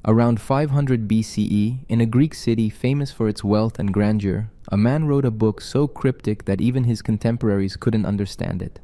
Around 500 BCE, in a Greek city famous for its wealth and grandeur, a man wrote a book so cryptic that even his contemporaries couldn't understand it.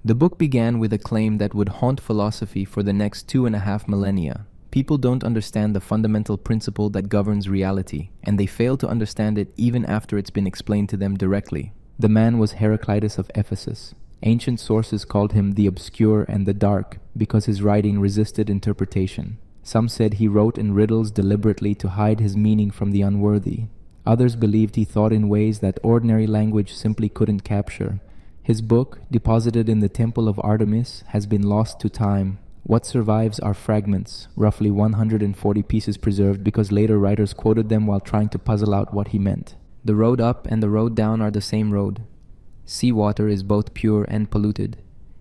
The book began with a claim that would haunt philosophy for the next 2.5 millennia. People don't understand the fundamental principle that governs reality, and they fail to understand it even after it's been explained to them directly. The man was Heraclitus of Ephesus. Ancient sources called him the obscure and the dark because his writing resisted interpretation. Some said he wrote in riddles deliberately to hide his meaning from the unworthy. Others believed he thought in ways that ordinary language simply couldn't capture. His book, deposited in the Temple of Artemis, has been lost to time. What survives are fragments, roughly 140 pieces preserved because later writers quoted them while trying to puzzle out what he meant. The road up and the road down are the same road. Seawater is both pure and polluted.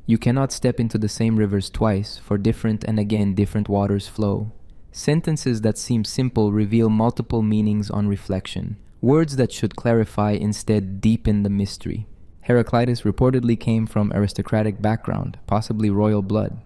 You cannot step into the same rivers twice, for different and again different waters flow. Sentences that seem simple reveal multiple meanings on reflection. Words that should clarify instead deepen the mystery. Heraclitus reportedly came from aristocratic background, possibly royal blood.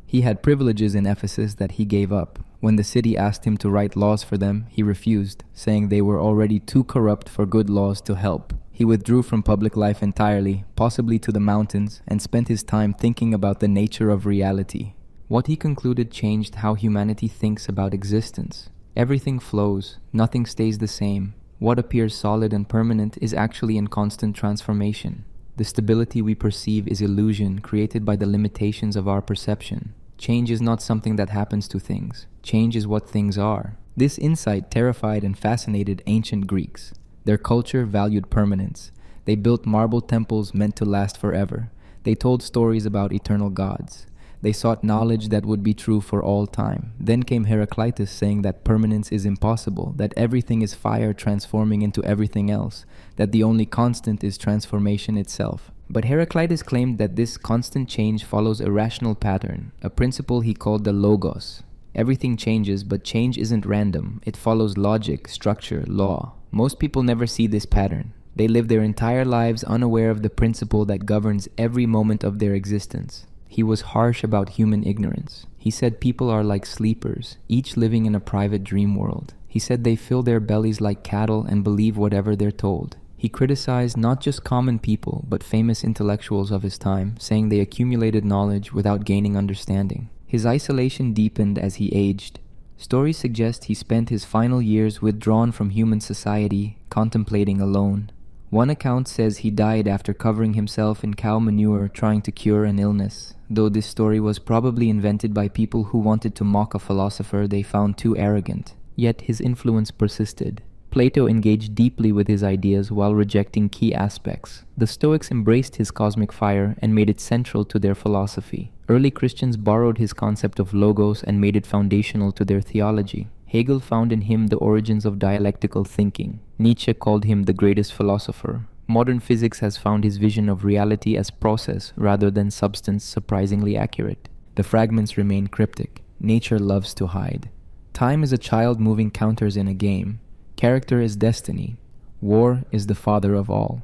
He had privileges in Ephesus that he gave up. When the city asked him to write laws for them, he refused, saying they were already too corrupt for good laws to help. He withdrew from public life entirely, possibly to the mountains, and spent his time thinking about the nature of reality. What he concluded changed how humanity thinks about existence. Everything flows, nothing stays the same. What appears solid and permanent is actually in constant transformation. The stability we perceive is illusion created by the limitations of our perception. Change is not something that happens to things. Change is what things are. This insight terrified and fascinated ancient Greeks. Their culture valued permanence. They built marble temples meant to last forever. They told stories about eternal gods. They sought knowledge that would be true for all time. Then came Heraclitus saying that permanence is impossible, that everything is fire transforming into everything else, that the only constant is transformation itself. But Heraclitus claimed that this constant change follows a rational pattern, a principle he called the logos. Everything changes, but change isn't random. It follows logic, structure, law. Most people never see this pattern. They live their entire lives unaware of the principle that governs every moment of their existence. He was harsh about human ignorance. He said people are like sleepers, each living in a private dream world. He said they fill their bellies like cattle and believe whatever they're told. He criticized not just common people, but famous intellectuals of his time, saying they accumulated knowledge without gaining understanding. His isolation deepened as he aged. Stories suggest he spent his final years withdrawn from human society, contemplating alone. One account says he died after covering himself in cow manure trying to cure an illness, though this story was probably invented by people who wanted to mock a philosopher they found too arrogant. Yet his influence persisted. Plato engaged deeply with his ideas while rejecting key aspects. The Stoics embraced his cosmic fire and made it central to their philosophy. Early Christians borrowed his concept of logos and made it foundational to their theology. Hegel found in him the origins of dialectical thinking. Nietzsche called him the greatest philosopher. Modern physics has found his vision of reality as process rather than substance surprisingly accurate. The fragments remain cryptic. Nature loves to hide. Time is a child moving counters in a game. Character is destiny. War is the father of all.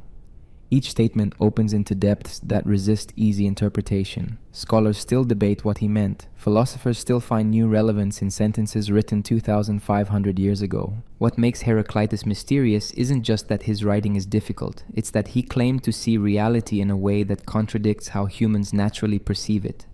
Each statement opens into depths that resist easy interpretation. Scholars still debate what he meant. Philosophers still find new relevance in sentences written 2,500 years ago. What makes Heraclitus mysterious isn't just that his writing is difficult, it's that he claimed to see reality in a way that contradicts how humans naturally perceive it.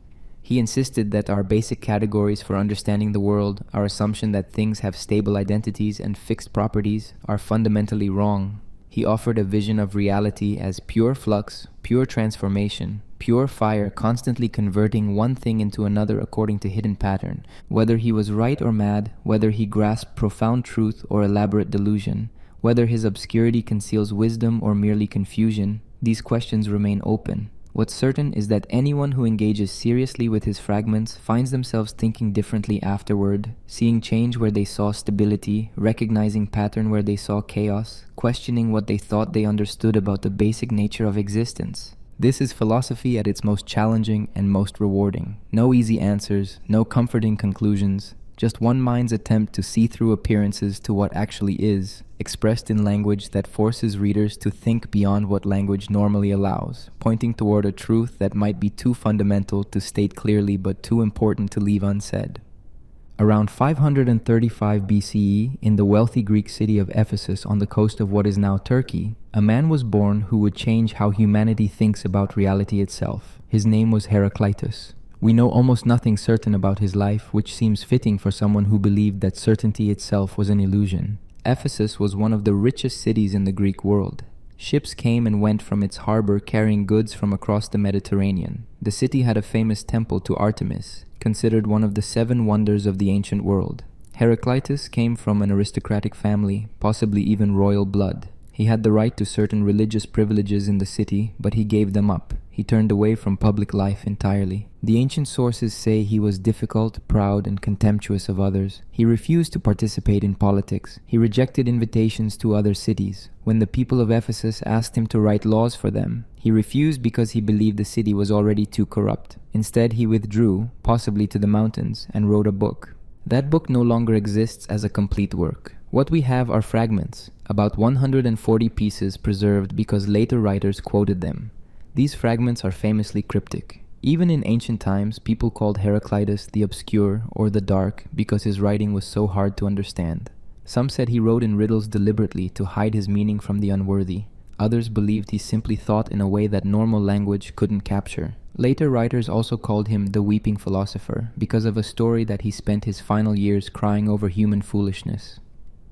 He insisted that our basic categories for understanding the world, our assumption that things have stable identities and fixed properties, are fundamentally wrong. He offered a vision of reality as pure flux, pure transformation, pure fire constantly converting one thing into another according to hidden pattern. Whether he was right or mad, whether he grasped profound truth or elaborate delusion, whether his obscurity conceals wisdom or merely confusion, these questions remain open. What's certain is that anyone who engages seriously with his fragments finds themselves thinking differently afterward, seeing change where they saw stability, recognizing pattern where they saw chaos, questioning what they thought they understood about the basic nature of existence. This is philosophy at its most challenging and most rewarding. No easy answers, no comforting conclusions, just one mind's attempt to see through appearances to what actually is, expressed in language that forces readers to think beyond what language normally allows, pointing toward a truth that might be too fundamental to state clearly but too important to leave unsaid. Around 535 BCE, in the wealthy Greek city of Ephesus on the coast of what is now Turkey, a man was born who would change how humanity thinks about reality itself. His name was Heraclitus. We know almost nothing certain about his life, which seems fitting for someone who believed that certainty itself was an illusion. Ephesus was one of the richest cities in the Greek world. Ships came and went from its harbor carrying goods from across the Mediterranean. The city had a famous temple to Artemis, considered one of the 7 wonders of the ancient world. Heraclitus came from an aristocratic family, possibly even royal blood. He had the right to certain religious privileges in the city, but he gave them up. He turned away from public life entirely. The ancient sources say he was difficult, proud, and contemptuous of others. He refused to participate in politics. He rejected invitations to other cities. When the people of Ephesus asked him to write laws for them, he refused because he believed the city was already too corrupt. Instead, he withdrew, possibly to the mountains, and wrote a book. That book no longer exists as a complete work. What we have are fragments, about 140 pieces preserved because later writers quoted them. These fragments are famously cryptic. Even in ancient times, people called Heraclitus the obscure or the dark because his writing was so hard to understand. Some said he wrote in riddles deliberately to hide his meaning from the unworthy. Others believed he simply thought in a way that normal language couldn't capture. Later writers also called him the weeping philosopher because of a story that he spent his final years crying over human foolishness.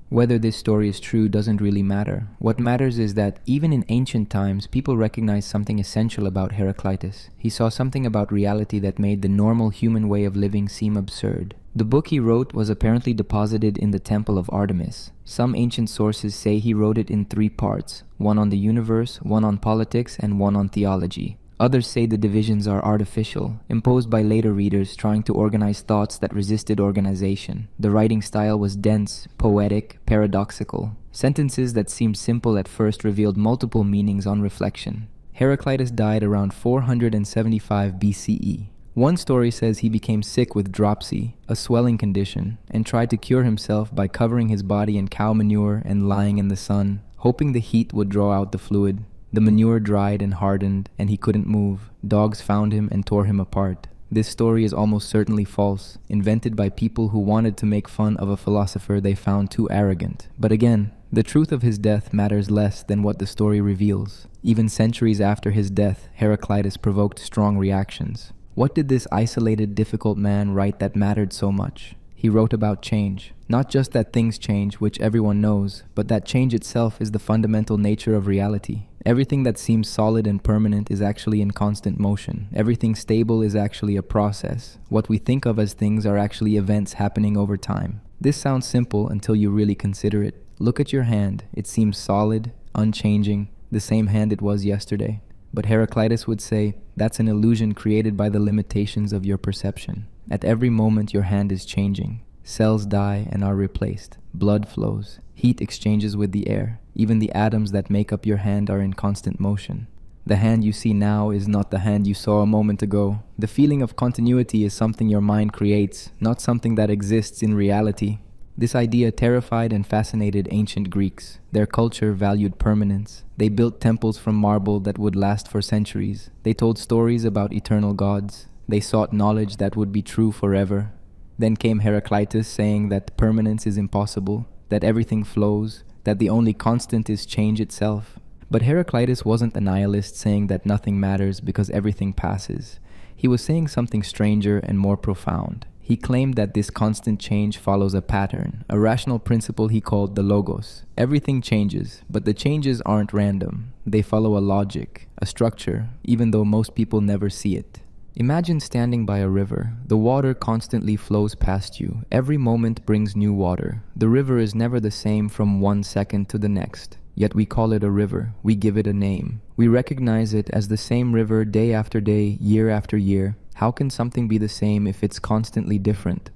Whether this story is true doesn't really matter. What matters is that even in ancient times, people recognized something essential about Heraclitus. He saw something about reality that made the normal human way of living seem absurd. The book he wrote was apparently deposited in the temple of Artemis. Some ancient sources say he wrote it in 3 parts, one on the universe, one on politics, and one on theology. Others say the divisions are artificial, imposed by later readers trying to organize thoughts that resisted organization. The writing style was dense, poetic, paradoxical. Sentences that seemed simple at first revealed multiple meanings on reflection. Heraclitus died around 475 BCE. One story says he became sick with dropsy, a swelling condition, and tried to cure himself by covering his body in cow manure and lying in the sun, hoping the heat would draw out the fluid. The manure dried and hardened, and he couldn't move. Dogs found him and tore him apart. This story is almost certainly false, invented by people who wanted to make fun of a philosopher they found too arrogant. But again, the truth of his death matters less than what the story reveals. Even centuries after his death, Heraclitus provoked strong reactions. What did this isolated, difficult man write that mattered so much? He wrote about change. Not just that things change, which everyone knows, but that change itself is the fundamental nature of reality. Everything that seems solid and permanent is actually in constant motion. Everything stable is actually a process. What we think of as things are actually events happening over time. This sounds simple until you really consider it. Look at your hand. It seems solid, unchanging, the same hand it was yesterday. But Heraclitus would say, that's an illusion created by the limitations of your perception. At every moment your hand is changing. Cells die and are replaced. Blood flows. Heat exchanges with the air. Even the atoms that make up your hand are in constant motion. The hand you see now is not the hand you saw a moment ago. The feeling of continuity is something your mind creates, not something that exists in reality. This idea terrified and fascinated ancient Greeks. Their culture valued permanence. They built temples from marble that would last for centuries. They told stories about eternal gods. They sought knowledge that would be true forever. Then came Heraclitus saying that permanence is impossible, that everything flows, that the only constant is change itself. But Heraclitus wasn't a nihilist saying that nothing matters because everything passes. He was saying something stranger and more profound. He claimed that this constant change follows a pattern, a rational principle he called the logos. Everything changes, but the changes aren't random. They follow a logic, a structure, even though most people never see it. Imagine standing by a river. The water constantly flows past you. Every moment brings new water. The river is never the same from one second to the next. Yet we call it a river. We give it a name. We recognize it as the same river day after day, year after year. How can something be the same if it's constantly different?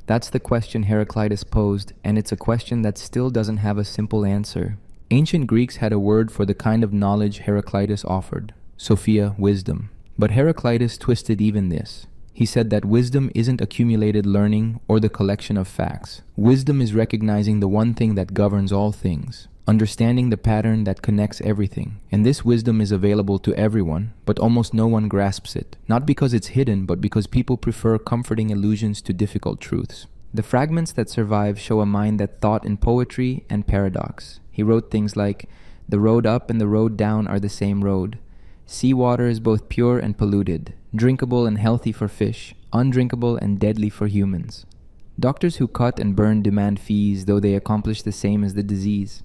That's the question Heraclitus posed, and it's a question that still doesn't have a simple answer. Ancient Greeks had a word for the kind of knowledge Heraclitus offered: Sophia, wisdom. But Heraclitus twisted even this. He said that wisdom isn't accumulated learning or the collection of facts. Wisdom is recognizing the one thing that governs all things, understanding the pattern that connects everything. And this wisdom is available to everyone, but almost no one grasps it. Not because it's hidden, but because people prefer comforting illusions to difficult truths. The fragments that survive show a mind that thought in poetry and paradox. He wrote things like, "The road up and the road down are the same road. Seawater is both pure and polluted, drinkable and healthy for fish, undrinkable and deadly for humans. Doctors who cut and burn demand fees, though they accomplish the same as the disease."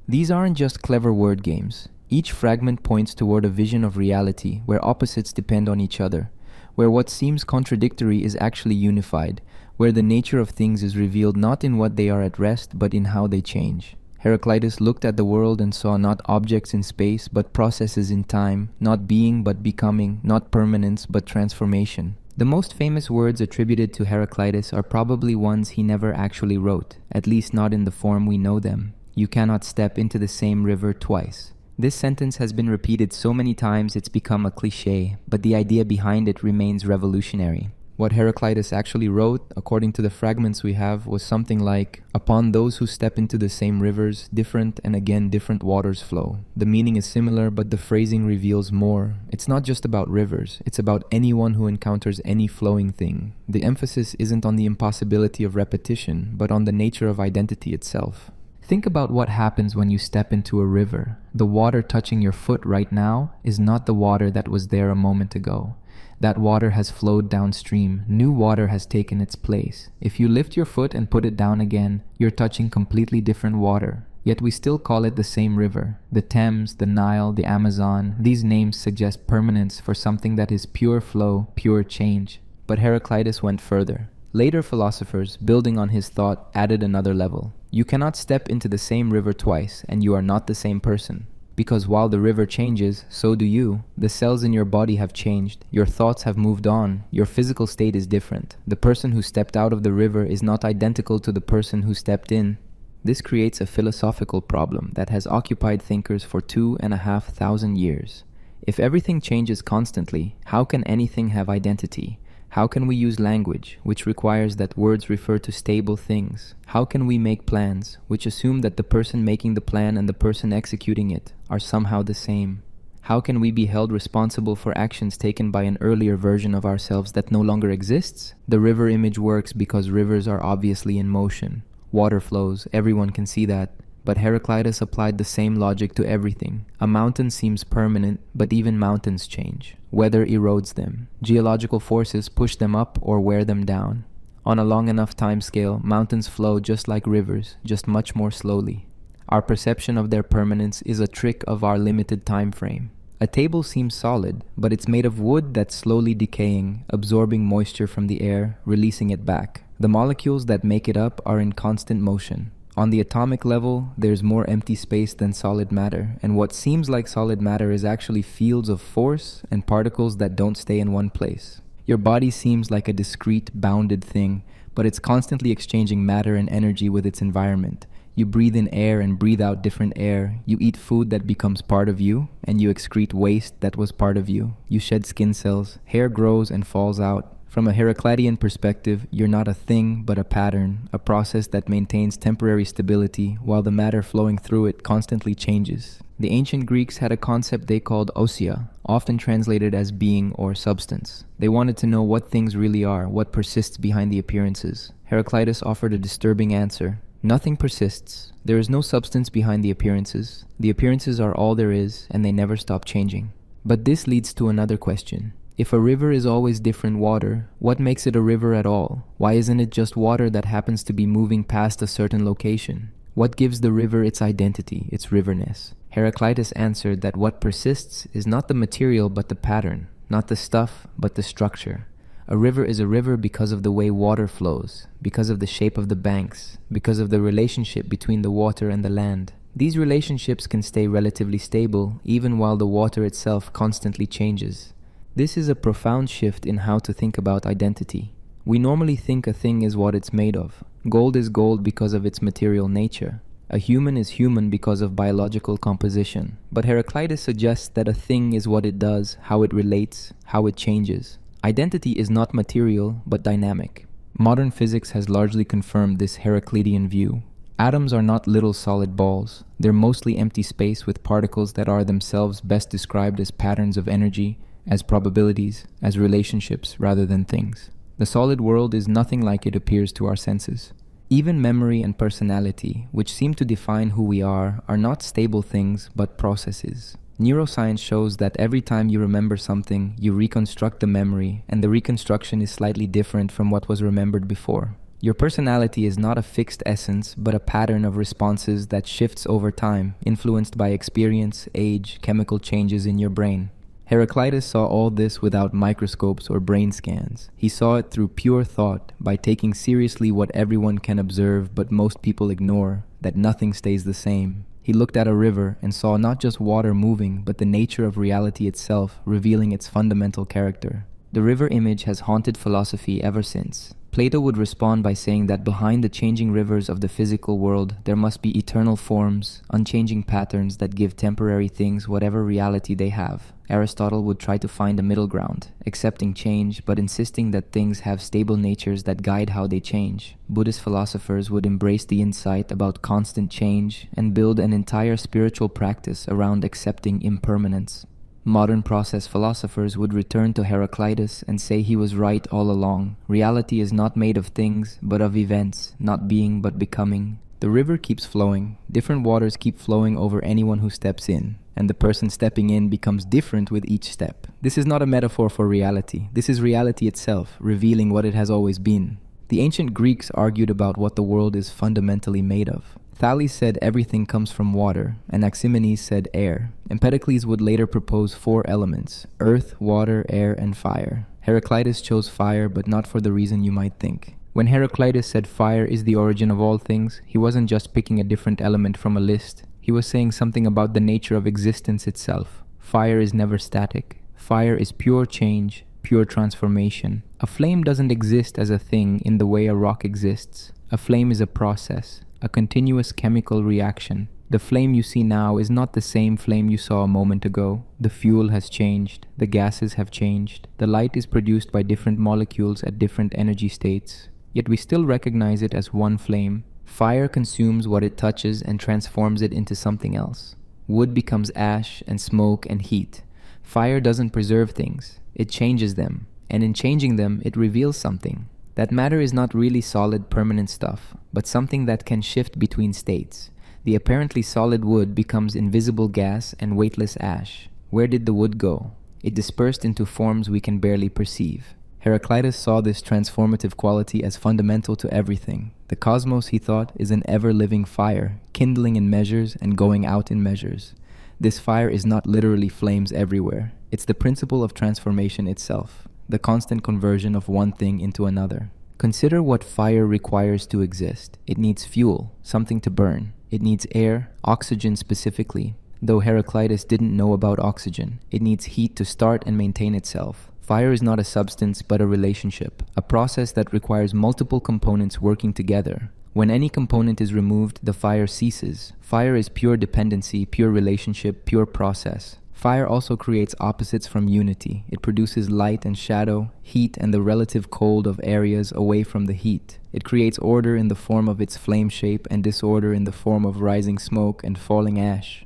These aren't just clever word games. Each fragment points toward a vision of reality where opposites depend on each other, where what seems contradictory is actually unified, where the nature of things is revealed not in what they are at rest, but in how they change. Heraclitus looked at the world and saw not objects in space, but processes in time, not being but becoming, not permanence but transformation. The most famous words attributed to Heraclitus are probably ones he never actually wrote, at least not in the form we know them. "You cannot step into the same river twice." This sentence has been repeated so many times it's become a cliché, but the idea behind it remains revolutionary. What Heraclitus actually wrote, according to the fragments we have, was something like, "Upon those who step into the same rivers, different and again different waters flow." The meaning is similar, but the phrasing reveals more. It's not just about rivers, it's about anyone who encounters any flowing thing. The emphasis isn't on the impossibility of repetition, but on the nature of identity itself. Think about what happens when you step into a river. The water touching your foot right now is not the water that was there a moment ago. That water has flowed downstream. New water has taken its place. If you lift your foot and put it down again, you're touching completely different water. Yet we still call it the same river. The Thames, the Nile, the Amazon, these names suggest permanence for something that is pure flow, pure change. But Heraclitus went further. Later philosophers, building on his thought, added another level. You cannot step into the same river twice, and you are not the same person. Because while the river changes, so do you. The cells in your body have changed. Your thoughts have moved on. Your physical state is different. The person who stepped out of the river is not identical to the person who stepped in. This creates a philosophical problem that has occupied thinkers for 2,500 years. If everything changes constantly, how can anything have identity? How can we use language, which requires that words refer to stable things? How can we make plans, which assume that the person making the plan and the person executing it are somehow the same? How can we be held responsible for actions taken by an earlier version of ourselves that no longer exists? The river image works because rivers are obviously in motion. Water flows, everyone can see that. But Heraclitus applied the same logic to everything. A mountain seems permanent, but even mountains change. Weather erodes them. Geological forces push them up or wear them down. On a long enough time scale, mountains flow just like rivers, just much more slowly. Our perception of their permanence is a trick of our limited time frame. A table seems solid, but it's made of wood that's slowly decaying, absorbing moisture from the air, releasing it back. The molecules that make it up are in constant motion. On the atomic level, there's more empty space than solid matter, and what seems like solid matter is actually fields of force and particles that don't stay in one place. Your body seems like a discrete, bounded thing, but it's constantly exchanging matter and energy with its environment. You breathe in air and breathe out different air. You eat food that becomes part of you, and you excrete waste that was part of you. You shed skin cells, hair grows and falls out. From a Heraclitean perspective, you're not a thing, but a pattern, a process that maintains temporary stability while the matter flowing through it constantly changes. The ancient Greeks had a concept they called ousia, often translated as being or substance. They wanted to know what things really are, what persists behind the appearances. Heraclitus offered a disturbing answer. Nothing persists. There is no substance behind the appearances. The appearances are all there is, and they never stop changing. But this leads to another question. If a river is always different water, what makes it a river at all? Why isn't it just water that happens to be moving past a certain location? What gives the river its identity, its riverness? Heraclitus answered that what persists is not the material but the pattern, not the stuff but the structure. A river is a river because of the way water flows, because of the shape of the banks, because of the relationship between the water and the land. These relationships can stay relatively stable even while the water itself constantly changes. This is a profound shift in how to think about identity. We normally think a thing is what it's made of. Gold is gold because of its material nature. A human is human because of biological composition. But Heraclitus suggests that a thing is what it does, how it relates, how it changes. Identity is not material, but dynamic. Modern physics has largely confirmed this Heraclitean view. Atoms are not little solid balls. They're mostly empty space with particles that are themselves best described as patterns of energy, as probabilities, as relationships rather than things. The solid world is nothing like it appears to our senses. Even memory and personality, which seem to define who we are not stable things but processes. Neuroscience shows that every time you remember something, you reconstruct the memory, and the reconstruction is slightly different from what was remembered before. Your personality is not a fixed essence, but a pattern of responses that shifts over time, influenced by experience, age, chemical changes in your brain. Heraclitus saw all this without microscopes or brain scans. He saw it through pure thought, by taking seriously what everyone can observe but most people ignore, that nothing stays the same. He looked at a river and saw not just water moving, but the nature of reality itself, revealing its fundamental character. The river image has haunted philosophy ever since. Plato would respond by saying that behind the changing rivers of the physical world, there must be eternal forms, unchanging patterns that give temporary things whatever reality they have. Aristotle would try to find a middle ground, accepting change but insisting that things have stable natures that guide how they change. Buddhist philosophers would embrace the insight about constant change and build an entire spiritual practice around accepting impermanence. Modern process philosophers would return to Heraclitus and say he was right all along. Reality is not made of things, but of events, not being but becoming. The river keeps flowing. Different waters keep flowing over anyone who steps in, and the person stepping in becomes different with each step. This is not a metaphor for reality. This is reality itself, revealing what it has always been. The ancient Greeks argued about what the world is fundamentally made of. Thales said everything comes from water, and Anaximenes said air. Empedocles would later propose 4 elements: earth, water, air, and fire. Heraclitus chose fire, but not for the reason you might think. When Heraclitus said fire is the origin of all things, he wasn't just picking a different element from a list. He was saying something about the nature of existence itself. Fire is never static. Fire is pure change, pure transformation. A flame doesn't exist as a thing in the way a rock exists. A flame is a process, a continuous chemical reaction. The flame you see now is not the same flame you saw a moment ago. The fuel has changed. The gases have changed. The light is produced by different molecules at different energy states. Yet we still recognize it as one flame. Fire consumes what it touches and transforms it into something else. Wood becomes ash and smoke and heat. Fire doesn't preserve things. It changes them. And in changing them, it reveals something. That matter is not really solid, permanent stuff, but something that can shift between states. The apparently solid wood becomes invisible gas and weightless ash. Where did the wood go? It dispersed into forms we can barely perceive. Heraclitus saw this transformative quality as fundamental to everything. The cosmos, he thought, is an ever-living fire, kindling in measures and going out in measures. This fire is not literally flames everywhere. It's the principle of transformation itself, the constant conversion of one thing into another. Consider what fire requires to exist. It needs fuel, something to burn. It needs air, oxygen specifically. Though Heraclitus didn't know about oxygen, it needs heat to start and maintain itself. Fire is not a substance but a relationship, a process that requires multiple components working together. When any component is removed, the fire ceases. Fire is pure dependency, pure relationship, pure process. Fire also creates opposites from unity. It produces light and shadow, heat and the relative cold of areas away from the heat. It creates order in the form of its flame shape and disorder in the form of rising smoke and falling ash.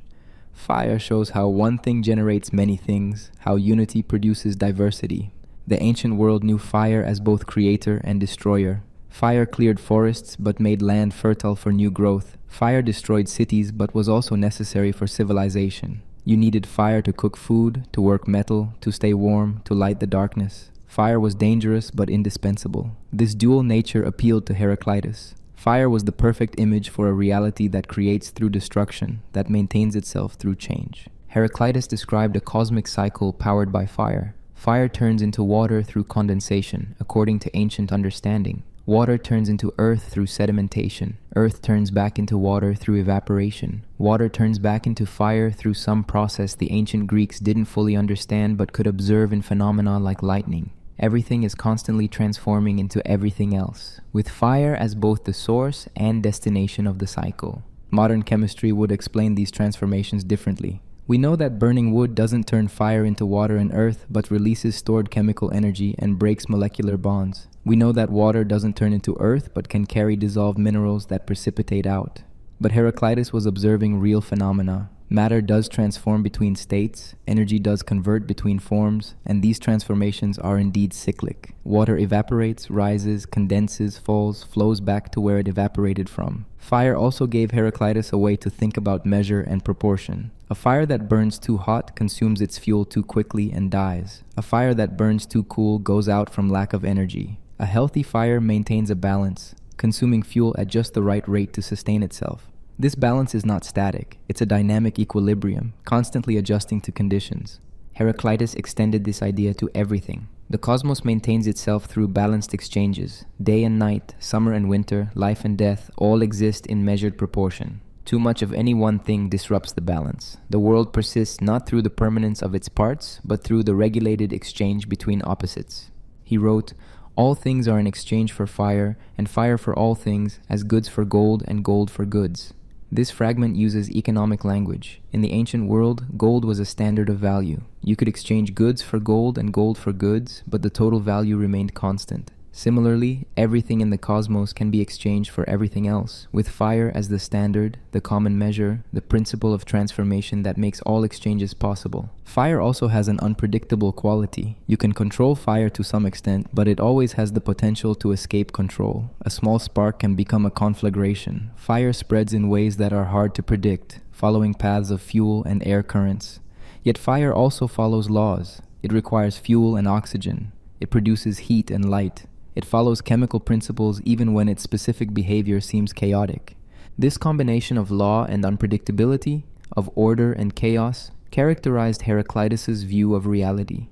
Fire shows how one thing generates many things, how unity produces diversity. The ancient world knew fire as both creator and destroyer. Fire cleared forests but made land fertile for new growth. Fire destroyed cities but was also necessary for civilization. You needed fire to cook food, to work metal, to stay warm, to light the darkness. Fire was dangerous but indispensable. This dual nature appealed to Heraclitus. Fire was the perfect image for a reality that creates through destruction, that maintains itself through change. Heraclitus described a cosmic cycle powered by fire. Fire turns into water through condensation, according to ancient understanding. Water turns into earth through sedimentation. Earth turns back into water through evaporation. Water turns back into fire through some process the ancient Greeks didn't fully understand but could observe in phenomena like lightning. Everything is constantly transforming into everything else, with fire as both the source and destination of the cycle. Modern chemistry would explain these transformations differently. We know that burning wood doesn't turn fire into water and earth, but releases stored chemical energy and breaks molecular bonds. We know that water doesn't turn into earth, but can carry dissolved minerals that precipitate out. But Heraclitus was observing real phenomena. Matter does transform between states, energy does convert between forms, and these transformations are indeed cyclic. Water evaporates, rises, condenses, falls, flows back to where it evaporated from. Fire also gave Heraclitus a way to think about measure and proportion. A fire that burns too hot consumes its fuel too quickly and dies. A fire that burns too cool goes out from lack of energy. A healthy fire maintains a balance, consuming fuel at just the right rate to sustain itself. This balance is not static, it's a dynamic equilibrium, constantly adjusting to conditions. Heraclitus extended this idea to everything. The cosmos maintains itself through balanced exchanges. Day and night, summer and winter, life and death, all exist in measured proportion. Too much of any one thing disrupts the balance. The world persists not through the permanence of its parts, but through the regulated exchange between opposites. He wrote, "All things are in exchange for fire, and fire for all things, as goods for gold and gold for goods." This fragment uses economic language. In the ancient world, gold was a standard of value. You could exchange goods for gold and gold for goods, but the total value remained constant. Similarly, everything in the cosmos can be exchanged for everything else, with fire as the standard, the common measure, the principle of transformation that makes all exchanges possible. Fire also has an unpredictable quality. You can control fire to some extent, but it always has the potential to escape control. A small spark can become a conflagration. Fire spreads in ways that are hard to predict, following paths of fuel and air currents. Yet fire also follows laws. It requires fuel and oxygen. It produces heat and light. It follows chemical principles even when its specific behavior seems chaotic. This combination of law and unpredictability, of order and chaos, characterized Heraclitus's view of reality.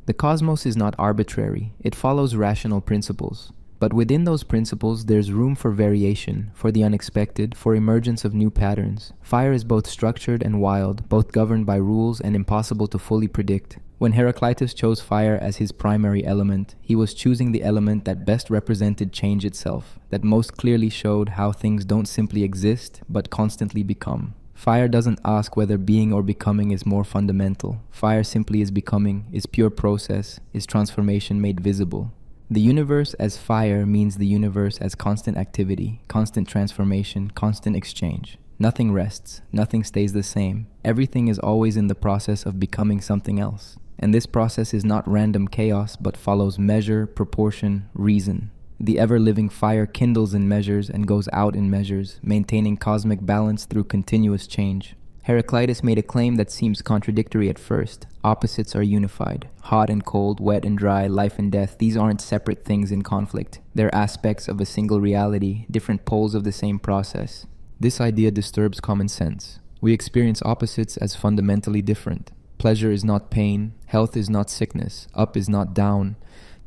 The cosmos is not arbitrary, it follows rational principles. But within those principles, there's room for variation, for the unexpected, for emergence of new patterns. Fire is both structured and wild, both governed by rules and impossible to fully predict. When Heraclitus chose fire as his primary element, he was choosing the element that best represented change itself, that most clearly showed how things don't simply exist, but constantly become. Fire doesn't ask whether being or becoming is more fundamental. Fire simply is becoming, is pure process, is transformation made visible. The universe as fire means the universe as constant activity, constant transformation, constant exchange. Nothing rests, nothing stays the same. Everything is always in the process of becoming something else. And this process is not random chaos, but follows measure, proportion, reason. The ever-living fire kindles in measures and goes out in measures, maintaining cosmic balance through continuous change. Heraclitus made a claim that seems contradictory at first. Opposites are unified. Hot and cold, wet and dry, life and death, these aren't separate things in conflict. They're aspects of a single reality, different poles of the same process. This idea disturbs common sense. We experience opposites as fundamentally different. Pleasure is not pain, health is not sickness, up is not down.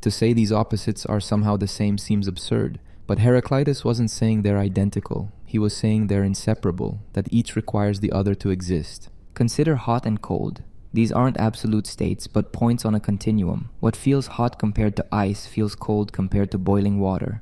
To say these opposites are somehow the same seems absurd, but Heraclitus wasn't saying they're identical. He was saying they're inseparable, that each requires the other to exist. Consider hot and cold. These aren't absolute states, but points on a continuum. What feels hot compared to ice feels cold compared to boiling water.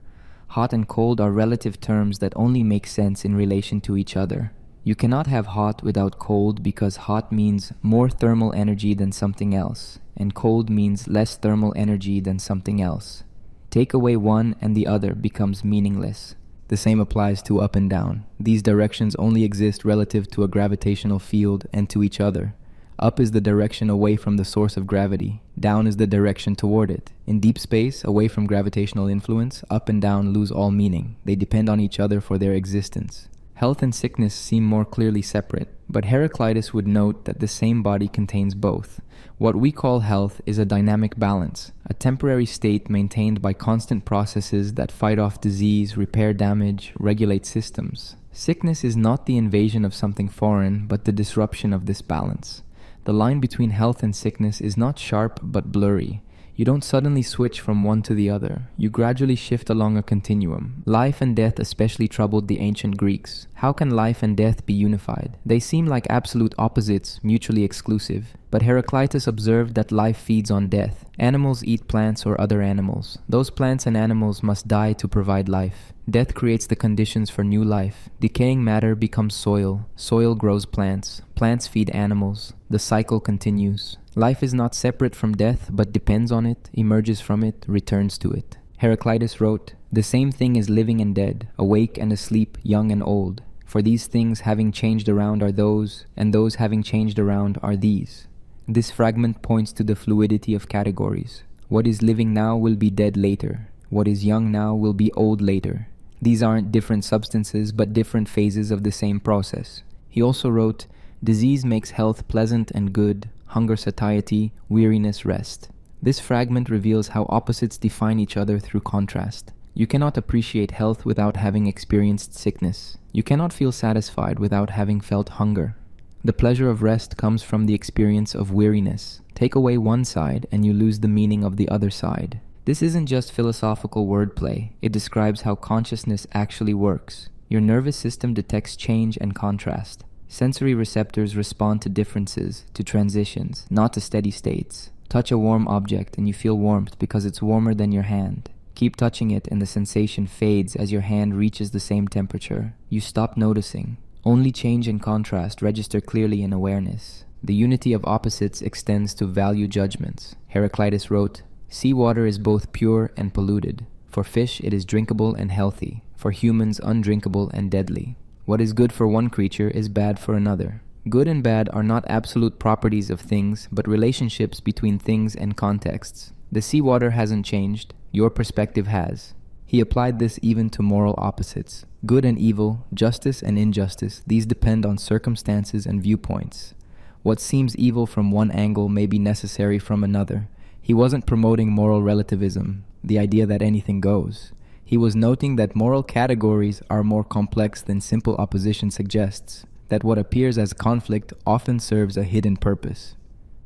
Hot and cold are relative terms that only make sense in relation to each other. You cannot have hot without cold because hot means more thermal energy than something else, and cold means less thermal energy than something else. Take away one and the other becomes meaningless. The same applies to up and down. These directions only exist relative to a gravitational field and to each other. Up is the direction away from the source of gravity. Down is the direction toward it. In deep space, away from gravitational influence, up and down lose all meaning. They depend on each other for their existence. Health and sickness seem more clearly separate, but Heraclitus would note that the same body contains both. What we call health is a dynamic balance, a temporary state maintained by constant processes that fight off disease, repair damage, regulate systems. Sickness is not the invasion of something foreign, but the disruption of this balance. The line between health and sickness is not sharp but blurry. You don't suddenly switch from one to the other. You gradually shift along a continuum. Life and death especially troubled the ancient Greeks. How can life and death be unified? They seem like absolute opposites, mutually exclusive. But Heraclitus observed that life feeds on death. Animals eat plants or other animals. Those plants and animals must die to provide life. Death creates the conditions for new life. Decaying matter becomes soil. Soil grows plants. Plants feed animals. The cycle continues. Life is not separate from death, but depends on it, emerges from it, returns to it. Heraclitus wrote, "The same thing is living and dead, awake and asleep, young and old. For these things having changed around are those, and those having changed around are these. This fragment points to the fluidity of categories. What is living now will be dead later. What is young now will be old later. These aren't different substances, but different phases of the same process. He also wrote, disease makes health pleasant and good, hunger satiety, weariness rest. This fragment reveals how opposites define each other through contrast. You cannot appreciate health without having experienced sickness. You cannot feel satisfied without having felt hunger. The pleasure of rest comes from the experience of weariness. Take away one side and you lose the meaning of the other side. This isn't just philosophical wordplay. It describes how consciousness actually works. Your nervous system detects change and contrast. Sensory receptors respond to differences, to transitions, not to steady states. Touch a warm object and you feel warmth because it's warmer than your hand. Keep touching it and the sensation fades as your hand reaches the same temperature. You stop noticing. Only change and contrast register clearly in awareness. The unity of opposites extends to value judgments. Heraclitus wrote, seawater is both pure and polluted. For fish it is drinkable and healthy. For humans undrinkable and deadly. What is good for one creature is bad for another. Good and bad are not absolute properties of things, but relationships between things and contexts. The seawater hasn't changed. Your perspective has. He applied this even to moral opposites. Good and evil, justice and injustice, these depend on circumstances and viewpoints. What seems evil from one angle may be necessary from another. He wasn't promoting moral relativism, the idea that anything goes. He was noting that moral categories are more complex than simple opposition suggests, that what appears as conflict often serves a hidden purpose.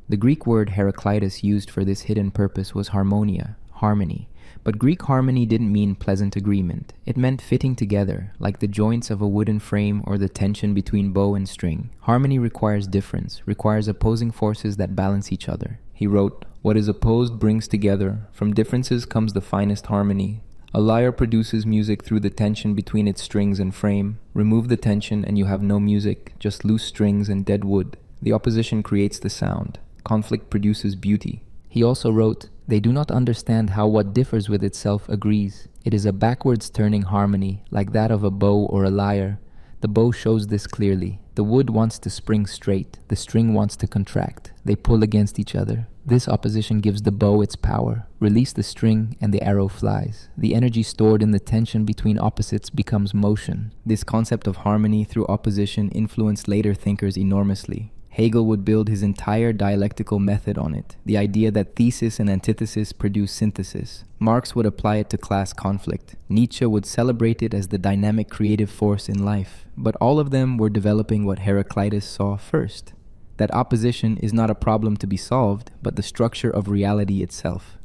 The Greek word Heraclitus used for this hidden purpose was harmonia, harmony. But Greek harmony didn't mean pleasant agreement. It meant fitting together, like the joints of a wooden frame or the tension between bow and string. Harmony requires difference, requires opposing forces that balance each other. He wrote, what is opposed brings together. From differences comes the finest harmony. A lyre produces music through the tension between its strings and frame. Remove the tension and you have no music, just loose strings and dead wood. The opposition creates the sound. Conflict produces beauty. He also wrote, they do not understand how what differs with itself agrees. It is a backwards turning harmony, like that of a bow or a lyre. The bow shows this clearly. The wood wants to spring straight. The string wants to contract. They pull against each other. This opposition gives the bow its power. Release the string and the arrow flies. The energy stored in the tension between opposites becomes motion. This concept of harmony through opposition influenced later thinkers enormously. Hegel would build his entire dialectical method on it, the idea that thesis and antithesis produce synthesis. Marx would apply it to class conflict. Nietzsche would celebrate it as the dynamic creative force in life. But all of them were developing what Heraclitus saw first. That opposition is not a problem to be solved, but the structure of reality itself.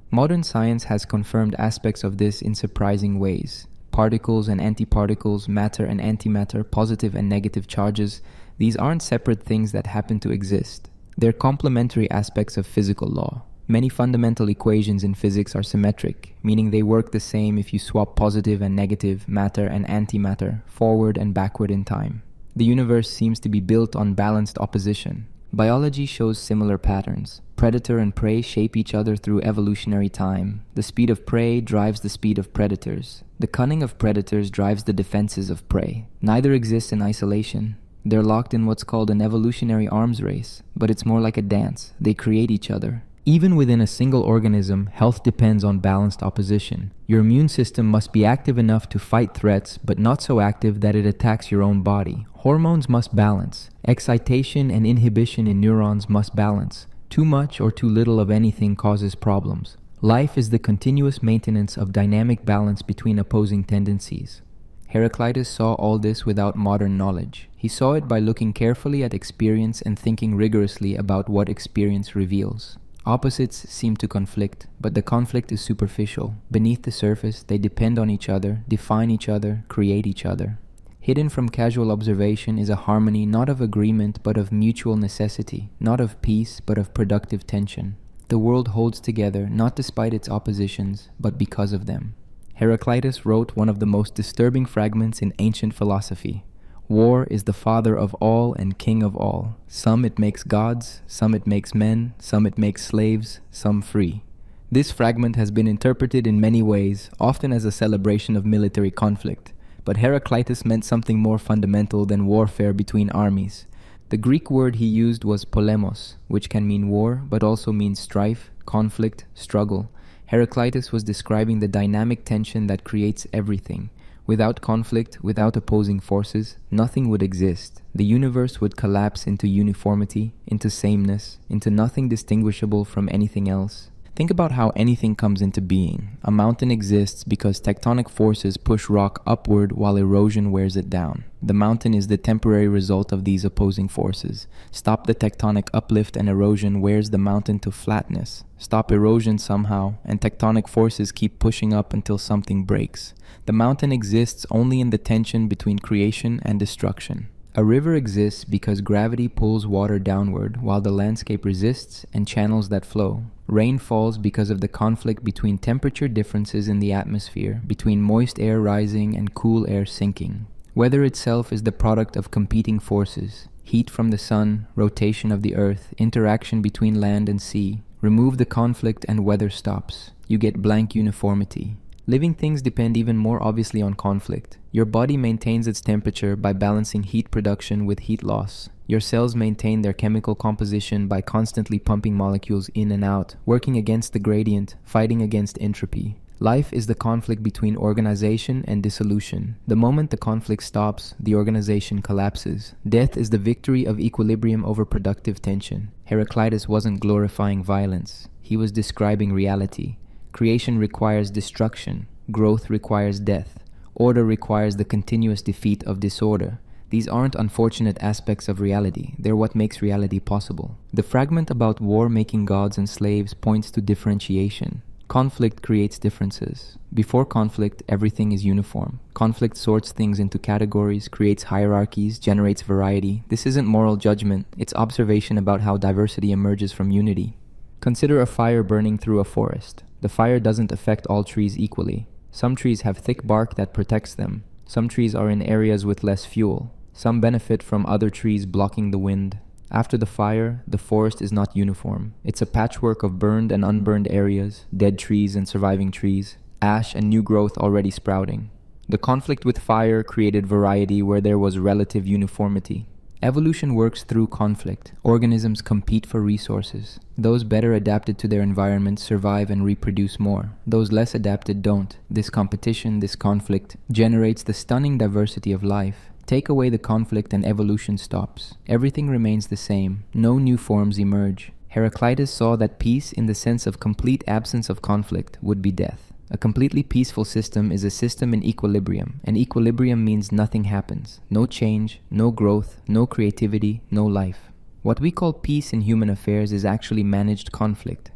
Modern science has confirmed aspects of this in surprising ways. Particles and antiparticles, matter and antimatter, positive and negative charges, these aren't separate things that happen to exist. They're complementary aspects of physical law. Many fundamental equations in physics are symmetric, meaning they work the same if you swap positive and negative, matter and antimatter, forward and backward in time. The universe seems to be built on balanced opposition. Biology shows similar patterns. Predator and prey shape each other through evolutionary time. The speed of prey drives the speed of predators. The cunning of predators drives the defenses of prey. Neither exists in isolation. They're locked in what's called an evolutionary arms race, but it's more like a dance. They create each other. Even within a single organism, health depends on balanced opposition. Your immune system must be active enough to fight threats, but not so active that it attacks your own body. Hormones must balance. Excitation and inhibition in neurons must balance. Too much or too little of anything causes problems. Life is the continuous maintenance of dynamic balance between opposing tendencies. Heraclitus saw all this without modern knowledge. He saw it by looking carefully at experience and thinking rigorously about what experience reveals. Opposites seem to conflict, but the conflict is superficial. Beneath the surface, they depend on each other, define each other, create each other. Hidden from casual observation is a harmony not of agreement but of mutual necessity, not of peace but of productive tension. The world holds together not despite its oppositions, but because of them. Heraclitus wrote one of the most disturbing fragments in ancient philosophy. War is the father of all and king of all. Some it makes gods, some it makes men, some it makes slaves, some free. This fragment has been interpreted in many ways, often as a celebration of military conflict. but Heraclitus meant something more fundamental than warfare between armies. The Greek word he used was polemos, which can mean war, but also means strife, conflict, struggle. Heraclitus was describing the dynamic tension that creates everything. Without conflict, without opposing forces, nothing would exist. The universe would collapse into uniformity, into sameness, into nothing distinguishable from anything else. Think about how anything comes into being. A mountain exists because tectonic forces push rock upward while erosion wears it down. The mountain is the temporary result of these opposing forces. Stop the tectonic uplift and erosion wears the mountain to flatness. Stop erosion somehow, and tectonic forces keep pushing up until something breaks. The mountain exists only in the tension between creation and destruction. A river exists because gravity pulls water downward while the landscape resists and channels that flow. Rain falls because of the conflict between temperature differences in the atmosphere, between moist air rising and cool air sinking. Weather itself is the product of competing forces. Heat from the sun, rotation of the earth, interaction between land and sea. Remove the conflict and weather stops. You get blank uniformity. Living things depend even more obviously on conflict. Your body maintains its temperature by balancing heat production with heat loss. Your cells maintain their chemical composition by constantly pumping molecules in and out, working against the gradient, fighting against entropy. Life is the conflict between organization and dissolution. The moment the conflict stops, the organization collapses. Death is the victory of equilibrium over productive tension. Heraclitus wasn't glorifying violence. He was describing reality. Creation requires destruction. Growth requires death. Order requires the continuous defeat of disorder. These aren't unfortunate aspects of reality. They're what makes reality possible. The fragment about war making gods and slaves points to differentiation. Conflict creates differences. Before conflict, everything is uniform. Conflict sorts things into categories, creates hierarchies, generates variety. This isn't moral judgment. It's observation about how diversity emerges from unity. Consider a fire burning through a forest. The fire doesn't affect all trees equally. Some trees have thick bark that protects them. Some trees are in areas with less fuel. Some benefit from other trees blocking the wind. After the fire, the forest is not uniform. It's a patchwork of burned and unburned areas, dead trees and surviving trees, ash and new growth already sprouting. The conflict with fire created variety where there was relative uniformity. Evolution works through conflict. Organisms compete for resources. Those better adapted to their environment survive and reproduce more. Those less adapted don't. This competition, this conflict, generates the stunning diversity of life. Take away the conflict and evolution stops. Everything remains the same. No new forms emerge. Heraclitus saw that peace, in the sense of complete absence of conflict, would be death. A completely peaceful system is a system in equilibrium, and equilibrium means nothing happens. No change, no growth, no creativity, no life. What we call peace in human affairs is actually managed conflict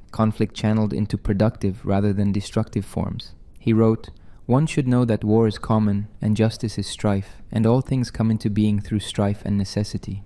channeled into productive rather than destructive forms. He wrote, "One should know that war is common, and justice is strife, and all things come into being through strife and necessity."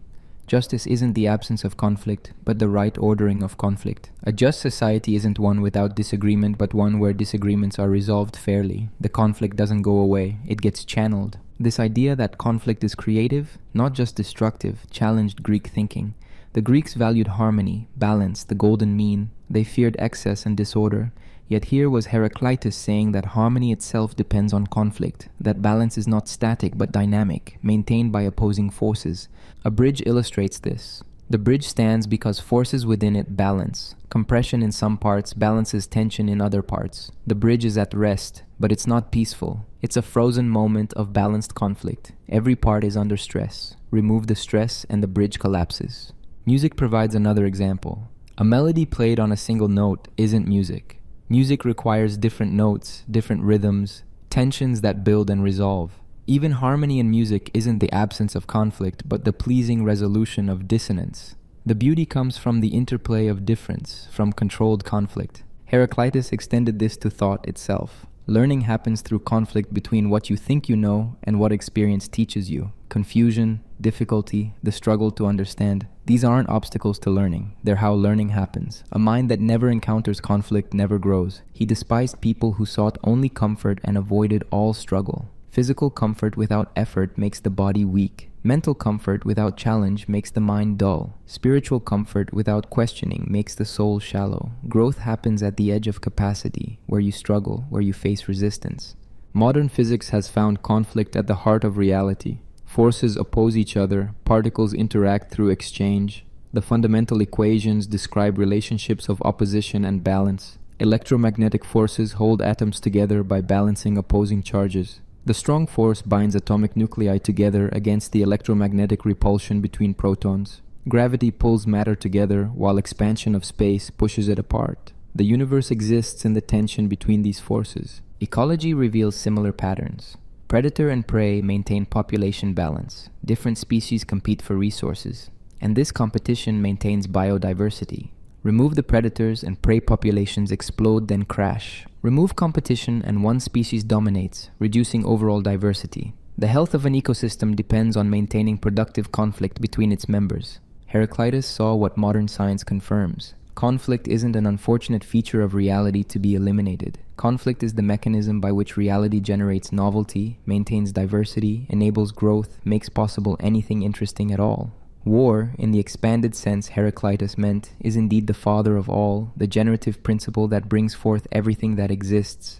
Justice isn't the absence of conflict, but the right ordering of conflict. A just society isn't one without disagreement, but one where disagreements are resolved fairly. The conflict doesn't go away, it gets channeled. This idea that conflict is creative, not just destructive, challenged Greek thinking. The Greeks valued harmony, balance, the golden mean. They feared excess and disorder. Yet here was Heraclitus saying that harmony itself depends on conflict, that balance is not static but dynamic, maintained by opposing forces. A bridge illustrates this. The bridge stands because forces within it balance. Compression in some parts balances tension in other parts. The bridge is at rest, but it's not peaceful. It's a frozen moment of balanced conflict. Every part is under stress. Remove the stress and the bridge collapses. Music provides another example. A melody played on a single note isn't music. Music requires different notes, different rhythms, tensions that build and resolve. Even harmony in music isn't the absence of conflict, but the pleasing resolution of dissonance. The beauty comes from the interplay of difference, from controlled conflict. Heraclitus extended this to thought itself. Learning happens through conflict between what you think you know and what experience teaches you. Confusion, difficulty, the struggle to understand. These aren't obstacles to learning. They're how learning happens. A mind that never encounters conflict never grows. He despised people who sought only comfort and avoided all struggle. Physical comfort without effort makes the body weak. Mental comfort without challenge makes the mind dull. Spiritual comfort without questioning makes the soul shallow. Growth happens at the edge of capacity, where you struggle, where you face resistance. Modern physics has found conflict at the heart of reality. Forces oppose each other, particles interact through exchange. The fundamental equations describe relationships of opposition and balance. Electromagnetic forces hold atoms together by balancing opposing charges. The strong force binds atomic nuclei together against the electromagnetic repulsion between protons. Gravity pulls matter together while expansion of space pushes it apart. The universe exists in the tension between these forces. Ecology reveals similar patterns. Predator and prey maintain population balance. Different species compete for resources. And this competition maintains biodiversity. Remove the predators and prey populations explode then crash. Remove competition and one species dominates, reducing overall diversity. The health of an ecosystem depends on maintaining productive conflict between its members. Heraclitus saw what modern science confirms. Conflict isn't an unfortunate feature of reality to be eliminated. Conflict is the mechanism by which reality generates novelty, maintains diversity, enables growth, makes possible anything interesting at all. War, in the expanded sense Heraclitus meant, is indeed the father of all, the generative principle that brings forth everything that exists.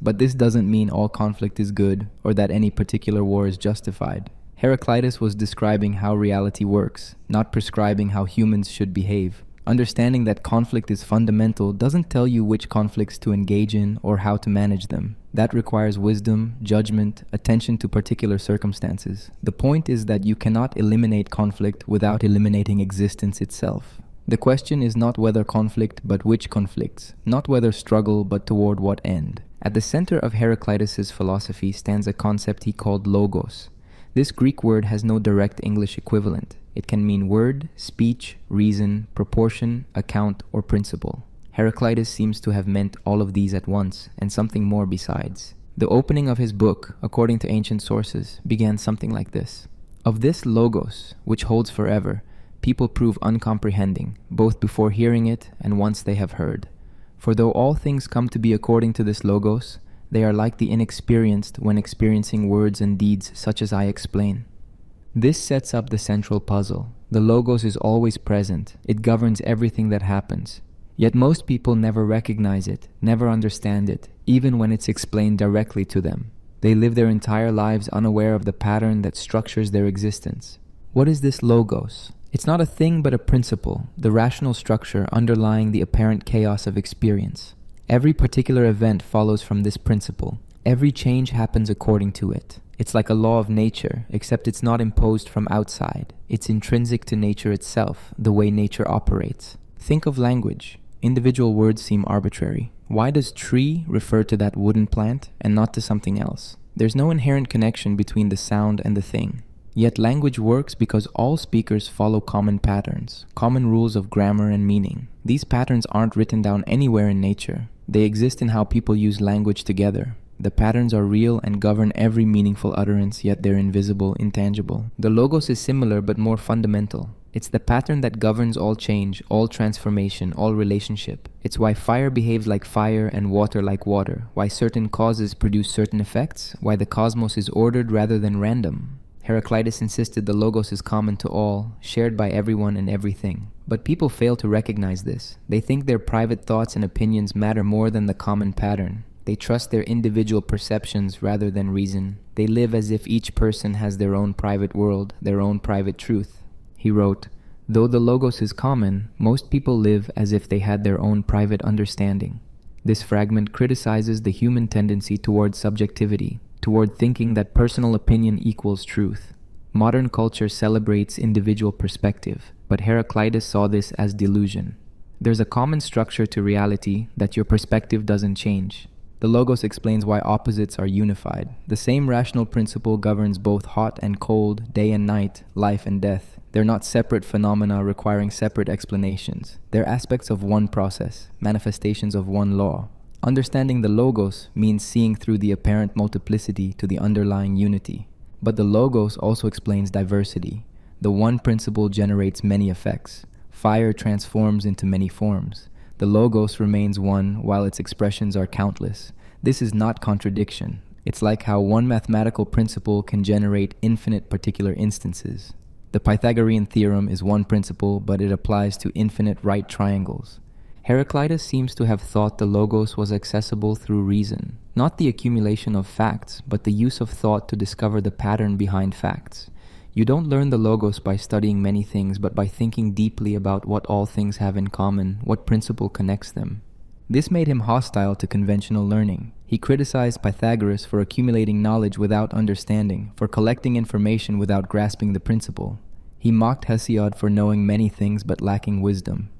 But this doesn't mean all conflict is good, or that any particular war is justified. Heraclitus was describing how reality works, not prescribing how humans should behave. Understanding that conflict is fundamental doesn't tell you which conflicts to engage in or how to manage them. That requires wisdom, judgment, attention to particular circumstances. The point is that you cannot eliminate conflict without eliminating existence itself. The question is not whether conflict, but which conflicts. Not whether struggle, but toward what end. At the center of Heraclitus's philosophy stands a concept he called logos. This Greek word has no direct English equivalent. It can mean word, speech, reason, proportion, account, or principle. Heraclitus seems to have meant all of these at once, and something more besides. The opening of his book, according to ancient sources, began something like this. Of this logos, which holds forever, people prove uncomprehending, both before hearing it and once they have heard. For though all things come to be according to this logos, they are like the inexperienced when experiencing words and deeds such as I explain. This sets up the central puzzle. The logos is always present. It governs everything that happens. Yet most people never recognize it, never understand it, even when it's explained directly to them. They live their entire lives unaware of the pattern that structures their existence. What is this logos? It's not a thing but a principle, the rational structure underlying the apparent chaos of experience. Every particular event follows from this principle. Every change happens according to it. It's like a law of nature, except it's not imposed from outside. It's intrinsic to nature itself, the way nature operates. Think of language. Individual words seem arbitrary. Why does tree refer to that wooden plant and not to something else? There's no inherent connection between the sound and the thing. Yet language works because all speakers follow common patterns, common rules of grammar and meaning. These patterns aren't written down anywhere in nature. They exist in how people use language together. The patterns are real and govern every meaningful utterance, yet they're invisible, intangible. The logos is similar but more fundamental. It's the pattern that governs all change, all transformation, all relationship. It's why fire behaves like fire and water like water, why certain causes produce certain effects, why the cosmos is ordered rather than random. Heraclitus insisted the logos is common to all, shared by everyone and everything. But people fail to recognize this. They think their private thoughts and opinions matter more than the common pattern. They trust their individual perceptions rather than reason. They live as if each person has their own private world, their own private truth. He wrote, "Though the logos is common, most people live as if they had their own private understanding." This fragment criticizes the human tendency toward subjectivity, toward thinking that personal opinion equals truth. Modern culture celebrates individual perspective, but Heraclitus saw this as delusion. There's a common structure to reality that your perspective doesn't change. The logos explains why opposites are unified. The same rational principle governs both hot and cold, day and night, life and death. They're not separate phenomena requiring separate explanations. They're aspects of one process, manifestations of one law. Understanding the logos means seeing through the apparent multiplicity to the underlying unity. But the logos also explains diversity. The one principle generates many effects. Fire transforms into many forms. The logos remains one while its expressions are countless. This is not contradiction. It's like how one mathematical principle can generate infinite particular instances. The Pythagorean theorem is one principle, but it applies to infinite right triangles. Heraclitus seems to have thought the logos was accessible through reason, not the accumulation of facts, but the use of thought to discover the pattern behind facts. You don't learn the logos by studying many things, but by thinking deeply about what all things have in common, what principle connects them. This made him hostile to conventional learning. He criticized Pythagoras for accumulating knowledge without understanding, for collecting information without grasping the principle. He mocked Hesiod for knowing many things but lacking wisdom.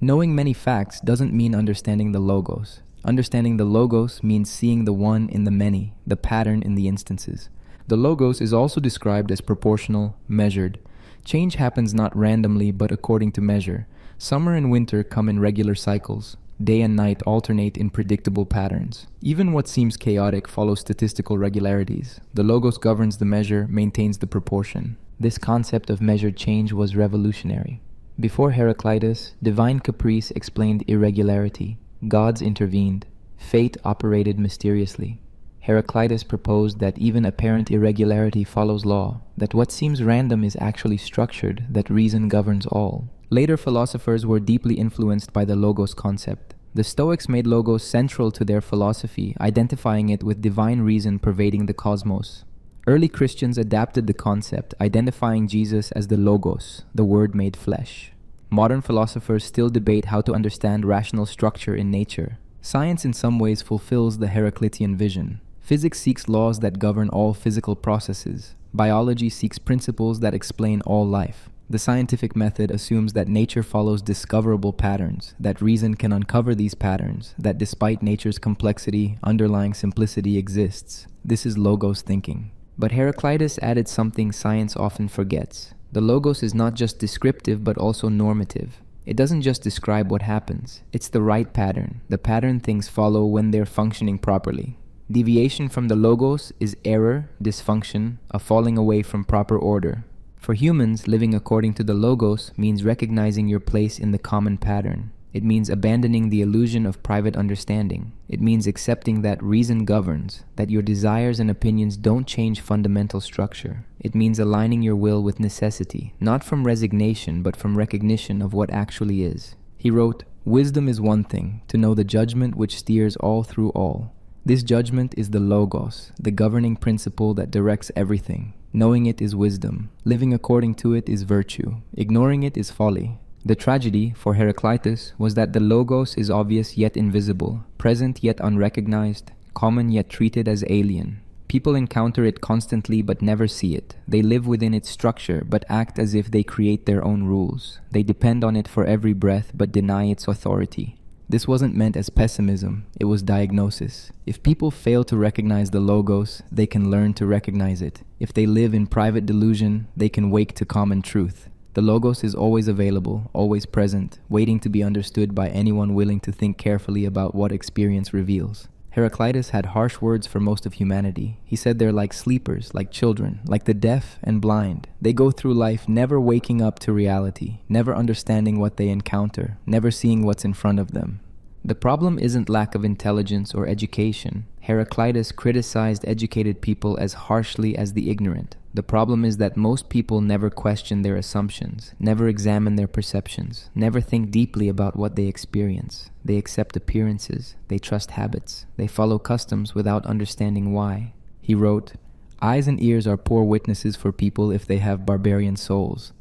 Knowing many facts doesn't mean understanding the logos. Understanding the logos means seeing the one in the many, the pattern in the instances. The logos is also described as proportional, measured. Change happens not randomly but according to measure. Summer and winter come in regular cycles. Day and night alternate in predictable patterns. Even what seems chaotic follows statistical regularities. The logos governs the measure, maintains the proportion. This concept of measured change was revolutionary. Before Heraclitus, divine caprice explained irregularity. Gods intervened. Fate operated mysteriously. Heraclitus proposed that even apparent irregularity follows law, that what seems random is actually structured, that reason governs all. Later philosophers were deeply influenced by the logos concept. The Stoics made logos central to their philosophy, identifying it with divine reason pervading the cosmos. Early Christians adapted the concept, identifying Jesus as the Logos, the Word made flesh. Modern philosophers still debate how to understand rational structure in nature. Science in some ways fulfills the Heraclitean vision. Physics seeks laws that govern all physical processes. Biology seeks principles that explain all life. The scientific method assumes that nature follows discoverable patterns, that reason can uncover these patterns, that despite nature's complexity, underlying simplicity exists. This is logos thinking. But Heraclitus added something science often forgets. The logos is not just descriptive but also normative. It doesn't just describe what happens. It's the right pattern, the pattern things follow when they're functioning properly. Deviation from the logos is error, dysfunction, a falling away from proper order. For humans, living according to the logos means recognizing your place in the common pattern. It means abandoning the illusion of private understanding. It means accepting that reason governs, that your desires and opinions don't change fundamental structure. It means aligning your will with necessity, not from resignation, but from recognition of what actually is. He wrote, "Wisdom is one thing, to know the judgment which steers all through all. This judgment is the logos, the governing principle that directs everything. Knowing it is wisdom. Living according to it is virtue. Ignoring it is folly." The tragedy, for Heraclitus, was that the logos is obvious yet invisible, present yet unrecognized, common yet treated as alien. People encounter it constantly but never see it. They live within its structure but act as if they create their own rules. They depend on it for every breath but deny its authority. This wasn't meant as pessimism, it was diagnosis. If people fail to recognize the logos, they can learn to recognize it. If they live in private delusion, they can wake to common truth. The logos is always available, always present, waiting to be understood by anyone willing to think carefully about what experience reveals. Heraclitus had harsh words for most of humanity. He said they're like sleepers, like children, like the deaf and blind. They go through life never waking up to reality, never understanding what they encounter, never seeing what's in front of them. The problem isn't lack of intelligence or education. Heraclitus criticized educated people as harshly as the ignorant. The problem is that most people never question their assumptions, never examine their perceptions, never think deeply about what they experience. They accept appearances, they trust habits, they follow customs without understanding why. He wrote, "Eyes and ears are poor witnesses for people if they have barbarian souls."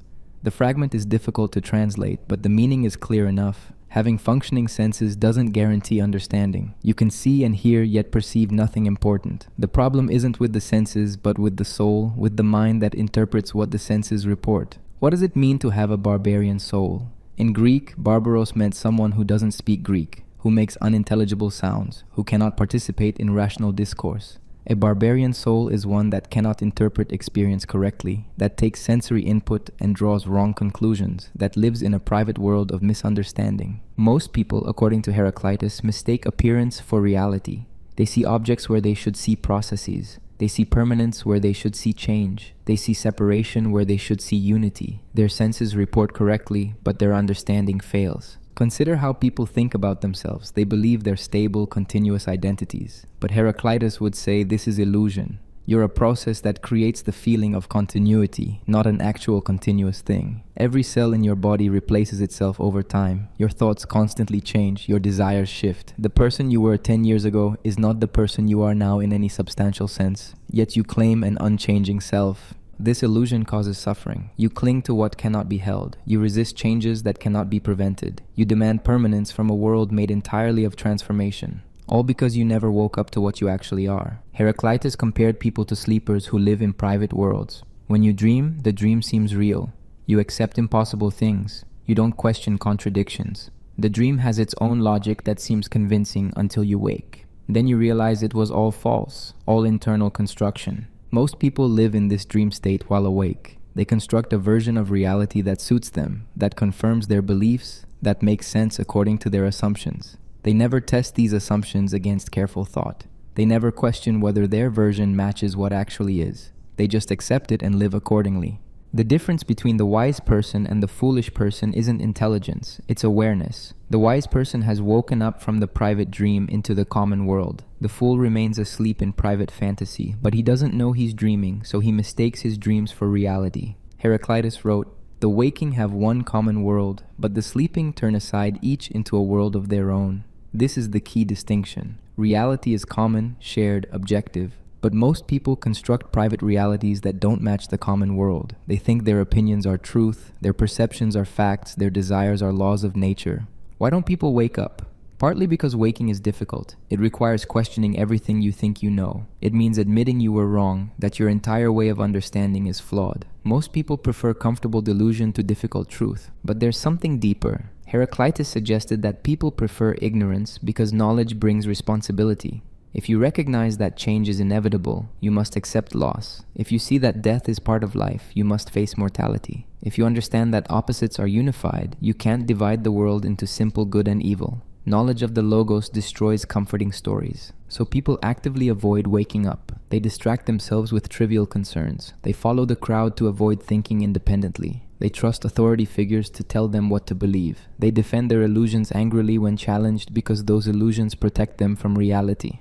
The fragment is difficult to translate, but the meaning is clear enough. Having functioning senses doesn't guarantee understanding. You can see and hear yet perceive nothing important. The problem isn't with the senses, but with the soul, with the mind that interprets what the senses report. What does it mean to have a barbarian soul? In Greek, barbaros meant someone who doesn't speak Greek, who makes unintelligible sounds, who cannot participate in rational discourse. A barbarian soul is one that cannot interpret experience correctly, that takes sensory input and draws wrong conclusions, that lives in a private world of misunderstanding. Most people, according to Heraclitus, mistake appearance for reality. They see objects where they should see processes. They see permanence where they should see change. They see separation where they should see unity. Their senses report correctly, but their understanding fails. Consider how people think about themselves. They believe they're stable, continuous identities. But Heraclitus would say this is illusion. You're a process that creates the feeling of continuity, not an actual continuous thing. Every cell in your body replaces itself over time. Your thoughts constantly change, your desires shift. The person you were 10 years ago is not the person you are now in any substantial sense, yet you claim an unchanging self. This illusion causes suffering. You cling to what cannot be held. You resist changes that cannot be prevented. You demand permanence from a world made entirely of transformation. All because you never woke up to what you actually are. Heraclitus compared people to sleepers who live in private worlds. When you dream, the dream seems real. You accept impossible things. You don't question contradictions. The dream has its own logic that seems convincing until you wake. Then you realize it was all false, all internal construction. Most people live in this dream state while awake. They construct a version of reality that suits them, that confirms their beliefs, that makes sense according to their assumptions. They never test these assumptions against careful thought. They never question whether their version matches what actually is. They just accept it and live accordingly. The difference between the wise person and the foolish person isn't intelligence, it's awareness. The wise person has woken up from the private dream into the common world. The fool remains asleep in private fantasy, but he doesn't know he's dreaming, so he mistakes his dreams for reality. Heraclitus wrote, "The waking have one common world, but the sleeping turn aside each into a world of their own." This is the key distinction. Reality is common, shared, objective. But most people construct private realities that don't match the common world. They think their opinions are truth, their perceptions are facts, their desires are laws of nature. Why don't people wake up? Partly because waking is difficult. It requires questioning everything you think you know. It means admitting you were wrong, that your entire way of understanding is flawed. Most people prefer comfortable delusion to difficult truth. But there's something deeper. Heraclitus suggested that people prefer ignorance because knowledge brings responsibility. If you recognize that change is inevitable, you must accept loss. If you see that death is part of life, you must face mortality. If you understand that opposites are unified, you can't divide the world into simple good and evil. Knowledge of the Logos destroys comforting stories. So people actively avoid waking up. They distract themselves with trivial concerns. They follow the crowd to avoid thinking independently. They trust authority figures to tell them what to believe. They defend their illusions angrily when challenged because those illusions protect them from reality.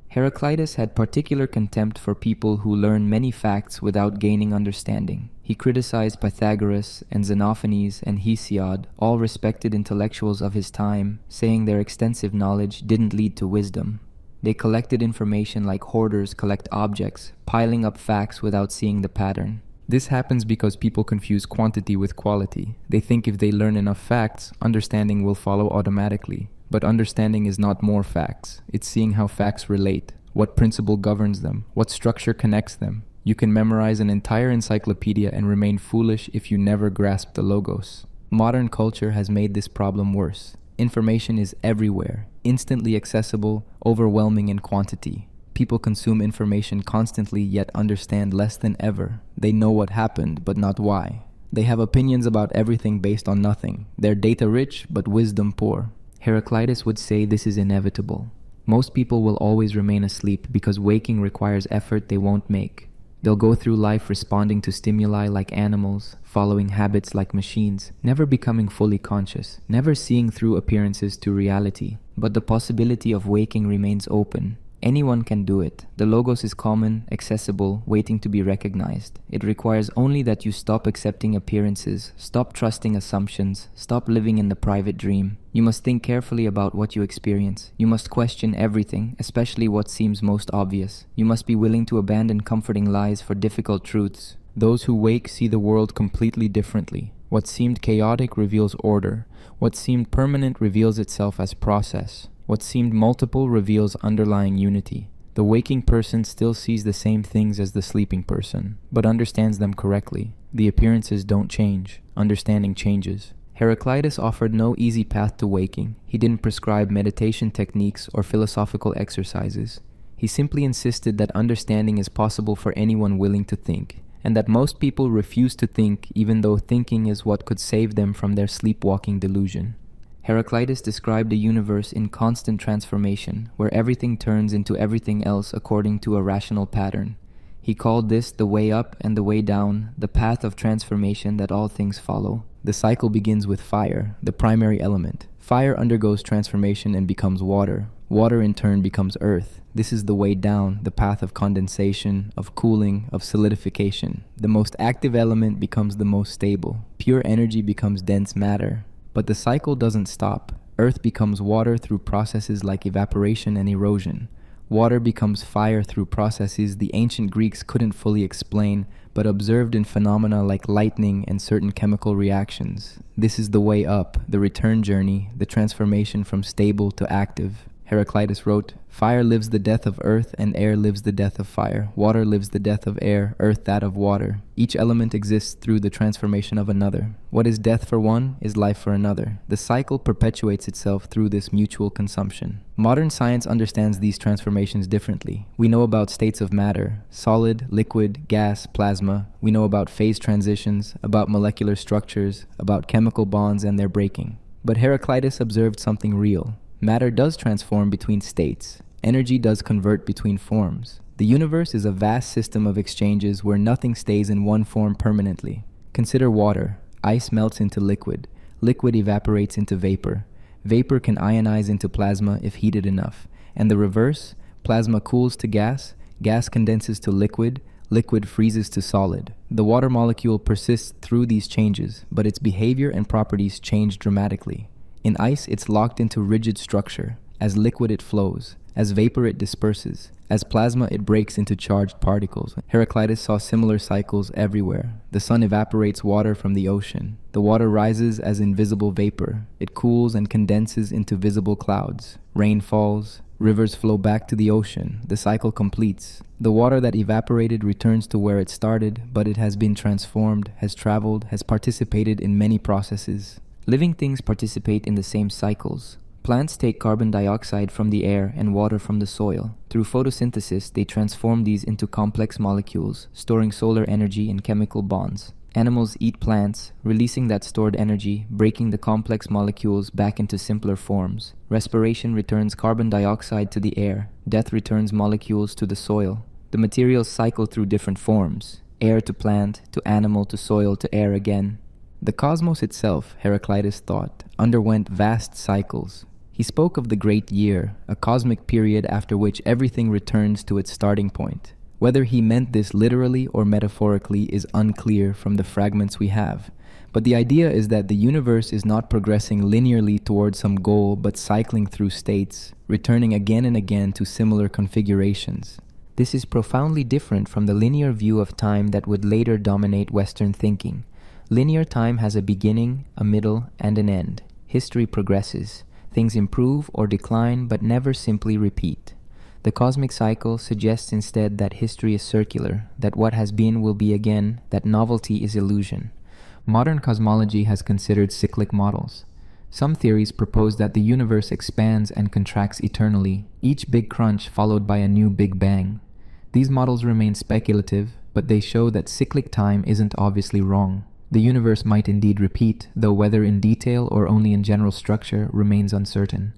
Heraclitus had particular contempt for people who learn many facts without gaining understanding. He criticized Pythagoras and Xenophanes and Hesiod, all respected intellectuals of his time, saying their extensive knowledge didn't lead to wisdom. They collected information like hoarders collect objects, piling up facts without seeing the pattern. This happens because people confuse quantity with quality. They think if they learn enough facts, understanding will follow automatically. But understanding is not more facts. It's seeing how facts relate, what principle governs them, what structure connects them. You can memorize an entire encyclopedia and remain foolish if you never grasp the Logos. Modern culture has made this problem worse. Information is everywhere, instantly accessible, overwhelming in quantity. People consume information constantly yet understand less than ever. They know what happened, but not why. They have opinions about everything based on nothing. They're data rich, but wisdom poor. Heraclitus would say this is inevitable. Most people will always remain asleep because waking requires effort they won't make. They'll go through life responding to stimuli like animals, following habits like machines, never becoming fully conscious, never seeing through appearances to reality. But the possibility of waking remains open. Anyone can do it. The Logos is common, accessible, waiting to be recognized. It requires only that you stop accepting appearances, stop trusting assumptions, stop living in the private dream. You must think carefully about what you experience. You must question everything, especially what seems most obvious. You must be willing to abandon comforting lies for difficult truths. Those who wake see the world completely differently. What seemed chaotic reveals order. What seemed permanent reveals itself as process. What seemed multiple reveals underlying unity. The waking person still sees the same things as the sleeping person, but understands them correctly. The appearances don't change. Understanding changes. Heraclitus offered no easy path to waking. He didn't prescribe meditation techniques or philosophical exercises. He simply insisted that understanding is possible for anyone willing to think, and that most people refuse to think even though thinking is what could save them from their sleepwalking delusion. Heraclitus described a universe in constant transformation, where everything turns into everything else according to a rational pattern. He called this the way up and the way down, the path of transformation that all things follow. The cycle begins with fire, the primary element. Fire undergoes transformation and becomes water. Water in turn becomes earth. This is the way down, the path of condensation, of cooling, of solidification. The most active element becomes the most stable. Pure energy becomes dense matter. But the cycle doesn't stop. Earth becomes water through processes like evaporation and erosion. Water becomes fire through processes the ancient Greeks couldn't fully explain, but observed in phenomena like lightning and certain chemical reactions. This is the way up, the return journey, the transformation from stable to active. Heraclitus wrote, "Fire lives the death of earth, and air lives the death of fire. Water lives the death of air, earth that of water. Each element exists through the transformation of another. What is death for one is life for another. The cycle perpetuates itself through this mutual consumption." Modern science understands these transformations differently. We know about states of matter, solid, liquid, gas, plasma. We know about phase transitions, about molecular structures, about chemical bonds and their breaking. But Heraclitus observed something real. Matter does transform between states. Energy does convert between forms. The universe is a vast system of exchanges where nothing stays in one form permanently. Consider water. Ice melts into liquid. Liquid evaporates into vapor. Vapor can ionize into plasma if heated enough. And the reverse, plasma cools to gas, gas condenses to liquid, liquid freezes to solid. The water molecule persists through these changes, but its behavior and properties change dramatically. In ice, it's locked into rigid structure. As liquid, it flows. As vapor, it disperses. As plasma, it breaks into charged particles. Heraclitus saw similar cycles everywhere. The sun evaporates water from the ocean. The water rises as invisible vapor. It cools and condenses into visible clouds. Rain falls. Rivers flow back to the ocean. The cycle completes. The water that evaporated returns to where it started, but it has been transformed, has traveled, has participated in many processes. Living things participate in the same cycles. Plants take carbon dioxide from the air and water from the soil. Through photosynthesis, they transform these into complex molecules, storing solar energy in chemical bonds. Animals eat plants, releasing that stored energy, breaking the complex molecules back into simpler forms. Respiration returns carbon dioxide to the air. Death returns molecules to the soil. The materials cycle through different forms: air to plant, to animal, to soil, to air again. The cosmos itself, Heraclitus thought, underwent vast cycles. He spoke of the Great Year, a cosmic period after which everything returns to its starting point. Whether he meant this literally or metaphorically is unclear from the fragments we have, but the idea is that the universe is not progressing linearly towards some goal but cycling through states, returning again and again to similar configurations. This is profoundly different from the linear view of time that would later dominate Western thinking. Linear time has a beginning, a middle, and an end. History progresses. Things improve or decline, but never simply repeat. The cosmic cycle suggests instead that history is circular, that what has been will be again, that novelty is illusion. Modern cosmology has considered cyclic models. Some theories propose that the universe expands and contracts eternally, each big crunch followed by a new big bang. These models remain speculative, but they show that cyclic time isn't obviously wrong. The universe might indeed repeat, though whether in detail or only in general structure remains uncertain.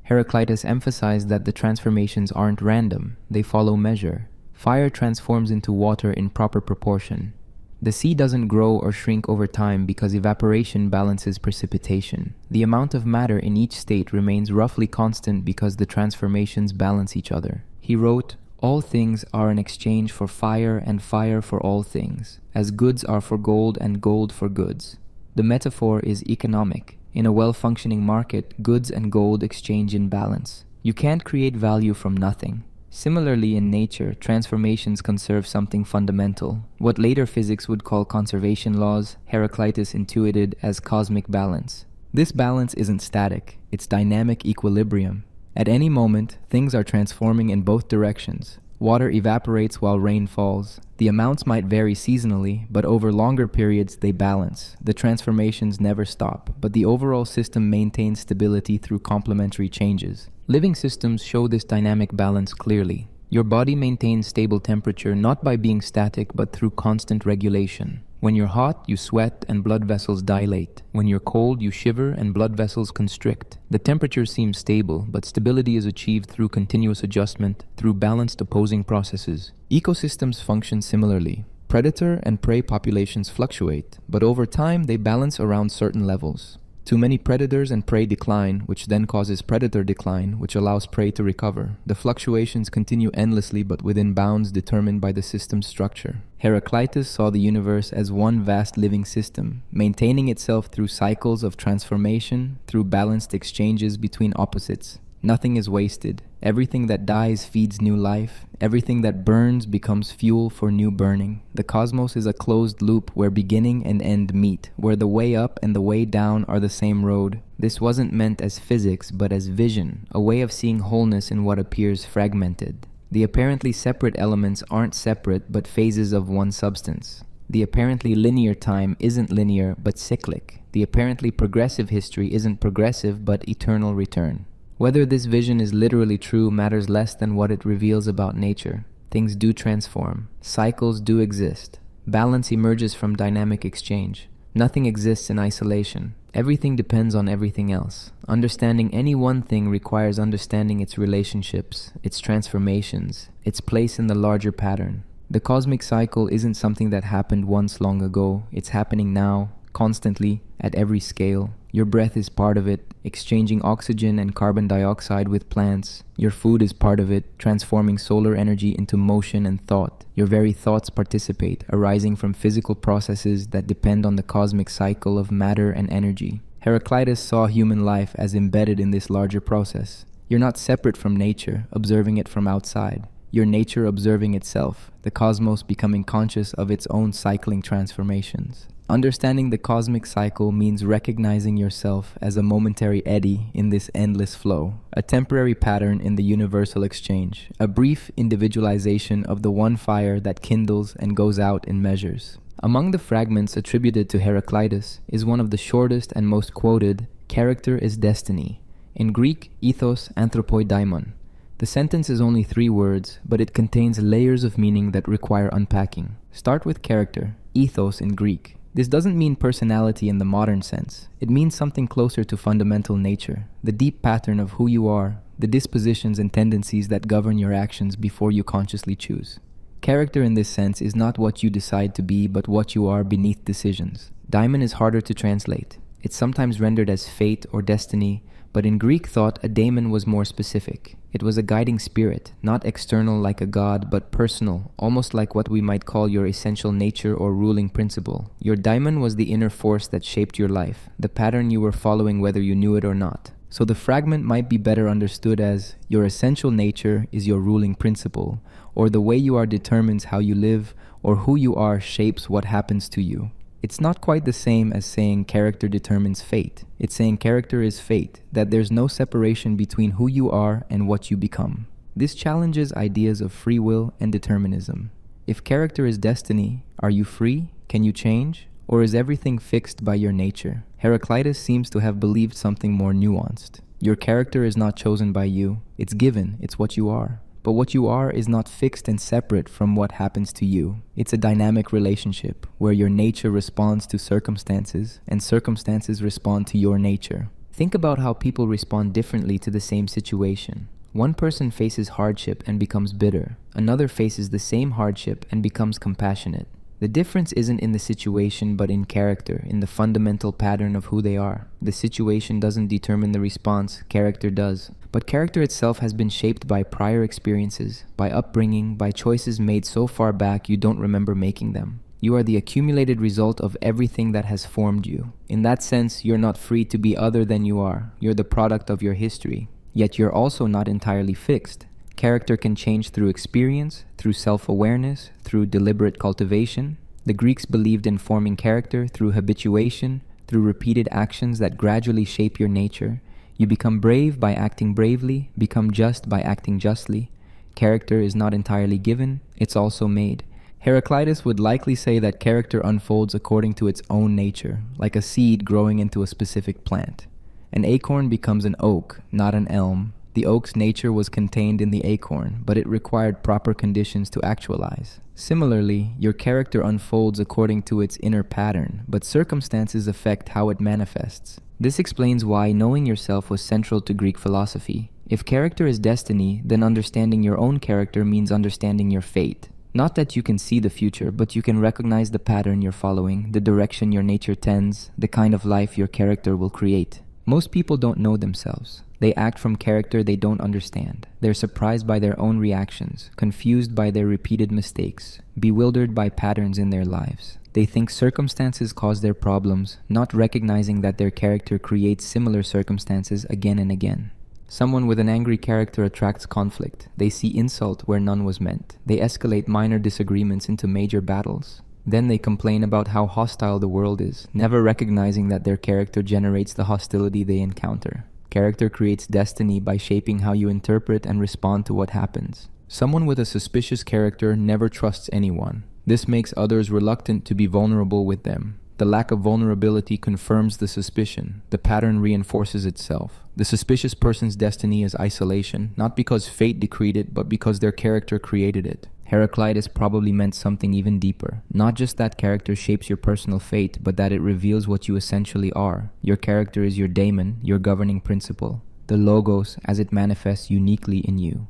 Heraclitus emphasized that the transformations aren't random, they follow measure. Fire transforms into water in proper proportion. The sea doesn't grow or shrink over time because evaporation balances precipitation. The amount of matter in each state remains roughly constant because the transformations balance each other. He wrote, "All things are an exchange for fire and fire for all things, as goods are for gold and gold for goods." The metaphor is economic. In a well-functioning market, goods and gold exchange in balance. You can't create value from nothing. Similarly, in nature, transformations conserve something fundamental. What later physics would call conservation laws, Heraclitus intuited as cosmic balance. This balance isn't static, it's dynamic equilibrium. At any moment, things are transforming in both directions. Water evaporates while rain falls. The amounts might vary seasonally, but over longer periods they balance. The transformations never stop, but the overall system maintains stability through complementary changes. Living systems show this dynamic balance clearly. Your body maintains stable temperature not by being static, but through constant regulation. When you're hot, you sweat and blood vessels dilate. When you're cold, you shiver and blood vessels constrict. The temperature seems stable, but stability is achieved through continuous adjustment, through balanced opposing processes. Ecosystems function similarly. Predator and prey populations fluctuate, but over time they balance around certain levels. Too many predators and prey decline, which then causes predator decline, which allows prey to recover. The fluctuations continue endlessly but within bounds determined by the system's structure. Heraclitus saw the universe as one vast living system, maintaining itself through cycles of transformation, through balanced exchanges between opposites. Nothing is wasted. Everything that dies feeds new life. Everything that burns becomes fuel for new burning. The cosmos is a closed loop where beginning and end meet, where the way up and the way down are the same road. This wasn't meant as physics, but as vision, a way of seeing wholeness in what appears fragmented. The apparently separate elements aren't separate, but phases of one substance. The apparently linear time isn't linear, but cyclic. The apparently progressive history isn't progressive, but eternal return. Whether this vision is literally true matters less than what it reveals about nature. Things do transform. Cycles do exist. Balance emerges from dynamic exchange. Nothing exists in isolation. Everything depends on everything else. Understanding any one thing requires understanding its relationships, its transformations, its place in the larger pattern. The cosmic cycle isn't something that happened once long ago. It's happening now, constantly, at every scale. Your breath is part of it, exchanging oxygen and carbon dioxide with plants. Your food is part of it, transforming solar energy into motion and thought. Your very thoughts participate, arising from physical processes that depend on the cosmic cycle of matter and energy. Heraclitus saw human life as embedded in this larger process. You're not separate from nature, observing it from outside. You're nature observing itself, the cosmos becoming conscious of its own cycling transformations. Understanding the cosmic cycle means recognizing yourself as a momentary eddy in this endless flow, a temporary pattern in the universal exchange, a brief individualization of the one fire that kindles and goes out in measures. Among the fragments attributed to Heraclitus is one of the shortest and most quoted, "Character is destiny." In Greek, ethos anthropoi daimon. The sentence is only 3 words, but it contains layers of meaning that require unpacking. Start with character, ethos in Greek. This doesn't mean personality in the modern sense. It means something closer to fundamental nature, the deep pattern of who you are, the dispositions and tendencies that govern your actions before you consciously choose. Character in this sense is not what you decide to be, but what you are beneath decisions. Daimon is harder to translate. It's sometimes rendered as fate or destiny, but in Greek thought, a daemon was more specific. It was a guiding spirit, not external like a god, but personal, almost like what we might call your essential nature or ruling principle. Your daimon was the inner force that shaped your life, the pattern you were following whether you knew it or not. So the fragment might be better understood as, your essential nature is your ruling principle, or the way you are determines how you live, or who you are shapes what happens to you. It's not quite the same as saying character determines fate. It's saying character is fate, that there's no separation between who you are and what you become. This challenges ideas of free will and determinism. If character is destiny, are you free? Can you change? Or is everything fixed by your nature? Heraclitus seems to have believed something more nuanced. Your character is not chosen by you. It's given. It's what you are. But what you are is not fixed and separate from what happens to you. It's a dynamic relationship where your nature responds to circumstances and circumstances respond to your nature. Think about how people respond differently to the same situation. One person faces hardship and becomes bitter. Another faces the same hardship and becomes compassionate. The difference isn't in the situation but in character, in the fundamental pattern of who they are. The situation doesn't determine the response, character does. But character itself has been shaped by prior experiences, by upbringing, by choices made so far back you don't remember making them. You are the accumulated result of everything that has formed you. In that sense, you're not free to be other than you are. You're the product of your history. Yet you're also not entirely fixed. Character can change through experience, through self-awareness, through deliberate cultivation. The Greeks believed in forming character through habituation, through repeated actions that gradually shape your nature. You become brave by acting bravely, become just by acting justly. Character is not entirely given, it's also made. Heraclitus would likely say that character unfolds according to its own nature, like a seed growing into a specific plant. An acorn becomes an oak, not an elm. The oak's nature was contained in the acorn, but it required proper conditions to actualize. Similarly, your character unfolds according to its inner pattern, but circumstances affect how it manifests. This explains why knowing yourself was central to Greek philosophy. If character is destiny, then understanding your own character means understanding your fate. Not that you can see the future, but you can recognize the pattern you're following, the direction your nature tends, the kind of life your character will create. Most people don't know themselves. They act from character they don't understand. They're surprised by their own reactions, confused by their repeated mistakes, bewildered by patterns in their lives. They think circumstances cause their problems, not recognizing that their character creates similar circumstances again and again. Someone with an angry character attracts conflict. They see insult where none was meant. They escalate minor disagreements into major battles. Then they complain about how hostile the world is, never recognizing that their character generates the hostility they encounter. Character creates destiny by shaping how you interpret and respond to what happens. Someone with a suspicious character never trusts anyone. This makes others reluctant to be vulnerable with them. The lack of vulnerability confirms the suspicion. The pattern reinforces itself. The suspicious person's destiny is isolation, not because fate decreed it, but because their character created it. Heraclitus probably meant something even deeper. Not just that character shapes your personal fate, but that it reveals what you essentially are. Your character is your daemon, your governing principle. The logos as it manifests uniquely in you.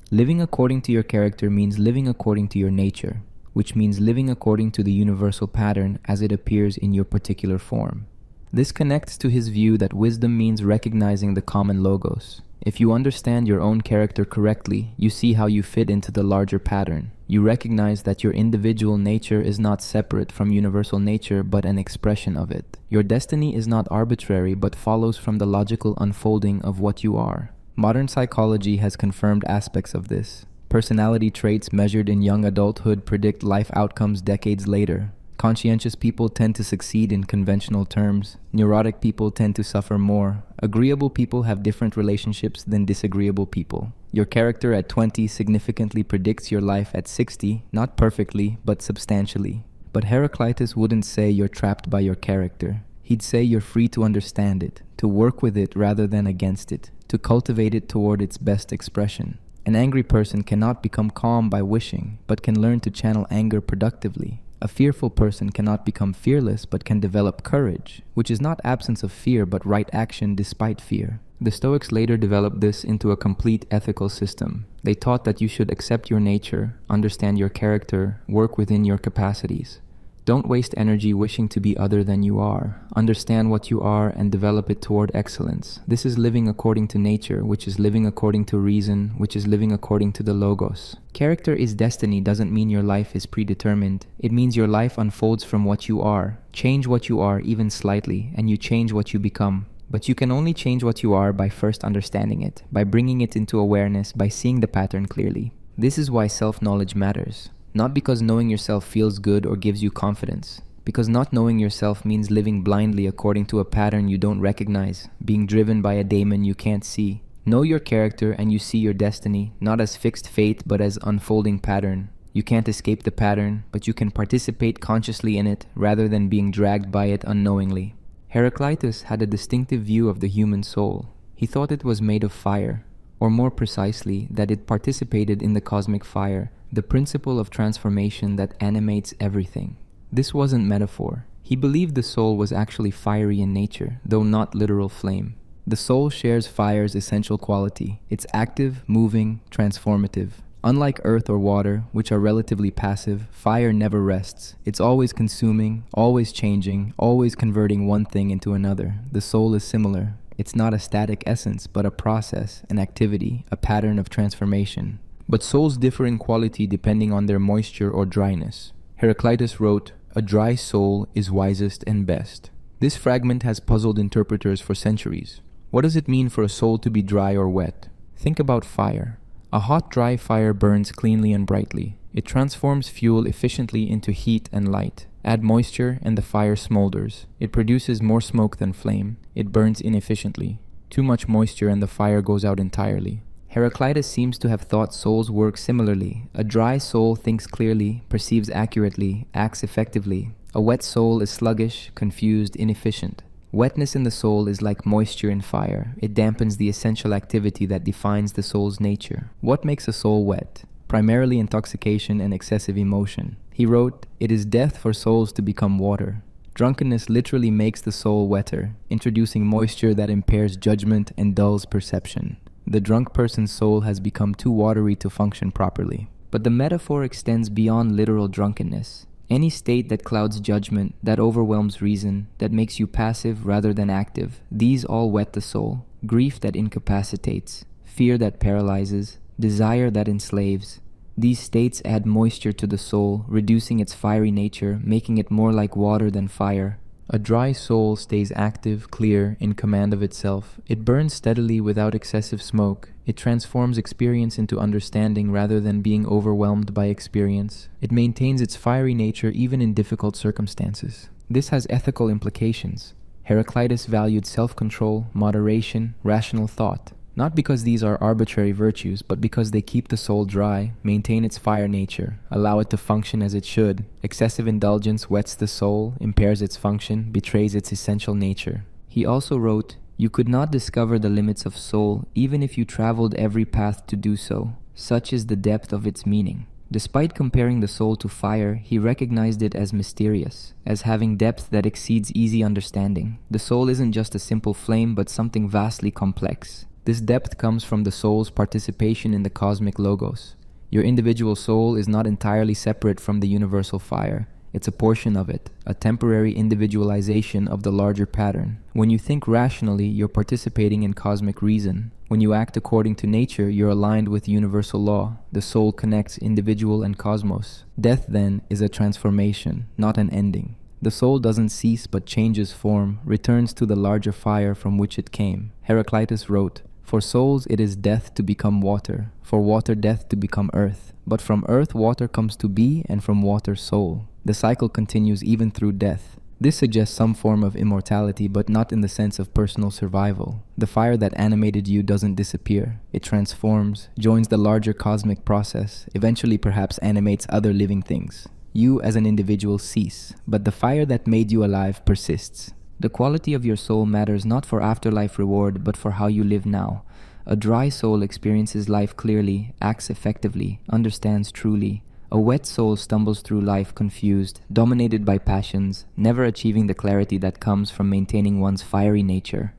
Living according to your character means living according to your nature, which means living according to the universal pattern as it appears in your particular form. This connects to his view that wisdom means recognizing the common logos. If you understand your own character correctly, you see how you fit into the larger pattern. You recognize that your individual nature is not separate from universal nature, but an expression of it. Your destiny is not arbitrary, but follows from the logical unfolding of what you are. Modern psychology has confirmed aspects of this. Personality traits measured in young adulthood predict life outcomes decades later. Conscientious people tend to succeed in conventional terms. Neurotic people tend to suffer more. Agreeable people have different relationships than disagreeable people. Your character at 20 significantly predicts your life at 60, not perfectly, but substantially. But Heraclitus wouldn't say you're trapped by your character. He'd say you're free to understand it, to work with it rather than against it, to cultivate it toward its best expression. An angry person cannot become calm by wishing, but can learn to channel anger productively. A fearful person cannot become fearless, but can develop courage, which is not absence of fear, but right action despite fear. The Stoics later developed this into a complete ethical system. They taught that you should accept your nature, understand your character, work within your capacities. Don't waste energy wishing to be other than you are. Understand what you are and develop it toward excellence. This is living according to nature, which is living according to reason, which is living according to the logos. Character is destiny doesn't mean your life is predetermined. It means your life unfolds from what you are. Change what you are even slightly, and you change what you become. But you can only change what you are by first understanding it, by bringing it into awareness, by seeing the pattern clearly. This is why self-knowledge matters. Not because knowing yourself feels good or gives you confidence. Because not knowing yourself means living blindly according to a pattern you don't recognize, being driven by a daemon you can't see. Know your character and you see your destiny, not as fixed fate but as unfolding pattern. You can't escape the pattern, but you can participate consciously in it rather than being dragged by it unknowingly. Heraclitus had a distinctive view of the human soul. He thought it was made of fire, or more precisely, that it participated in the cosmic fire, the principle of transformation that animates everything. This wasn't metaphor. He believed the soul was actually fiery in nature, though not literal flame. The soul shares fire's essential quality. It's active, moving, transformative. Unlike earth or water, which are relatively passive, fire never rests. It's always consuming, always changing, always converting one thing into another. The soul is similar. It's not a static essence, but a process, an activity, a pattern of transformation. But souls differ in quality depending on their moisture or dryness. Heraclitus wrote, "A dry soul is wisest and best." This fragment has puzzled interpreters for centuries. What does it mean for a soul to be dry or wet? Think about fire. A hot, dry fire burns cleanly and brightly. It transforms fuel efficiently into heat and light. Add moisture and the fire smolders. It produces more smoke than flame. It burns inefficiently. Too much moisture and the fire goes out entirely. Heraclitus seems to have thought souls work similarly. A dry soul thinks clearly, perceives accurately, acts effectively. A wet soul is sluggish, confused, inefficient. Wetness in the soul is like moisture in fire. It dampens the essential activity that defines the soul's nature. What makes a soul wet? Primarily intoxication and excessive emotion. He wrote, "It is death for souls to become water." Drunkenness literally makes the soul wetter, introducing moisture that impairs judgment and dulls perception. The drunk person's soul has become too watery to function properly. But the metaphor extends beyond literal drunkenness. Any state that clouds judgment, that overwhelms reason, that makes you passive rather than active, these all wet the soul. Grief that incapacitates, fear that paralyzes, desire that enslaves. These states add moisture to the soul, reducing its fiery nature, making it more like water than fire. A dry soul stays active, clear, in command of itself. It burns steadily without excessive smoke. It transforms experience into understanding rather than being overwhelmed by experience. It maintains its fiery nature even in difficult circumstances. This has ethical implications. Heraclitus valued self-control, moderation, rational thought. Not because these are arbitrary virtues, but because they keep the soul dry, maintain its fire nature, allow it to function as it should. Excessive indulgence wets the soul, impairs its function, betrays its essential nature. He also wrote, "You could not discover the limits of soul, even if you traveled every path to do so. Such is the depth of its meaning." Despite comparing the soul to fire, he recognized it as mysterious, as having depth that exceeds easy understanding. The soul isn't just a simple flame, but something vastly complex. This depth comes from the soul's participation in the cosmic logos. Your individual soul is not entirely separate from the universal fire. It's a portion of it, a temporary individualization of the larger pattern. When you think rationally, you're participating in cosmic reason. When you act according to nature, you're aligned with universal law. The soul connects individual and cosmos. Death, then, is a transformation, not an ending. The soul doesn't cease but changes form, returns to the larger fire from which it came. Heraclitus wrote, "For souls it is death to become water, for water death to become earth. But from earth water comes to be, and from water soul. The cycle continues even through death." This suggests some form of immortality, but not in the sense of personal survival. The fire that animated you doesn't disappear. It transforms, joins the larger cosmic process, eventually perhaps animates other living things. You as an individual cease, but the fire that made you alive persists. The quality of your soul matters not for afterlife reward, but for how you live now. A dry soul experiences life clearly, acts effectively, understands truly. A wet soul stumbles through life confused, dominated by passions, never achieving the clarity that comes from maintaining one's fiery nature.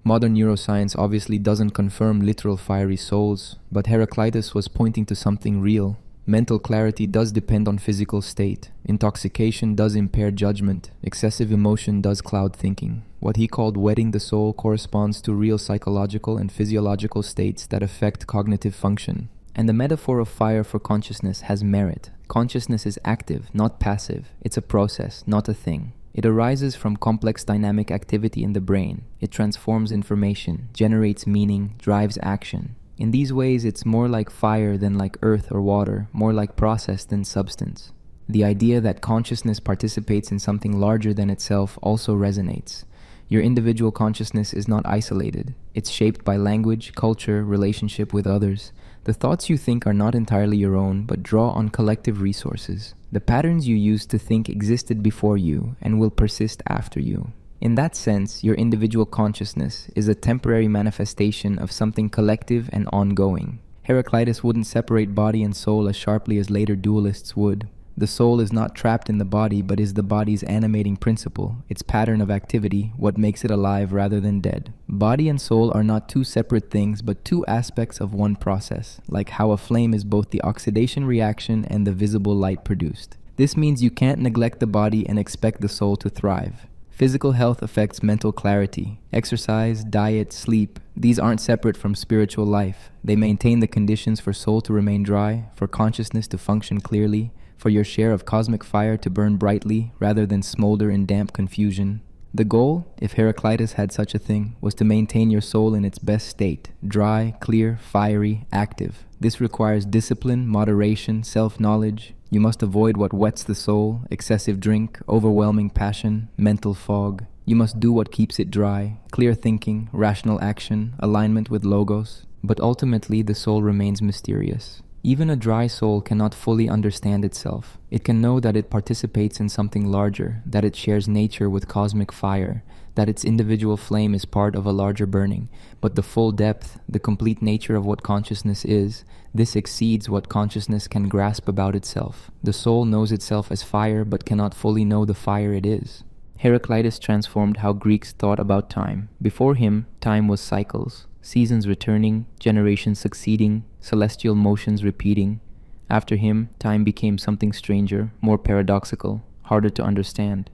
Modern neuroscience obviously doesn't confirm literal fiery souls, but Heraclitus was pointing to something real. Mental clarity does depend on physical state. Intoxication does impair judgment. Excessive emotion does cloud thinking. What he called wetting the soul corresponds to real psychological and physiological states that affect cognitive function. And the metaphor of fire for consciousness has merit. Consciousness is active, not passive. It's a process, not a thing. It arises from complex dynamic activity in the brain. It transforms information, generates meaning, drives action. In these ways, it's more like fire than like earth or water, more like process than substance. The idea that consciousness participates in something larger than itself also resonates. Your individual consciousness is not isolated. It's shaped by language, culture, relationship with others. The thoughts you think are not entirely your own, but draw on collective resources. The patterns you used to think existed before you and will persist after you. In that sense, your individual consciousness is a temporary manifestation of something collective and ongoing. Heraclitus wouldn't separate body and soul as sharply as later dualists would. The soul is not trapped in the body, but is the body's animating principle, its pattern of activity, what makes it alive rather than dead. Body and soul are not two separate things, but two aspects of one process, like how a flame is both the oxidation reaction and the visible light produced. This means you can't neglect the body and expect the soul to thrive. Physical health affects mental clarity. Exercise, diet, sleep, these aren't separate from spiritual life. They maintain the conditions for soul to remain dry, for consciousness to function clearly, for your share of cosmic fire to burn brightly rather than smolder in damp confusion. The goal, if Heraclitus had such a thing, was to maintain your soul in its best state, dry, clear, fiery, active. This requires discipline, moderation, self-knowledge. You must avoid what wets the soul, excessive drink, overwhelming passion, mental fog. You must do what keeps it dry, clear thinking, rational action, alignment with logos. But ultimately, the soul remains mysterious. Even a dry soul cannot fully understand itself. It can know that it participates in something larger, that it shares nature with cosmic fire, that its individual flame is part of a larger burning. But the full depth, the complete nature of what consciousness is, this exceeds what consciousness can grasp about itself. The soul knows itself as fire, but cannot fully know the fire it is. Heraclitus transformed how Greeks thought about time. Before him, time was cycles. Seasons returning, generations succeeding, celestial motions repeating. After him, time became something stranger, more paradoxical, harder to understand.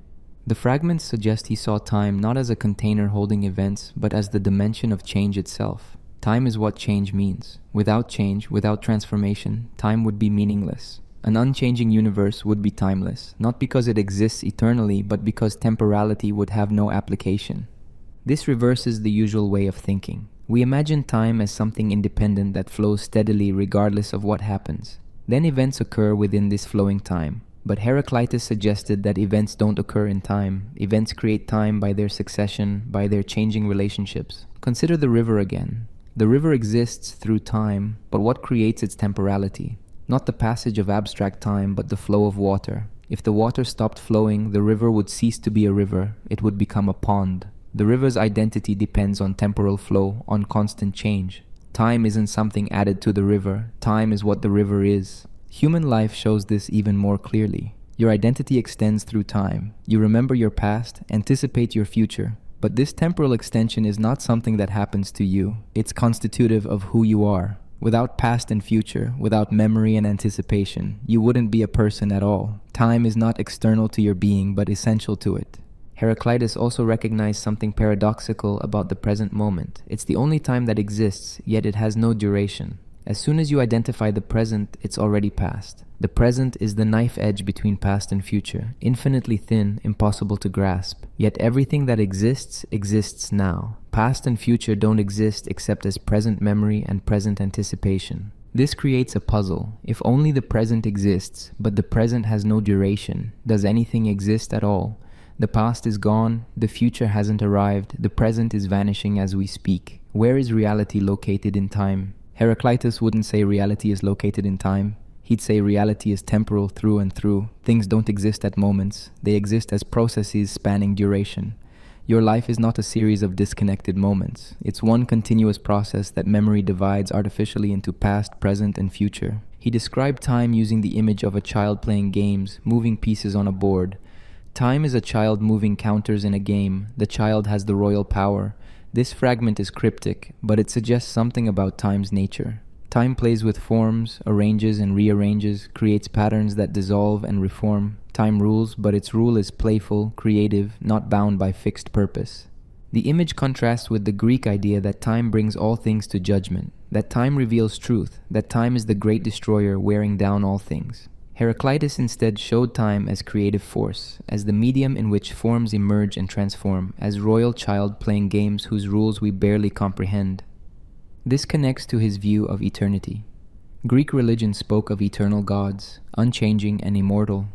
The fragments suggest he saw time not as a container holding events, but as the dimension of change itself. Time is what change means. Without change, without transformation, time would be meaningless. An unchanging universe would be timeless, not because it exists eternally, but because temporality would have no application. This reverses the usual way of thinking. We imagine time as something independent that flows steadily regardless of what happens. Then events occur within this flowing time. But Heraclitus suggested that events don't occur in time. Events create time by their succession, by their changing relationships. Consider the river again. The river exists through time, but what creates its temporality? Not the passage of abstract time, but the flow of water. If the water stopped flowing, the river would cease to be a river. It would become a pond. The river's identity depends on temporal flow, on constant change. Time isn't something added to the river. Time is what the river is. Human life shows this even more clearly. Your identity extends through time. You remember your past, anticipate your future. But this temporal extension is not something that happens to you. It's constitutive of who you are. Without past and future, without memory and anticipation, you wouldn't be a person at all. Time is not external to your being, but essential to it. Heraclitus also recognized something paradoxical about the present moment. It's the only time that exists, yet it has no duration. As soon as you identify the present, it's already past. The present is the knife edge between past and future, infinitely thin, impossible to grasp. Yet everything that exists, exists now. Past and future don't exist except as present memory and present anticipation. This creates a puzzle. If only the present exists, but the present has no duration, does anything exist at all? The past is gone, the future hasn't arrived, the present is vanishing as we speak. Where is reality located in time? Heraclitus wouldn't say reality is located in time. He'd say reality is temporal through and through. Things don't exist at moments. They exist as processes spanning duration. Your life is not a series of disconnected moments. It's one continuous process that memory divides artificially into past, present, and future. He described time using the image of a child playing games, moving pieces on a board. Time is a child moving counters in a game. The child has the royal power. This fragment is cryptic, but it suggests something about time's nature. Time plays with forms, arranges and rearranges, creates patterns that dissolve and reform. Time rules, but its rule is playful, creative, not bound by fixed purpose. The image contrasts with the Greek idea that time brings all things to judgment, that time reveals truth, that time is the great destroyer wearing down all things. Heraclitus instead showed time as creative force, as the medium in which forms emerge and transform, as royal child playing games whose rules we barely comprehend. This connects to his view of eternity. Greek religion spoke of eternal gods, unchanging and immortal.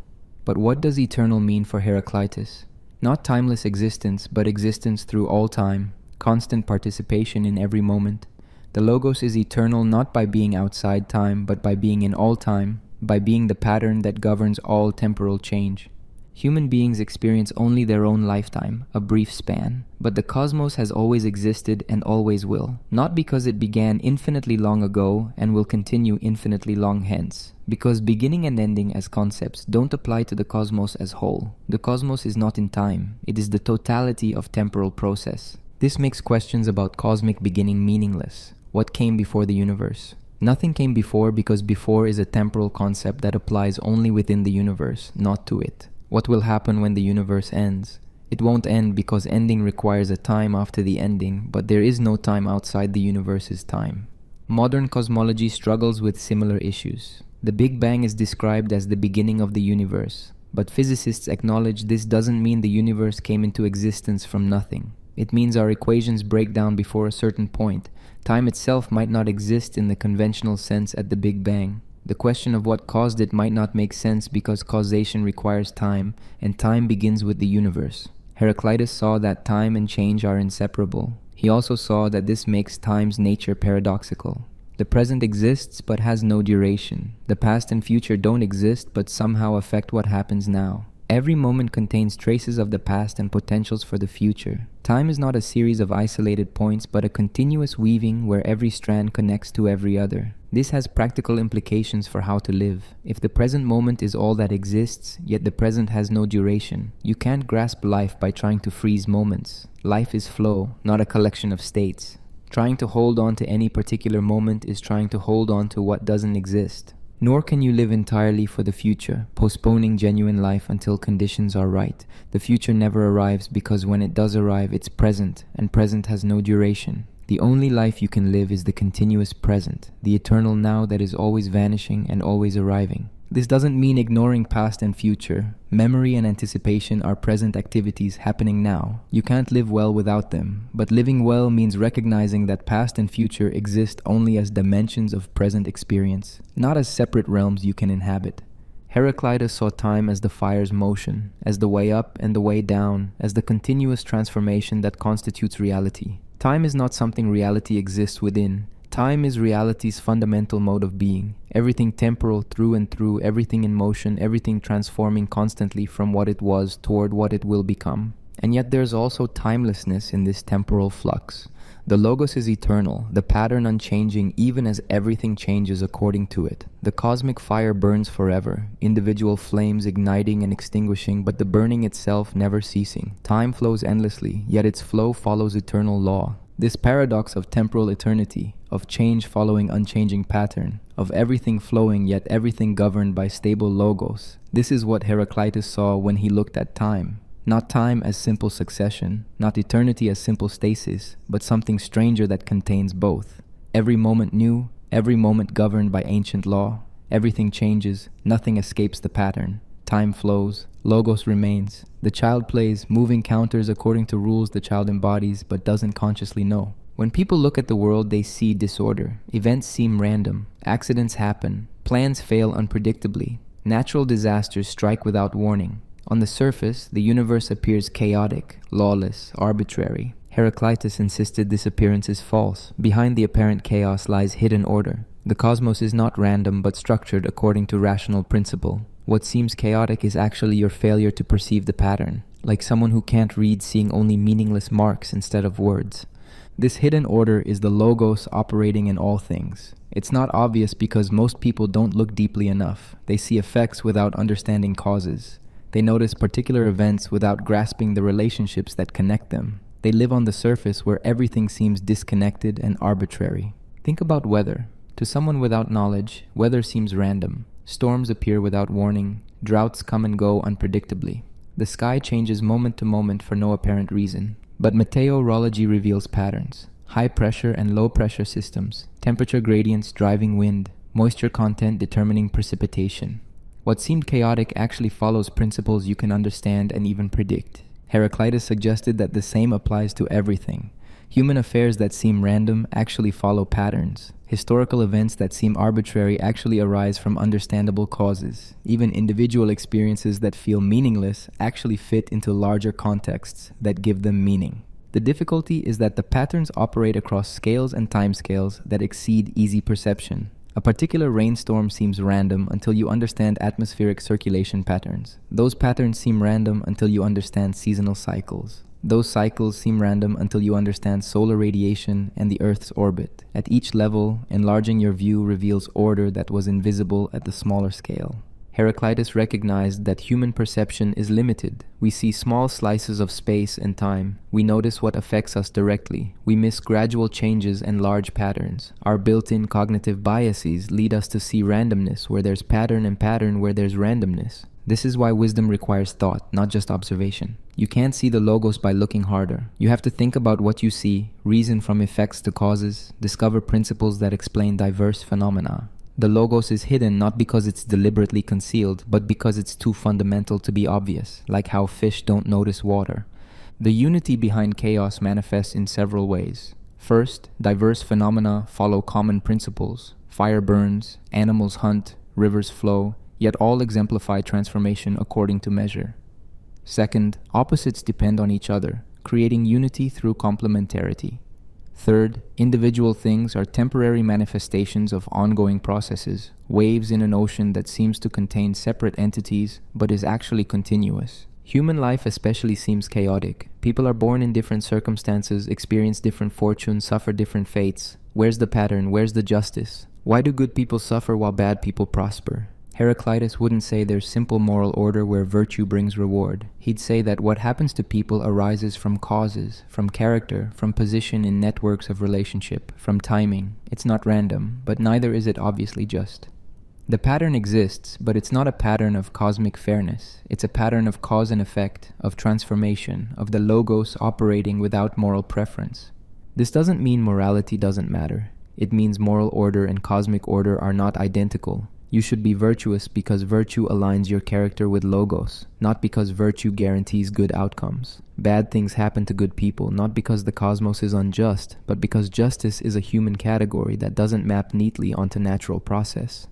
But what does eternal mean for Heraclitus? Not timeless existence, but existence through all time, constant participation in every moment. The Logos is eternal not by being outside time, but by being in all time, by being the pattern that governs all temporal change. Human beings experience only their own lifetime, a brief span, but the cosmos has always existed and always will, not because it began infinitely long ago and will continue infinitely long hence, because beginning and ending as concepts don't apply to the cosmos as whole. The cosmos is not in time, it is the totality of temporal process. This makes questions about cosmic beginning meaningless. What came before the universe? Nothing came before because before is a temporal concept that applies only within the universe, not to it. What will happen when the universe ends? It won't end because ending requires a time after the ending, but there is no time outside the universe's time. Modern cosmology struggles with similar issues. The Big Bang is described as the beginning of the universe, but physicists acknowledge this doesn't mean the universe came into existence from nothing. It means our equations break down before a certain point. Time itself might not exist in the conventional sense at the Big Bang. The question of what caused it might not make sense because causation requires time, and time begins with the universe. Heraclitus saw that time and change are inseparable. He also saw that this makes time's nature paradoxical. The present exists but has no duration. The past and future don't exist but somehow affect what happens now. Every moment contains traces of the past and potentials for the future. Time is not a series of isolated points but a continuous weaving where every strand connects to every other. This has practical implications for how to live. If the present moment is all that exists, yet the present has no duration, you can't grasp life by trying to freeze moments. Life is flow, not a collection of states. Trying to hold on to any particular moment is trying to hold on to what doesn't exist. Nor can you live entirely for the future, postponing genuine life until conditions are right. The future never arrives because when it does arrive, it's present, and present has no duration. The only life you can live is the continuous present, the eternal now that is always vanishing and always arriving. This doesn't mean ignoring past and future. Memory and anticipation are present activities happening now. You can't live well without them, but living well means recognizing that past and future exist only as dimensions of present experience, not as separate realms you can inhabit. Heraclitus saw time as the fire's motion, as the way up and the way down, as the continuous transformation that constitutes reality. Time is not something reality exists within. Time is reality's fundamental mode of being. Everything temporal through and through, everything in motion, everything transforming constantly from what it was toward what it will become. And yet there's also timelessness in this temporal flux. The Logos is eternal, the pattern unchanging even as everything changes according to it. The cosmic fire burns forever, individual flames igniting and extinguishing, but the burning itself never ceasing. Time flows endlessly, yet its flow follows eternal law. This paradox of temporal eternity, of change following unchanging pattern, of everything flowing yet everything governed by stable Logos. This is what Heraclitus saw when he looked at time. Not time as simple succession, not eternity as simple stasis, but something stranger that contains both. Every moment new, every moment governed by ancient law. Everything changes, nothing escapes the pattern. Time flows, Logos remains. The child plays, moving counters according to rules the child embodies but doesn't consciously know. When people look at the world, they see disorder. Events seem random. Accidents happen. Plans fail unpredictably. Natural disasters strike without warning. On the surface, the universe appears chaotic, lawless, arbitrary. Heraclitus insisted this appearance is false. Behind the apparent chaos lies hidden order. The cosmos is not random but structured according to rational principle. What seems chaotic is actually your failure to perceive the pattern, like someone who can't read seeing only meaningless marks instead of words. This hidden order is the Logos operating in all things. It's not obvious because most people don't look deeply enough. They see effects without understanding causes. They notice particular events without grasping the relationships that connect them. They live on the surface where everything seems disconnected and arbitrary. Think about weather. To someone without knowledge, weather seems random. Storms appear without warning. Droughts come and go unpredictably. The sky changes moment to moment for no apparent reason. But meteorology reveals patterns. High pressure and low pressure systems. Temperature gradients driving wind. Moisture content determining precipitation. What seemed chaotic actually follows principles you can understand and even predict. Heraclitus suggested that the same applies to everything. Human affairs that seem random actually follow patterns. Historical events that seem arbitrary actually arise from understandable causes. Even individual experiences that feel meaningless actually fit into larger contexts that give them meaning. The difficulty is that the patterns operate across scales and timescales that exceed easy perception. A particular rainstorm seems random until you understand atmospheric circulation patterns. Those patterns seem random until you understand seasonal cycles. Those cycles seem random until you understand solar radiation and the Earth's orbit. At each level, enlarging your view reveals order that was invisible at the smaller scale. Heraclitus recognized that human perception is limited. We see small slices of space and time. We notice what affects us directly. We miss gradual changes and large patterns. Our built-in cognitive biases lead us to see randomness where there's pattern and pattern where there's randomness. This is why wisdom requires thought, not just observation. You can't see the Logos by looking harder. You have to think about what you see, reason from effects to causes, discover principles that explain diverse phenomena. The Logos is hidden not because it's deliberately concealed, but because it's too fundamental to be obvious, like how fish don't notice water. The unity behind chaos manifests in several ways. First, diverse phenomena follow common principles. Fire burns, animals hunt, rivers flow, yet all exemplify transformation according to measure. Second, opposites depend on each other, creating unity through complementarity. Third, individual things are temporary manifestations of ongoing processes, waves in an ocean that seems to contain separate entities but is actually continuous. Human life especially seems chaotic. People are born in different circumstances, experience different fortunes, suffer different fates. Where's the pattern? Where's the justice? Why do good people suffer while bad people prosper? Heraclitus wouldn't say there's simple moral order where virtue brings reward. He'd say that what happens to people arises from causes, from character, from position in networks of relationship, from timing. It's not random, but neither is it obviously just. The pattern exists, but it's not a pattern of cosmic fairness. It's a pattern of cause and effect, of transformation, of the logos operating without moral preference. This doesn't mean morality doesn't matter. It means moral order and cosmic order are not identical. You should be virtuous because virtue aligns your character with logos, not because virtue guarantees good outcomes. Bad things happen to good people, not because the cosmos is unjust, but because justice is a human category that doesn't map neatly onto natural process.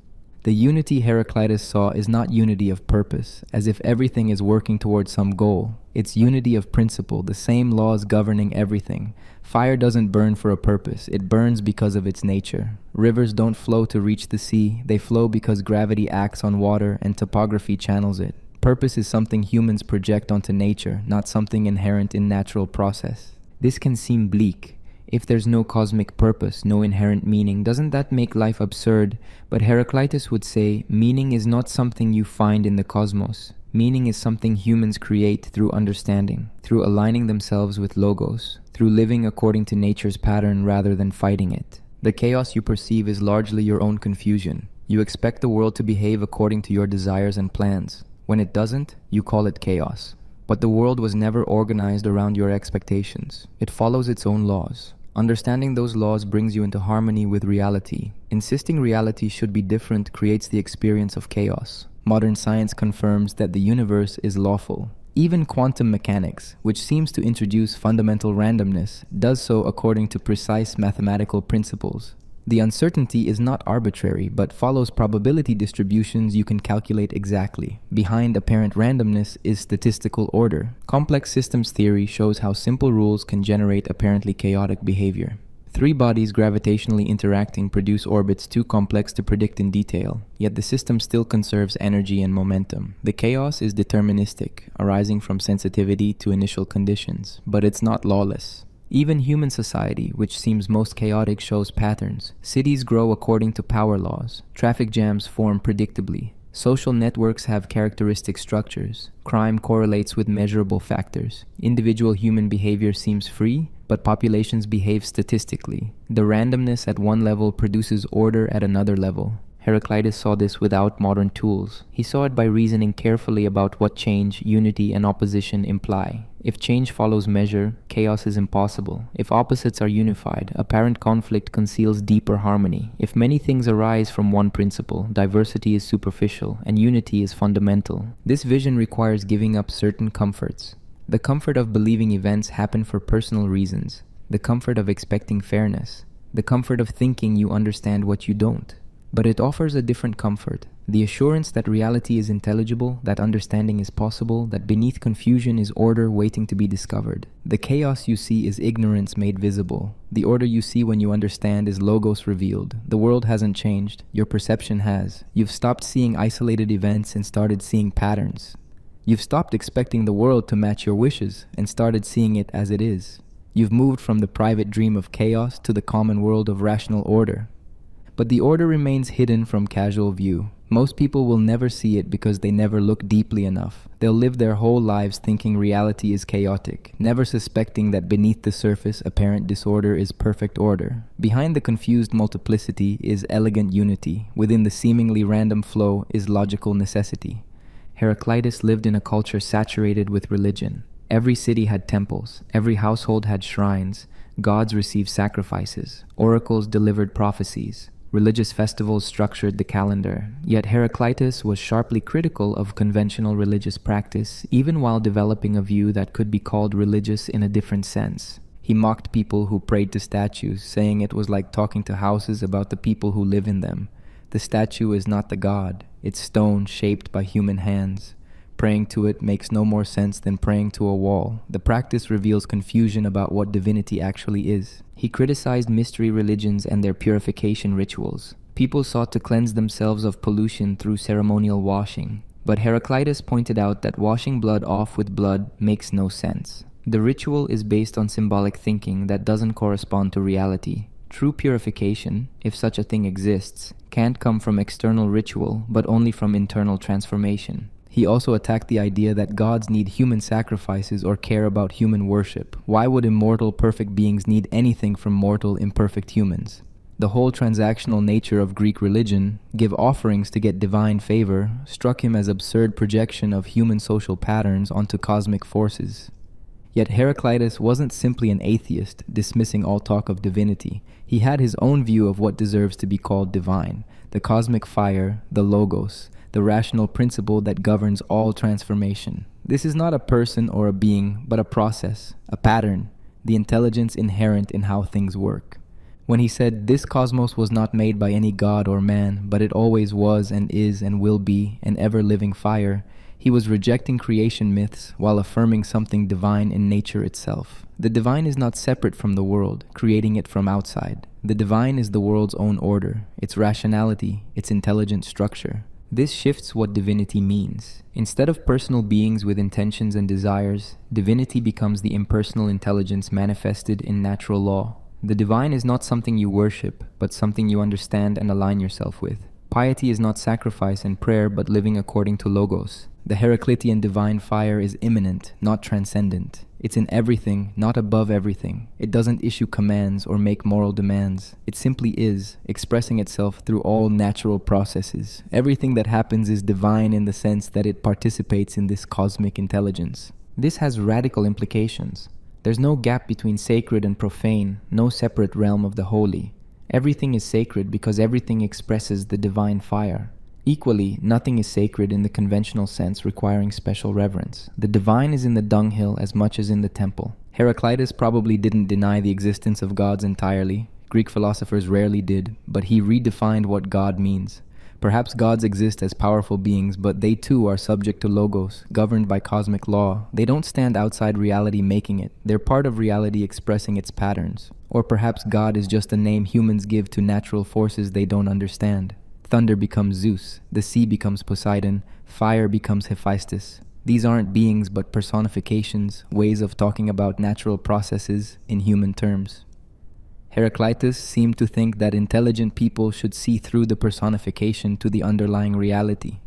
The unity Heraclitus saw is not unity of purpose, as if everything is working towards some goal. It's unity of principle, the same laws governing everything. Fire doesn't burn for a purpose, it burns because of its nature. Rivers don't flow to reach the sea, they flow because gravity acts on water and topography channels it. Purpose is something humans project onto nature, not something inherent in natural process. This can seem bleak. If there's no cosmic purpose, no inherent meaning, doesn't that make life absurd? But Heraclitus would say, meaning is not something you find in the cosmos. Meaning is something humans create through understanding, through aligning themselves with logos, through living according to nature's pattern rather than fighting it. The chaos you perceive is largely your own confusion. You expect the world to behave according to your desires and plans. When it doesn't, you call it chaos. But the world was never organized around your expectations. It follows its own laws. Understanding those laws brings you into harmony with reality. Insisting reality should be different creates the experience of chaos. Modern science confirms that the universe is lawful. Even quantum mechanics, which seems to introduce fundamental randomness, does so according to precise mathematical principles. The uncertainty is not arbitrary, but follows probability distributions you can calculate exactly. Behind apparent randomness is statistical order. Complex systems theory shows how simple rules can generate apparently chaotic behavior. Three bodies gravitationally interacting produce orbits too complex to predict in detail, yet the system still conserves energy and momentum. The chaos is deterministic, arising from sensitivity to initial conditions, but it's not lawless. Even human society, which seems most chaotic, shows patterns. Cities grow according to power laws. Traffic jams form predictably. Social networks have characteristic structures. Crime correlates with measurable factors. Individual human behavior seems free, but populations behave statistically. The randomness at one level produces order at another level. Heraclitus saw this without modern tools. He saw it by reasoning carefully about what change, unity, and opposition imply. If change follows measure, chaos is impossible. If opposites are unified, apparent conflict conceals deeper harmony. If many things arise from one principle, diversity is superficial, and unity is fundamental. This vision requires giving up certain comforts. The comfort of believing events happen for personal reasons. The comfort of expecting fairness. The comfort of thinking you understand what you don't. But it offers a different comfort, the assurance that reality is intelligible, that understanding is possible, that beneath confusion is order waiting to be discovered. The chaos you see is ignorance made visible. The order you see when you understand is logos revealed. The world hasn't changed, your perception has. You've stopped seeing isolated events and started seeing patterns. You've stopped expecting the world to match your wishes and started seeing it as it is. You've moved from the private dream of chaos to the common world of rational order. But the order remains hidden from casual view. Most people will never see it because they never look deeply enough. They'll live their whole lives thinking reality is chaotic, never suspecting that beneath the surface apparent disorder is perfect order. Behind the confused multiplicity is elegant unity. Within the seemingly random flow is logical necessity. Heraclitus lived in a culture saturated with religion. Every city had temples. Every household had shrines. Gods received sacrifices. Oracles delivered prophecies. Religious festivals structured the calendar, yet Heraclitus was sharply critical of conventional religious practice, even while developing a view that could be called religious in a different sense. He mocked people who prayed to statues, saying it was like talking to houses about the people who live in them. The statue is not the god, it's stone shaped by human hands. Praying to it makes no more sense than praying to a wall. The practice reveals confusion about what divinity actually is. He criticized mystery religions and their purification rituals. People sought to cleanse themselves of pollution through ceremonial washing. But Heraclitus pointed out that washing blood off with blood makes no sense. The ritual is based on symbolic thinking that doesn't correspond to reality. True purification, if such a thing exists, can't come from external ritual, but only from internal transformation. He also attacked the idea that gods need human sacrifices or care about human worship. Why would immortal, perfect beings need anything from mortal, imperfect humans? The whole transactional nature of Greek religion, give offerings to get divine favor, struck him as absurd projection of human social patterns onto cosmic forces. Yet Heraclitus wasn't simply an atheist, dismissing all talk of divinity. He had his own view of what deserves to be called divine, the cosmic fire, the logos, the rational principle that governs all transformation. This is not a person or a being, but a process, a pattern, the intelligence inherent in how things work. When he said this cosmos was not made by any god or man, but it always was and is and will be an ever-living fire, he was rejecting creation myths while affirming something divine in nature itself. The divine is not separate from the world, creating it from outside. The divine is the world's own order, its rationality, its intelligent structure. This shifts what divinity means. Instead of personal beings with intentions and desires, divinity becomes the impersonal intelligence manifested in natural law. The divine is not something you worship, but something you understand and align yourself with. Piety is not sacrifice and prayer, but living according to logos. The Heraclitean divine fire is immanent, not transcendent. It's in everything, not above everything. It doesn't issue commands or make moral demands. It simply is, expressing itself through all natural processes. Everything that happens is divine in the sense that it participates in this cosmic intelligence. This has radical implications. There's no gap between sacred and profane, no separate realm of the holy. Everything is sacred because everything expresses the divine fire. Equally, nothing is sacred in the conventional sense requiring special reverence. The divine is in the dunghill as much as in the temple. Heraclitus probably didn't deny the existence of gods entirely. Greek philosophers rarely did, but he redefined what God means. Perhaps gods exist as powerful beings, but they too are subject to logos, governed by cosmic law. They don't stand outside reality making it. They're part of reality expressing its patterns. Or perhaps God is just a name humans give to natural forces they don't understand. Thunder becomes Zeus, the sea becomes Poseidon, fire becomes Hephaestus. These aren't beings but personifications, ways of talking about natural processes in human terms. Heraclitus seemed to think that intelligent people should see through the personification to the underlying reality.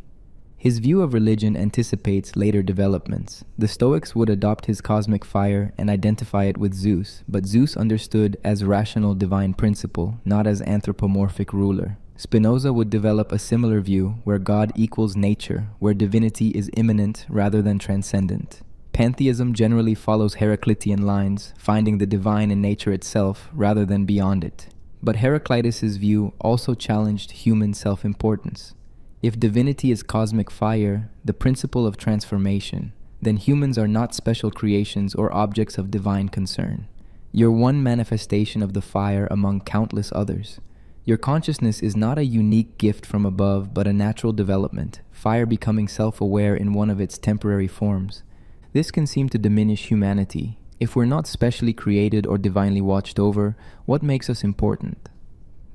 His view of religion anticipates later developments. The Stoics would adopt his cosmic fire and identify it with Zeus, but Zeus understood as rational divine principle, not as anthropomorphic ruler. Spinoza would develop a similar view where God equals nature, where divinity is immanent rather than transcendent. Pantheism generally follows Heraclitean lines, finding the divine in nature itself rather than beyond it. But Heraclitus's view also challenged human self-importance. If divinity is cosmic fire, the principle of transformation, then humans are not special creations or objects of divine concern. You're one manifestation of the fire among countless others. Your consciousness is not a unique gift from above, but a natural development, fire becoming self-aware in one of its temporary forms. This can seem to diminish humanity. If we're not specially created or divinely watched over, what makes us important?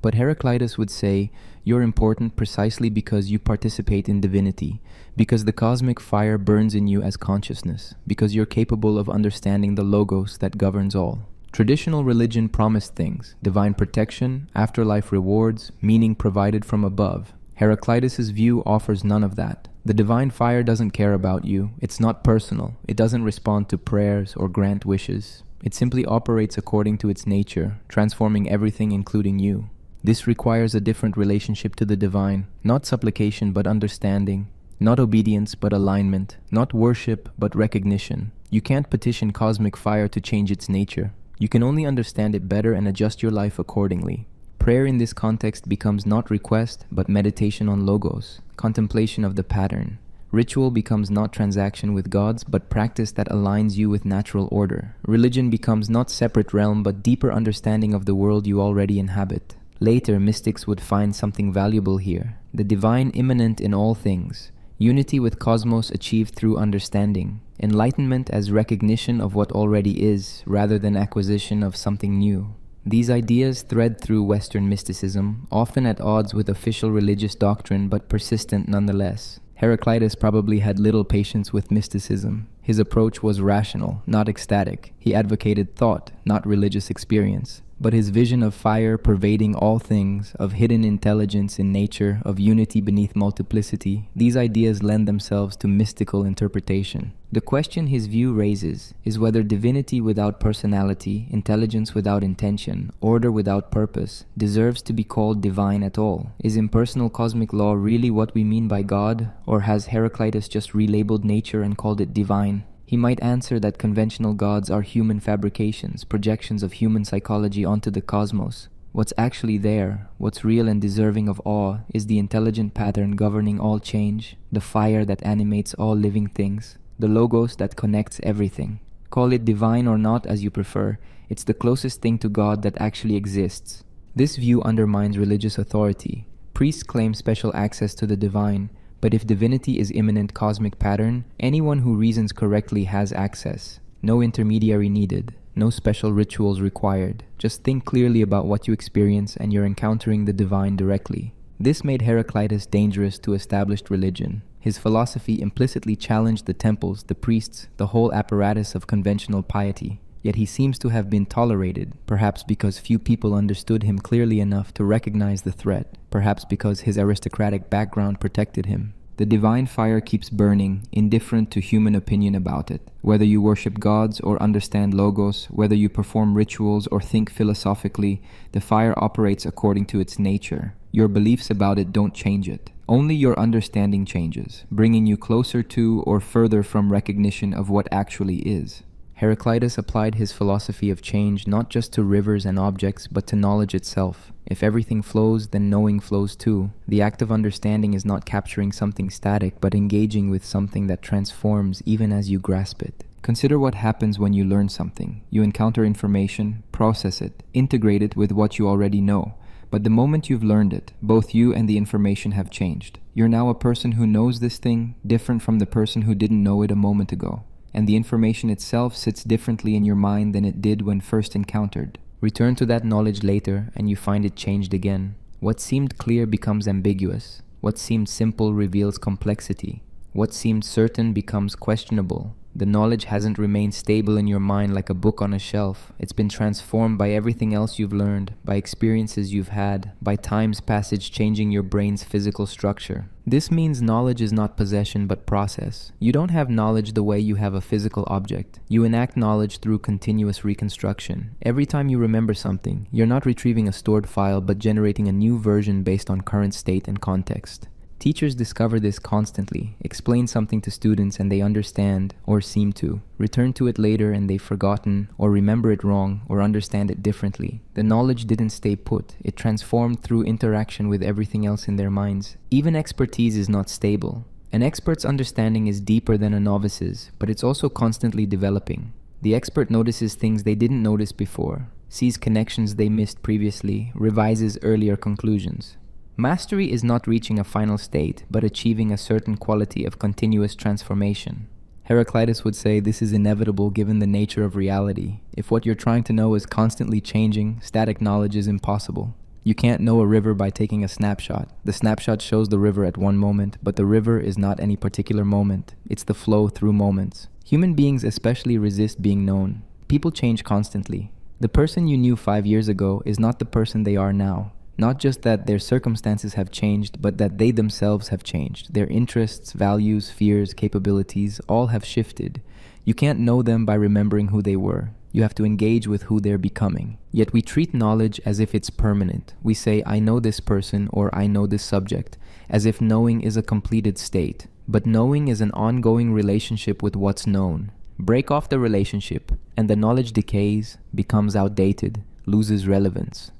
But Heraclitus would say, you're important precisely because you participate in divinity, because the cosmic fire burns in you as consciousness, because you're capable of understanding the logos that governs all. Traditional religion promised things, divine protection, afterlife rewards, meaning provided from above. Heraclitus's view offers none of that. The divine fire doesn't care about you. It's not personal. It doesn't respond to prayers or grant wishes. It simply operates according to its nature, transforming everything including you. This requires a different relationship to the divine, not supplication but understanding, not obedience but alignment, not worship but recognition. You can't petition cosmic fire to change its nature. You can only understand it better and adjust your life accordingly. Prayer in this context becomes not request, but meditation on logos, contemplation of the pattern. Ritual becomes not transaction with gods, but practice that aligns you with natural order. Religion becomes not separate realm, but deeper understanding of the world you already inhabit. Later, mystics would find something valuable here, the divine immanent in all things, unity with cosmos achieved through understanding, enlightenment as recognition of what already is, rather than acquisition of something new. These ideas thread through Western mysticism, often at odds with official religious doctrine but persistent nonetheless. Heraclitus probably had little patience with mysticism. His approach was rational, not ecstatic. He advocated thought, not religious experience. But his vision of fire pervading all things, of hidden intelligence in nature, of unity beneath multiplicity, these ideas lend themselves to mystical interpretation. The question his view raises is whether divinity without personality, intelligence without intention, order without purpose, deserves to be called divine at all. Is impersonal cosmic law really what we mean by God, or has Heraclitus just relabeled nature and called it divine? He might answer that conventional gods are human fabrications, projections of human psychology onto the cosmos. What's actually there, what's real and deserving of awe, is the intelligent pattern governing all change, the fire that animates all living things, the logos that connects everything. Call it divine or not as you prefer, it's the closest thing to God that actually exists. This view undermines religious authority. Priests claim special access to the divine, but if divinity is immanent cosmic pattern, anyone who reasons correctly has access. No intermediary needed, no special rituals required. Just think clearly about what you experience and you're encountering the divine directly. This made Heraclitus dangerous to established religion. His philosophy implicitly challenged the temples, the priests, the whole apparatus of conventional piety. Yet he seems to have been tolerated, perhaps because few people understood him clearly enough to recognize the threat, perhaps because his aristocratic background protected him. The divine fire keeps burning, indifferent to human opinion about it. Whether you worship gods or understand logos, whether you perform rituals or think philosophically, the fire operates according to its nature. Your beliefs about it don't change it. Only your understanding changes, bringing you closer to or further from recognition of what actually is. Heraclitus applied his philosophy of change not just to rivers and objects, but to knowledge itself. If everything flows, then knowing flows too. The act of understanding is not capturing something static, but engaging with something that transforms even as you grasp it. Consider what happens when you learn something. You encounter information, process it, integrate it with what you already know. But the moment you've learned it, both you and the information have changed. You're now a person who knows this thing, different from the person who didn't know it a moment ago. And the information itself sits differently in your mind than it did when first encountered. Return to that knowledge later and you find it changed again. What seemed clear becomes ambiguous. What seemed simple reveals complexity. What seemed certain becomes questionable. The knowledge hasn't remained stable in your mind like a book on a shelf. It's been transformed by everything else you've learned, by experiences you've had, by time's passage changing your brain's physical structure. This means knowledge is not possession but process. You don't have knowledge the way you have a physical object. You enact knowledge through continuous reconstruction. Every time you remember something, you're not retrieving a stored file but generating a new version based on current state and context. Teachers discover this constantly, explain something to students and they understand, or seem to, return to it later and they've forgotten, or remember it wrong, or understand it differently. The knowledge didn't stay put, it transformed through interaction with everything else in their minds. Even expertise is not stable. An expert's understanding is deeper than a novice's, but it's also constantly developing. The expert notices things they didn't notice before, sees connections they missed previously, revises earlier conclusions. Mastery is not reaching a final state, but achieving a certain quality of continuous transformation. Heraclitus would say this is inevitable given the nature of reality. If what you're trying to know is constantly changing, static knowledge is impossible. You can't know a river by taking a snapshot. The snapshot shows the river at one moment, but the river is not any particular moment. It's the flow through moments. Human beings especially resist being known. People change constantly. The person you knew 5 years ago is not the person they are now. Not just that their circumstances have changed, but that they themselves have changed. Their interests, values, fears, capabilities, all have shifted. You can't know them by remembering who they were. You have to engage with who they're becoming. Yet we treat knowledge as if it's permanent. We say, I know this person or I know this subject, as if knowing is a completed state. But knowing is an ongoing relationship with what's known. Break off the relationship, and the knowledge decays, becomes outdated, loses relevance.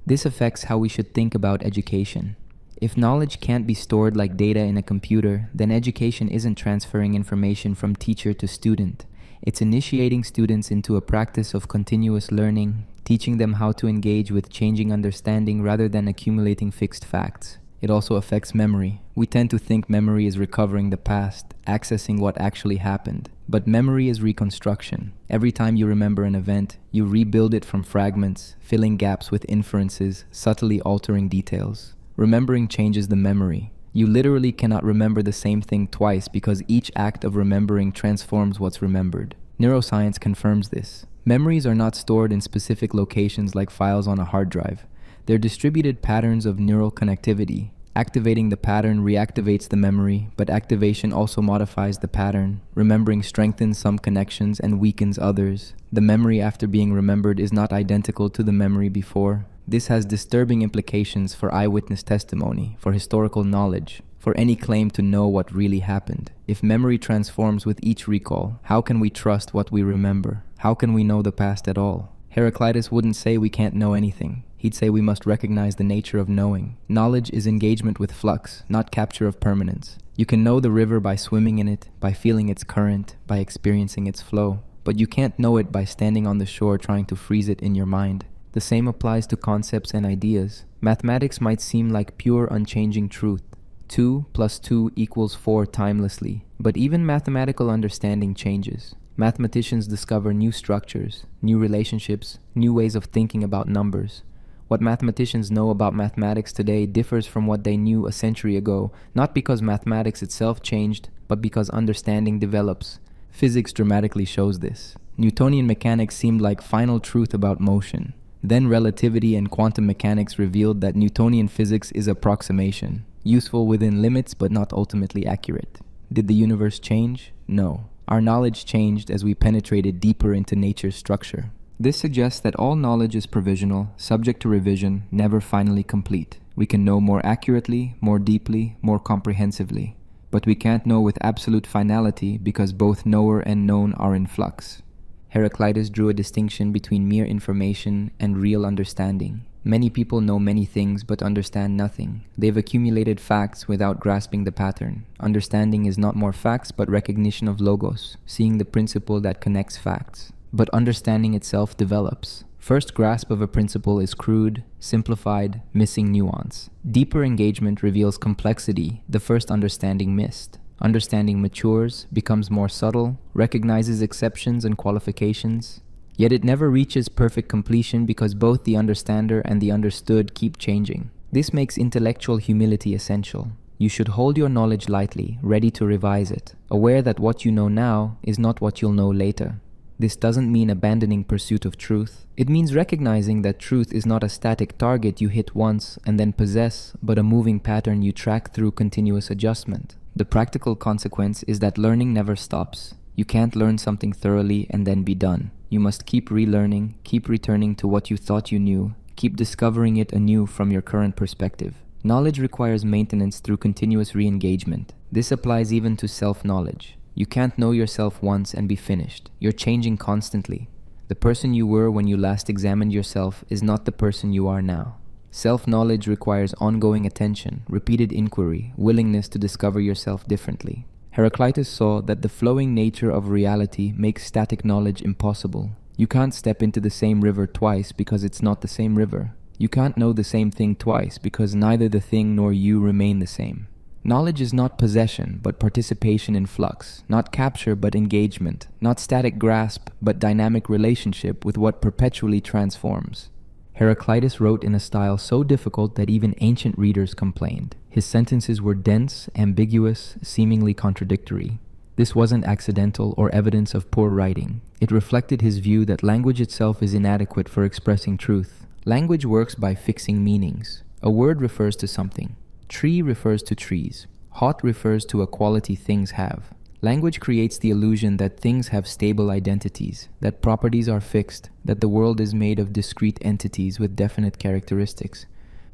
This affects how we should think about education. If knowledge can't be stored like data in a computer, then education isn't transferring information from teacher to student. It's initiating students into a practice of continuous learning, teaching them how to engage with changing understanding rather than accumulating fixed facts. It also affects memory. We tend to think memory is recovering the past, accessing what actually happened. But memory is reconstruction. Every time you remember an event, you rebuild it from fragments, filling gaps with inferences, subtly altering details. Remembering changes the memory. You literally cannot remember the same thing twice because each act of remembering transforms what's remembered. Neuroscience confirms this. Memories are not stored in specific locations like files on a hard drive. They're distributed patterns of neural connectivity. Activating the pattern reactivates the memory, but activation also modifies the pattern. Remembering strengthens some connections and weakens others. The memory after being remembered is not identical to the memory before. This has disturbing implications for eyewitness testimony, for historical knowledge, for any claim to know what really happened. If memory transforms with each recall, how can we trust what we remember? How can we know the past at all? Heraclitus wouldn't say we can't know anything. He'd say we must recognize the nature of knowing. Knowledge is engagement with flux, not capture of permanence. You can know the river by swimming in it, by feeling its current, by experiencing its flow. But you can't know it by standing on the shore trying to freeze it in your mind. The same applies to concepts and ideas. Mathematics might seem like pure, unchanging truth. 2 + 2 = 4 timelessly. But even mathematical understanding changes. Mathematicians discover new structures, new relationships, new ways of thinking about numbers. What mathematicians know about mathematics today differs from what they knew a century ago, not because mathematics itself changed, but because understanding develops. Physics dramatically shows this. Newtonian mechanics seemed like final truth about motion. Then relativity and quantum mechanics revealed that Newtonian physics is approximation, useful within limits but not ultimately accurate. Did the universe change? No. Our knowledge changed as we penetrated deeper into nature's structure. This suggests that all knowledge is provisional, subject to revision, never finally complete. We can know more accurately, more deeply, more comprehensively. But we can't know with absolute finality because both knower and known are in flux. Heraclitus drew a distinction between mere information and real understanding. Many people know many things but understand nothing. They've accumulated facts without grasping the pattern. Understanding is not more facts but recognition of logos, seeing the principle that connects facts. But understanding itself develops. First grasp of a principle is crude, simplified, missing nuance. Deeper engagement reveals complexity the first understanding missed. Understanding matures, becomes more subtle, recognizes exceptions and qualifications. Yet it never reaches perfect completion because both the understander and the understood keep changing. This makes intellectual humility essential. You should hold your knowledge lightly, ready to revise it, aware that what you know now is not what you'll know later. This doesn't mean abandoning pursuit of truth. It means recognizing that truth is not a static target you hit once and then possess, but a moving pattern you track through continuous adjustment. The practical consequence is that learning never stops. You can't learn something thoroughly and then be done. You must keep relearning, keep returning to what you thought you knew, keep discovering it anew from your current perspective. Knowledge requires maintenance through continuous re-engagement. This applies even to self-knowledge. You can't know yourself once and be finished. You're changing constantly. The person you were when you last examined yourself is not the person you are now. Self-knowledge requires ongoing attention, repeated inquiry, willingness to discover yourself differently. Heraclitus saw that the flowing nature of reality makes static knowledge impossible. You can't step into the same river twice because it's not the same river. You can't know the same thing twice because neither the thing nor you remain the same. Knowledge is not possession, but participation in flux, not capture, but engagement, not static grasp, but dynamic relationship with what perpetually transforms. Heraclitus wrote in a style so difficult that even ancient readers complained. His sentences were dense, ambiguous, seemingly contradictory. This wasn't accidental or evidence of poor writing. It reflected his view that language itself is inadequate for expressing truth. Language works by fixing meanings. A word refers to something. Tree refers to trees. Hot refers to a quality things have. Language creates the illusion that things have stable identities, that properties are fixed, that the world is made of discrete entities with definite characteristics.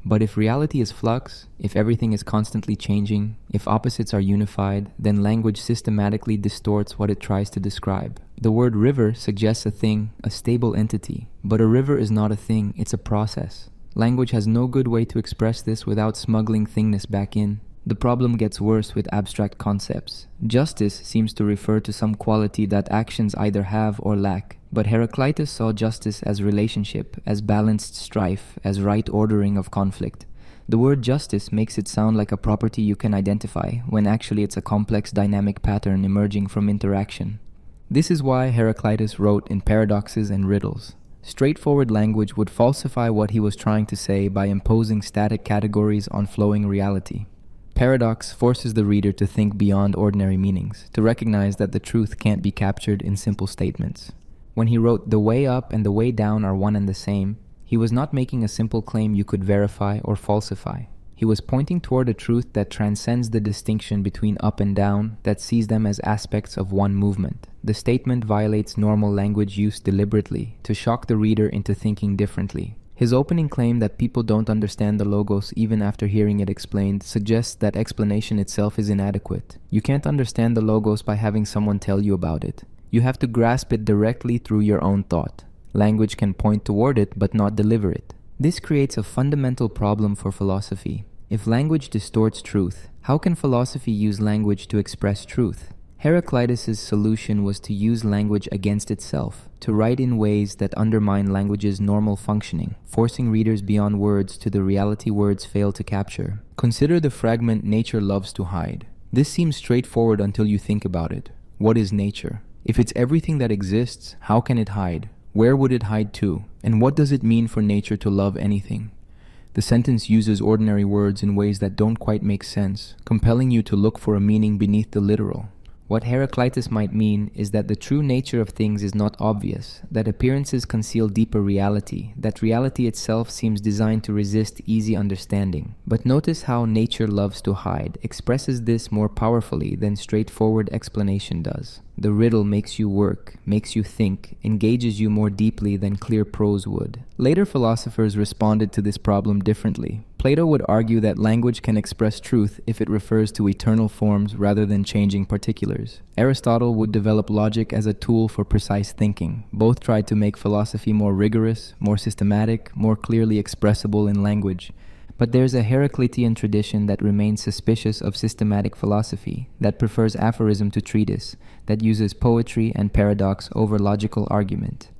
But if reality is flux, if everything is constantly changing, if opposites are unified, then language systematically distorts what it tries to describe. The word river suggests a thing, a stable entity. But a river is not a thing, it's a process. Language has no good way to express this without smuggling thingness back in. The problem gets worse with abstract concepts. Justice seems to refer to some quality that actions either have or lack. But Heraclitus saw justice as relationship, as balanced strife, as right ordering of conflict. The word justice makes it sound like a property you can identify, when actually it's a complex dynamic pattern emerging from interaction. This is why Heraclitus wrote in paradoxes and riddles. Straightforward language would falsify what he was trying to say by imposing static categories on flowing reality. Paradox forces the reader to think beyond ordinary meanings, to recognize that the truth can't be captured in simple statements. When he wrote, "The way up and the way down are one and the same," he was not making a simple claim you could verify or falsify. He was pointing toward a truth that transcends the distinction between up and down, that sees them as aspects of one movement. The statement violates normal language use deliberately, to shock the reader into thinking differently. His opening claim that people don't understand the logos even after hearing it explained suggests that explanation itself is inadequate. You can't understand the logos by having someone tell you about it. You have to grasp it directly through your own thought. Language can point toward it but not deliver it. This creates a fundamental problem for philosophy. If language distorts truth, how can philosophy use language to express truth? Heraclitus' solution was to use language against itself, to write in ways that undermine language's normal functioning, forcing readers beyond words to the reality words fail to capture. Consider the fragment "nature loves to hide." This seems straightforward until you think about it. What is nature? If it's everything that exists, how can it hide? Where would it hide to? And what does it mean for nature to love anything? The sentence uses ordinary words in ways that don't quite make sense, compelling you to look for a meaning beneath the literal. What Heraclitus might mean is that the true nature of things is not obvious, that appearances conceal deeper reality, that reality itself seems designed to resist easy understanding. But notice how "nature loves to hide" expresses this more powerfully than straightforward explanation does. The riddle makes you work, makes you think, engages you more deeply than clear prose would. Later philosophers responded to this problem differently. Plato would argue that language can express truth if it refers to eternal forms rather than changing particulars. Aristotle would develop logic as a tool for precise thinking. Both tried to make philosophy more rigorous, more systematic, more clearly expressible in language. But there's a Heraclitean tradition that remains suspicious of systematic philosophy, that prefers aphorism to treatise, that uses poetry and paradox over logical argument.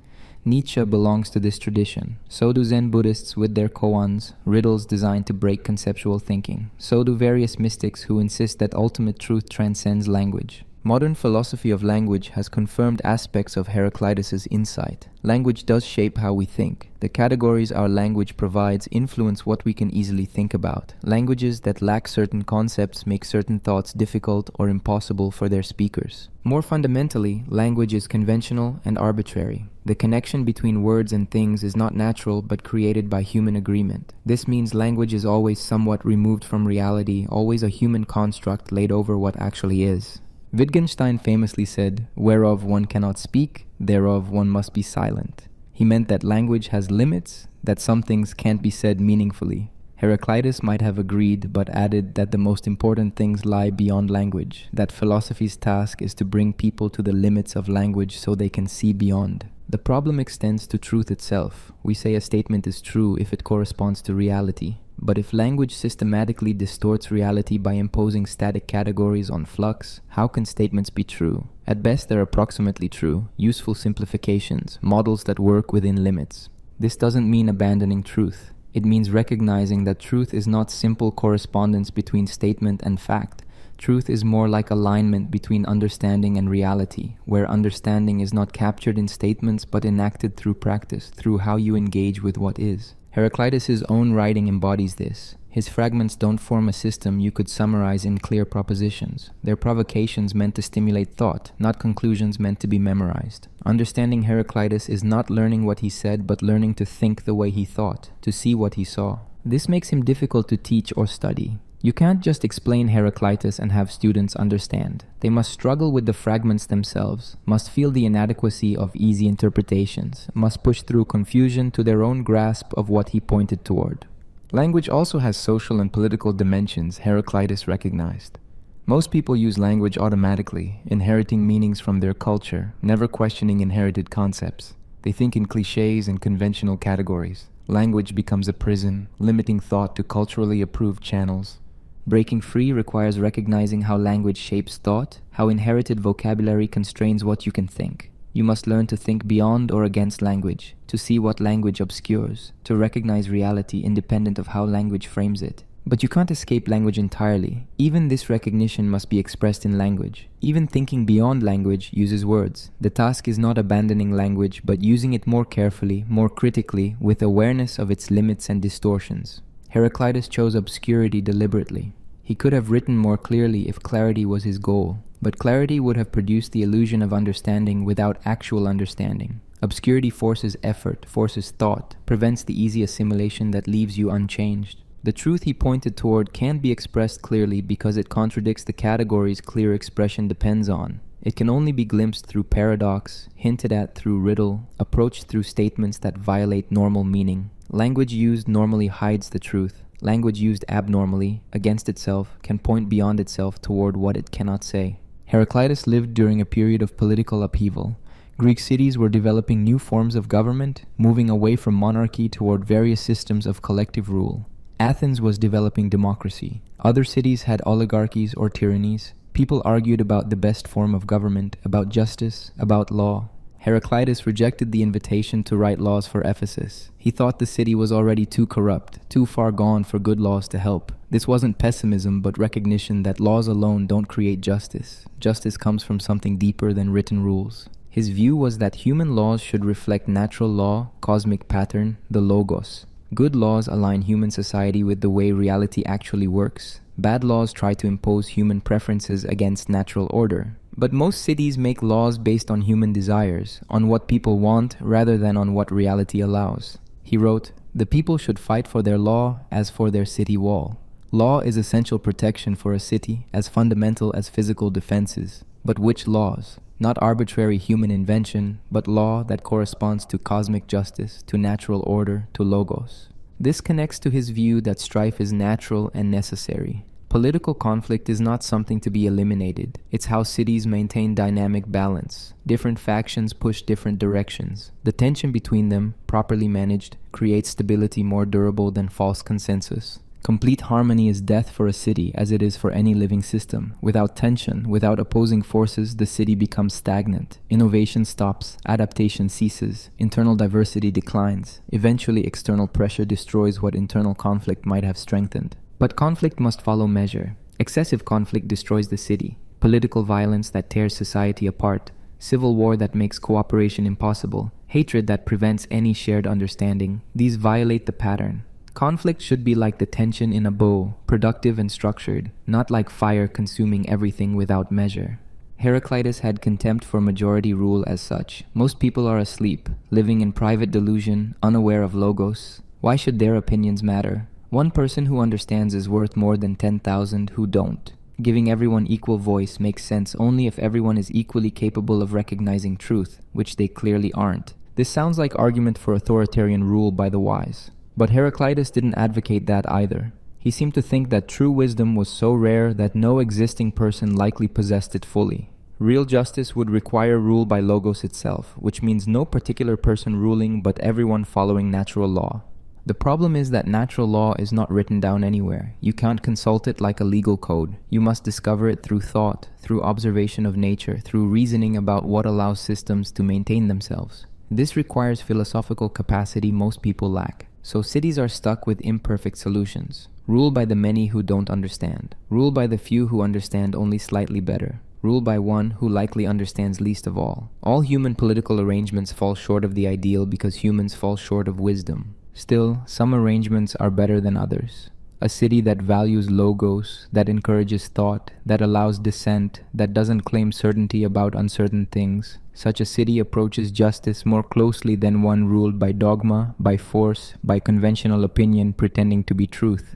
Nietzsche belongs to this tradition. So do Zen Buddhists with their koans, riddles designed to break conceptual thinking. So do various mystics who insist that ultimate truth transcends language. Modern philosophy of language has confirmed aspects of Heraclitus' insight. Language does shape how we think. The categories our language provides influence what we can easily think about. Languages that lack certain concepts make certain thoughts difficult or impossible for their speakers. More fundamentally, language is conventional and arbitrary. The connection between words and things is not natural but created by human agreement. This means language is always somewhat removed from reality, always a human construct laid over what actually is. Wittgenstein famously said, "Whereof one cannot speak, thereof one must be silent." He meant that language has limits, that some things can't be said meaningfully. Heraclitus might have agreed, but added that the most important things lie beyond language, that philosophy's task is to bring people to the limits of language so they can see beyond. The problem extends to truth itself. We say a statement is true if it corresponds to reality. But if language systematically distorts reality by imposing static categories on flux, how can statements be true? At best, they're approximately true, useful simplifications, models that work within limits. This doesn't mean abandoning truth. It means recognizing that truth is not simple correspondence between statement and fact. Truth is more like alignment between understanding and reality, where understanding is not captured in statements but enacted through practice, through how you engage with what is. Heraclitus' own writing embodies this. His fragments don't form a system you could summarize in clear propositions. They're provocations meant to stimulate thought, not conclusions meant to be memorized. Understanding Heraclitus is not learning what he said, but learning to think the way he thought, to see what he saw. This makes him difficult to teach or study. You can't just explain Heraclitus and have students understand. They must struggle with the fragments themselves, must feel the inadequacy of easy interpretations, must push through confusion to their own grasp of what he pointed toward. Language also has social and political dimensions Heraclitus recognized. Most people use language automatically, inheriting meanings from their culture, never questioning inherited concepts. They think in cliches and conventional categories. Language becomes a prison, limiting thought to culturally approved channels. Breaking free requires recognizing how language shapes thought, how inherited vocabulary constrains what you can think. You must learn to think beyond or against language, to see what language obscures, to recognize reality independent of how language frames it. But you can't escape language entirely. Even this recognition must be expressed in language. Even thinking beyond language uses words. The task is not abandoning language, but using it more carefully, more critically, with awareness of its limits and distortions. Heraclitus chose obscurity deliberately. He could have written more clearly if clarity was his goal, but clarity would have produced the illusion of understanding without actual understanding. Obscurity forces effort, forces thought, prevents the easy assimilation that leaves you unchanged. The truth he pointed toward can't be expressed clearly because it contradicts the categories clear expression depends on. It can only be glimpsed through paradox, hinted at through riddle, approached through statements that violate normal meaning. Language used normally hides the truth. Language used abnormally, against itself, can point beyond itself toward what it cannot say. Heraclitus lived during a period of political upheaval. Greek cities were developing new forms of government, moving away from monarchy toward various systems of collective rule. Athens was developing democracy. Other cities had oligarchies or tyrannies. People argued about the best form of government, about justice, about law. Heraclitus rejected the invitation to write laws for Ephesus. He thought the city was already too corrupt, too far gone for good laws to help. This wasn't pessimism, but recognition that laws alone don't create justice. Justice comes from something deeper than written rules. His view was that human laws should reflect natural law, cosmic pattern, the logos. Good laws align human society with the way reality actually works. Bad laws try to impose human preferences against natural order. But most cities make laws based on human desires, on what people want rather than on what reality allows. He wrote, "The people should fight for their law as for their city wall." Law is essential protection for a city, as fundamental as physical defenses. But which laws? Not arbitrary human invention, but law that corresponds to cosmic justice, to natural order, to logos. This connects to his view that strife is natural and necessary. Political conflict is not something to be eliminated. It's how cities maintain dynamic balance. Different factions push different directions. The tension between them, properly managed, creates stability more durable than false consensus. Complete harmony is death for a city, as it is for any living system. Without tension, without opposing forces, the city becomes stagnant. Innovation stops, adaptation ceases, internal diversity declines. Eventually, external pressure destroys what internal conflict might have strengthened. But conflict must follow measure. Excessive conflict destroys the city. Political violence that tears society apart. Civil war that makes cooperation impossible. Hatred that prevents any shared understanding. These violate the pattern. Conflict should be like the tension in a bow, productive and structured, not like fire consuming everything without measure. Heraclitus had contempt for majority rule as such. Most people are asleep, living in private delusion, unaware of logos. Why should their opinions matter? One person who understands is worth more than 10,000 who don't. Giving everyone equal voice makes sense only if everyone is equally capable of recognizing truth, which they clearly aren't. This sounds like argument for authoritarian rule by the wise. But Heraclitus didn't advocate that either. He seemed to think that true wisdom was so rare that no existing person likely possessed it fully. Real justice would require rule by logos itself, which means no particular person ruling but everyone following natural law. The problem is that natural law is not written down anywhere. You can't consult it like a legal code. You must discover it through thought, through observation of nature, through reasoning about what allows systems to maintain themselves. This requires philosophical capacity most people lack. So cities are stuck with imperfect solutions. Rule by the many who don't understand. Rule by the few who understand only slightly better. Rule by one who likely understands least of all. All human political arrangements fall short of the ideal because humans fall short of wisdom. Still, some arrangements are better than others. A city that values logos, that encourages thought, that allows dissent, that doesn't claim certainty about uncertain things. Such a city approaches justice more closely than one ruled by dogma, by force, by conventional opinion pretending to be truth.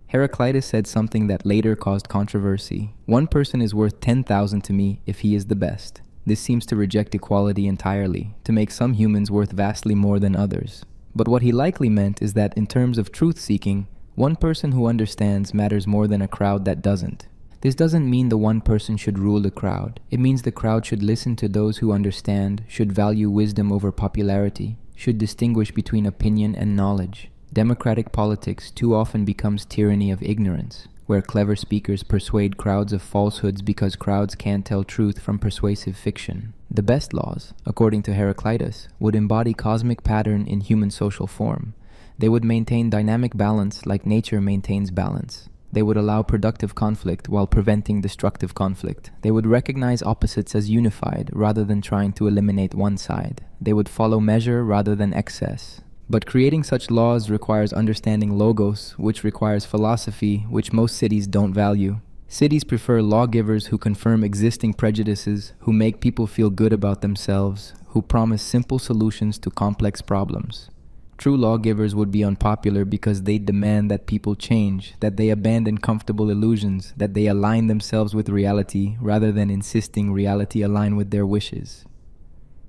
Heraclitus said something that later caused controversy. One person is worth 10,000 to me if he is the best. This seems to reject equality entirely, to make some humans worth vastly more than others. But what he likely meant is that in terms of truth-seeking, one person who understands matters more than a crowd that doesn't. This doesn't mean the one person should rule the crowd. It means the crowd should listen to those who understand, should value wisdom over popularity, should distinguish between opinion and knowledge. Democratic politics too often becomes tyranny of ignorance, where clever speakers persuade crowds of falsehoods because crowds can't tell truth from persuasive fiction. The best laws, according to Heraclitus, would embody cosmic pattern in human social form. They would maintain dynamic balance like nature maintains balance. They would allow productive conflict while preventing destructive conflict. They would recognize opposites as unified rather than trying to eliminate one side. They would follow measure rather than excess. But creating such laws requires understanding logos, which requires philosophy, which most cities don't value. Cities prefer lawgivers who confirm existing prejudices, who make people feel good about themselves, who promise simple solutions to complex problems. True lawgivers would be unpopular because they demand that people change, that they abandon comfortable illusions, that they align themselves with reality rather than insisting reality align with their wishes.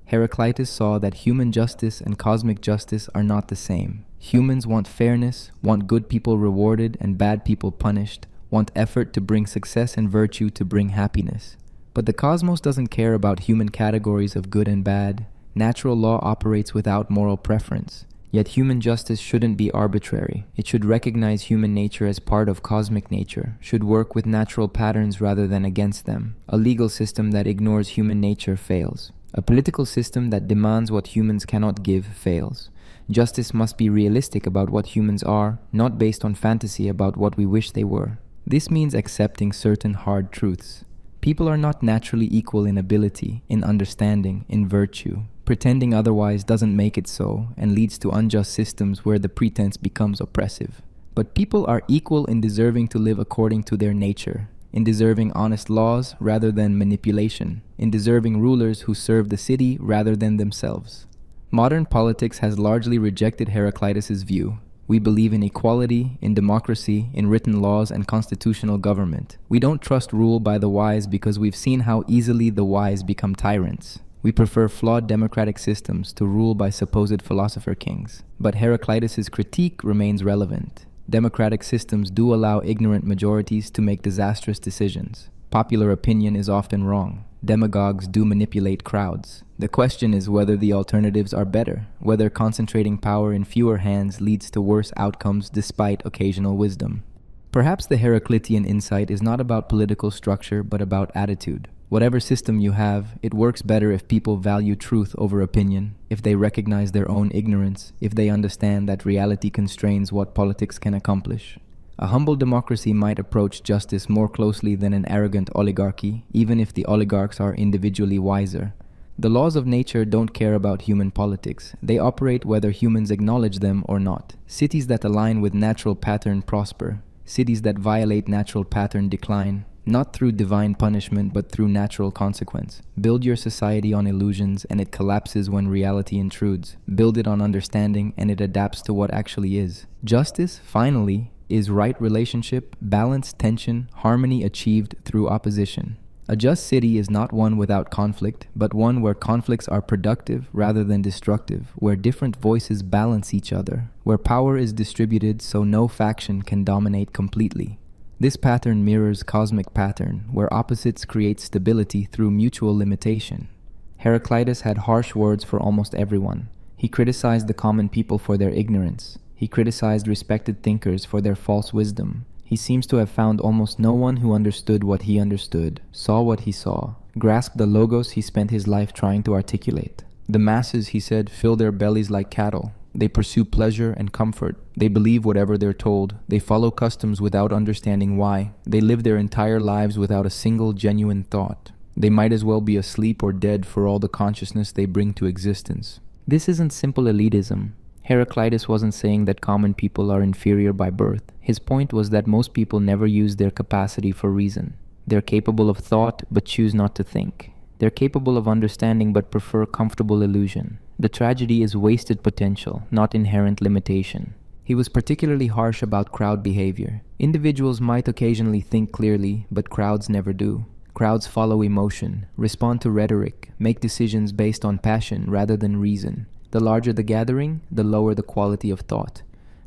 Heraclitus saw that human justice and cosmic justice are not the same. Humans want fairness, want good people rewarded and bad people punished, want effort to bring success and virtue to bring happiness. But the cosmos doesn't care about human categories of good and bad. Natural law operates without moral preference. Yet human justice shouldn't be arbitrary. It should recognize human nature as part of cosmic nature, should work with natural patterns rather than against them. A legal system that ignores human nature fails. A political system that demands what humans cannot give fails. Justice must be realistic about what humans are, not based on fantasy about what we wish they were. This means accepting certain hard truths. People are not naturally equal in ability, in understanding, in virtue. Pretending otherwise doesn't make it so and leads to unjust systems where the pretense becomes oppressive. But people are equal in deserving to live according to their nature, in deserving honest laws rather than manipulation, in deserving rulers who serve the city rather than themselves. Modern politics has largely rejected Heraclitus's view. We believe in equality, in democracy, in written laws and constitutional government. We don't trust rule by the wise because we've seen how easily the wise become tyrants. We prefer flawed democratic systems to rule by supposed philosopher kings. But Heraclitus's critique remains relevant. Democratic systems do allow ignorant majorities to make disastrous decisions. Popular opinion is often wrong. Demagogues do manipulate crowds. The question is whether the alternatives are better, whether concentrating power in fewer hands leads to worse outcomes despite occasional wisdom. Perhaps the Heraclitean insight is not about political structure but about attitude. Whatever system you have, it works better if people value truth over opinion, if they recognize their own ignorance, if they understand that reality constrains what politics can accomplish. A humble democracy might approach justice more closely than an arrogant oligarchy, even if the oligarchs are individually wiser. The laws of nature don't care about human politics. They operate whether humans acknowledge them or not. Cities that align with natural pattern prosper. Cities that violate natural pattern decline. Not through divine punishment, but through natural consequence. Build your society on illusions and it collapses when reality intrudes. Build it on understanding and it adapts to what actually is. Justice, finally, is right relationship, balance, tension, harmony achieved through opposition. A just city is not one without conflict, but one where conflicts are productive rather than destructive, where different voices balance each other, where power is distributed so no faction can dominate completely. This pattern mirrors cosmic pattern, where opposites create stability through mutual limitation. Heraclitus had harsh words for almost everyone. He criticized the common people for their ignorance. He criticized respected thinkers for their false wisdom. He seems to have found almost no one who understood what he understood, saw what he saw, grasped the logos he spent his life trying to articulate. The masses, he said, fill their bellies like cattle. They pursue pleasure and comfort. They believe whatever they're told. They follow customs without understanding why. They live their entire lives without a single genuine thought. They might as well be asleep or dead for all the consciousness they bring to existence. This isn't simple elitism. Heraclitus wasn't saying that common people are inferior by birth. His point was that most people never use their capacity for reason. They're capable of thought but choose not to think. They're capable of understanding but prefer comfortable illusion. The tragedy is wasted potential, not inherent limitation. He was particularly harsh about crowd behavior. Individuals might occasionally think clearly, but crowds never do. Crowds follow emotion, respond to rhetoric, make decisions based on passion rather than reason. The larger the gathering, the lower the quality of thought.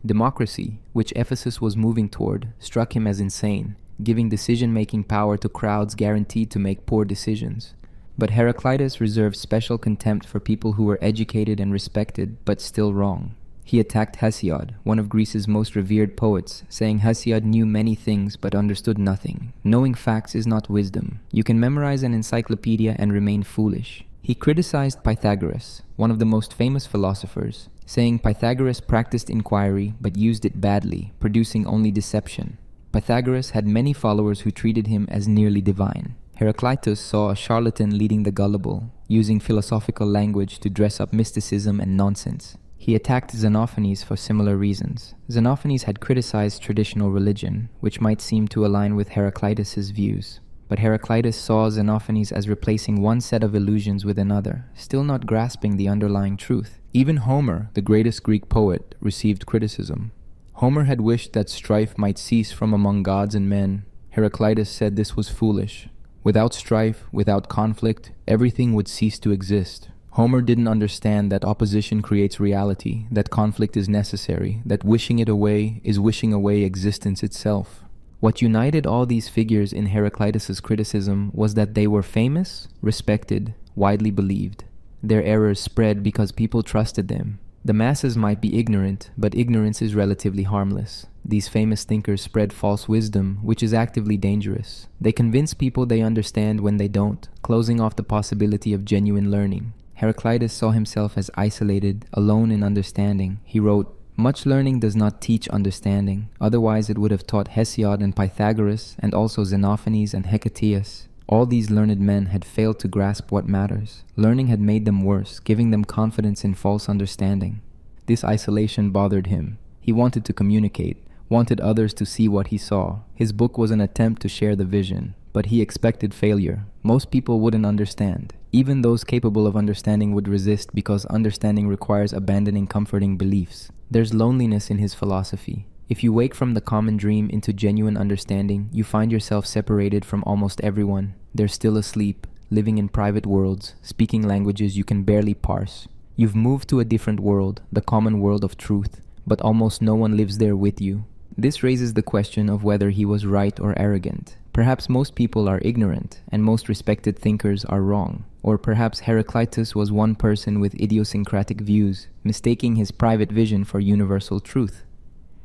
Democracy, which Ephesus was moving toward, struck him as insane, giving decision-making power to crowds guaranteed to make poor decisions. But Heraclitus reserved special contempt for people who were educated and respected, but still wrong. He attacked Hesiod, one of Greece's most revered poets, saying Hesiod knew many things but understood nothing. Knowing facts is not wisdom. You can memorize an encyclopedia and remain foolish. He criticized Pythagoras, one of the most famous philosophers, saying Pythagoras practiced inquiry but used it badly, producing only deception. Pythagoras had many followers who treated him as nearly divine. Heraclitus saw a charlatan leading the gullible, using philosophical language to dress up mysticism and nonsense. He He attacked Xenophanes for similar reasons. Xenophanes had criticized traditional religion, which might seem to align with Heraclitus' views. But Heraclitus saw Xenophanes as replacing one set of illusions with another, still not grasping the underlying truth. Even Homer, the greatest Greek poet, received criticism. Homer had wished that strife might cease from among gods and men. Heraclitus said this was foolish. Without strife, without conflict, everything would cease to exist. Homer didn't understand that opposition creates reality, that conflict is necessary, that wishing it away is wishing away existence itself. What united all these figures in Heraclitus' criticism was that they were famous, respected, widely believed. Their errors spread because people trusted them. The masses might be ignorant, but ignorance is relatively harmless. These famous thinkers spread false wisdom, which is actively dangerous. They convince people they understand when they don't, closing off the possibility of genuine learning. Heraclitus saw himself as isolated, alone in understanding. He wrote, "Much learning does not teach understanding, otherwise it would have taught Hesiod and Pythagoras, and also Xenophanes and Heraclitus. All these learned men had failed to grasp what matters. Learning had made them worse, giving them confidence in false understanding." This isolation bothered him. He wanted to communicate, wanted others to see what he saw. His book was an attempt to share the vision, but he expected failure. Most people wouldn't understand. Even those capable of understanding would resist because understanding requires abandoning comforting beliefs. There's loneliness in his philosophy. If you wake from the common dream into genuine understanding, you find yourself separated from almost everyone. They're still asleep, living in private worlds, speaking languages you can barely parse. You've moved to a different world, the common world of truth, but almost no one lives there with you. This raises the question of whether he was right or arrogant. Perhaps most people are ignorant, and most respected thinkers are wrong. Or perhaps Heraclitus was one person with idiosyncratic views, mistaking his private vision for universal truth.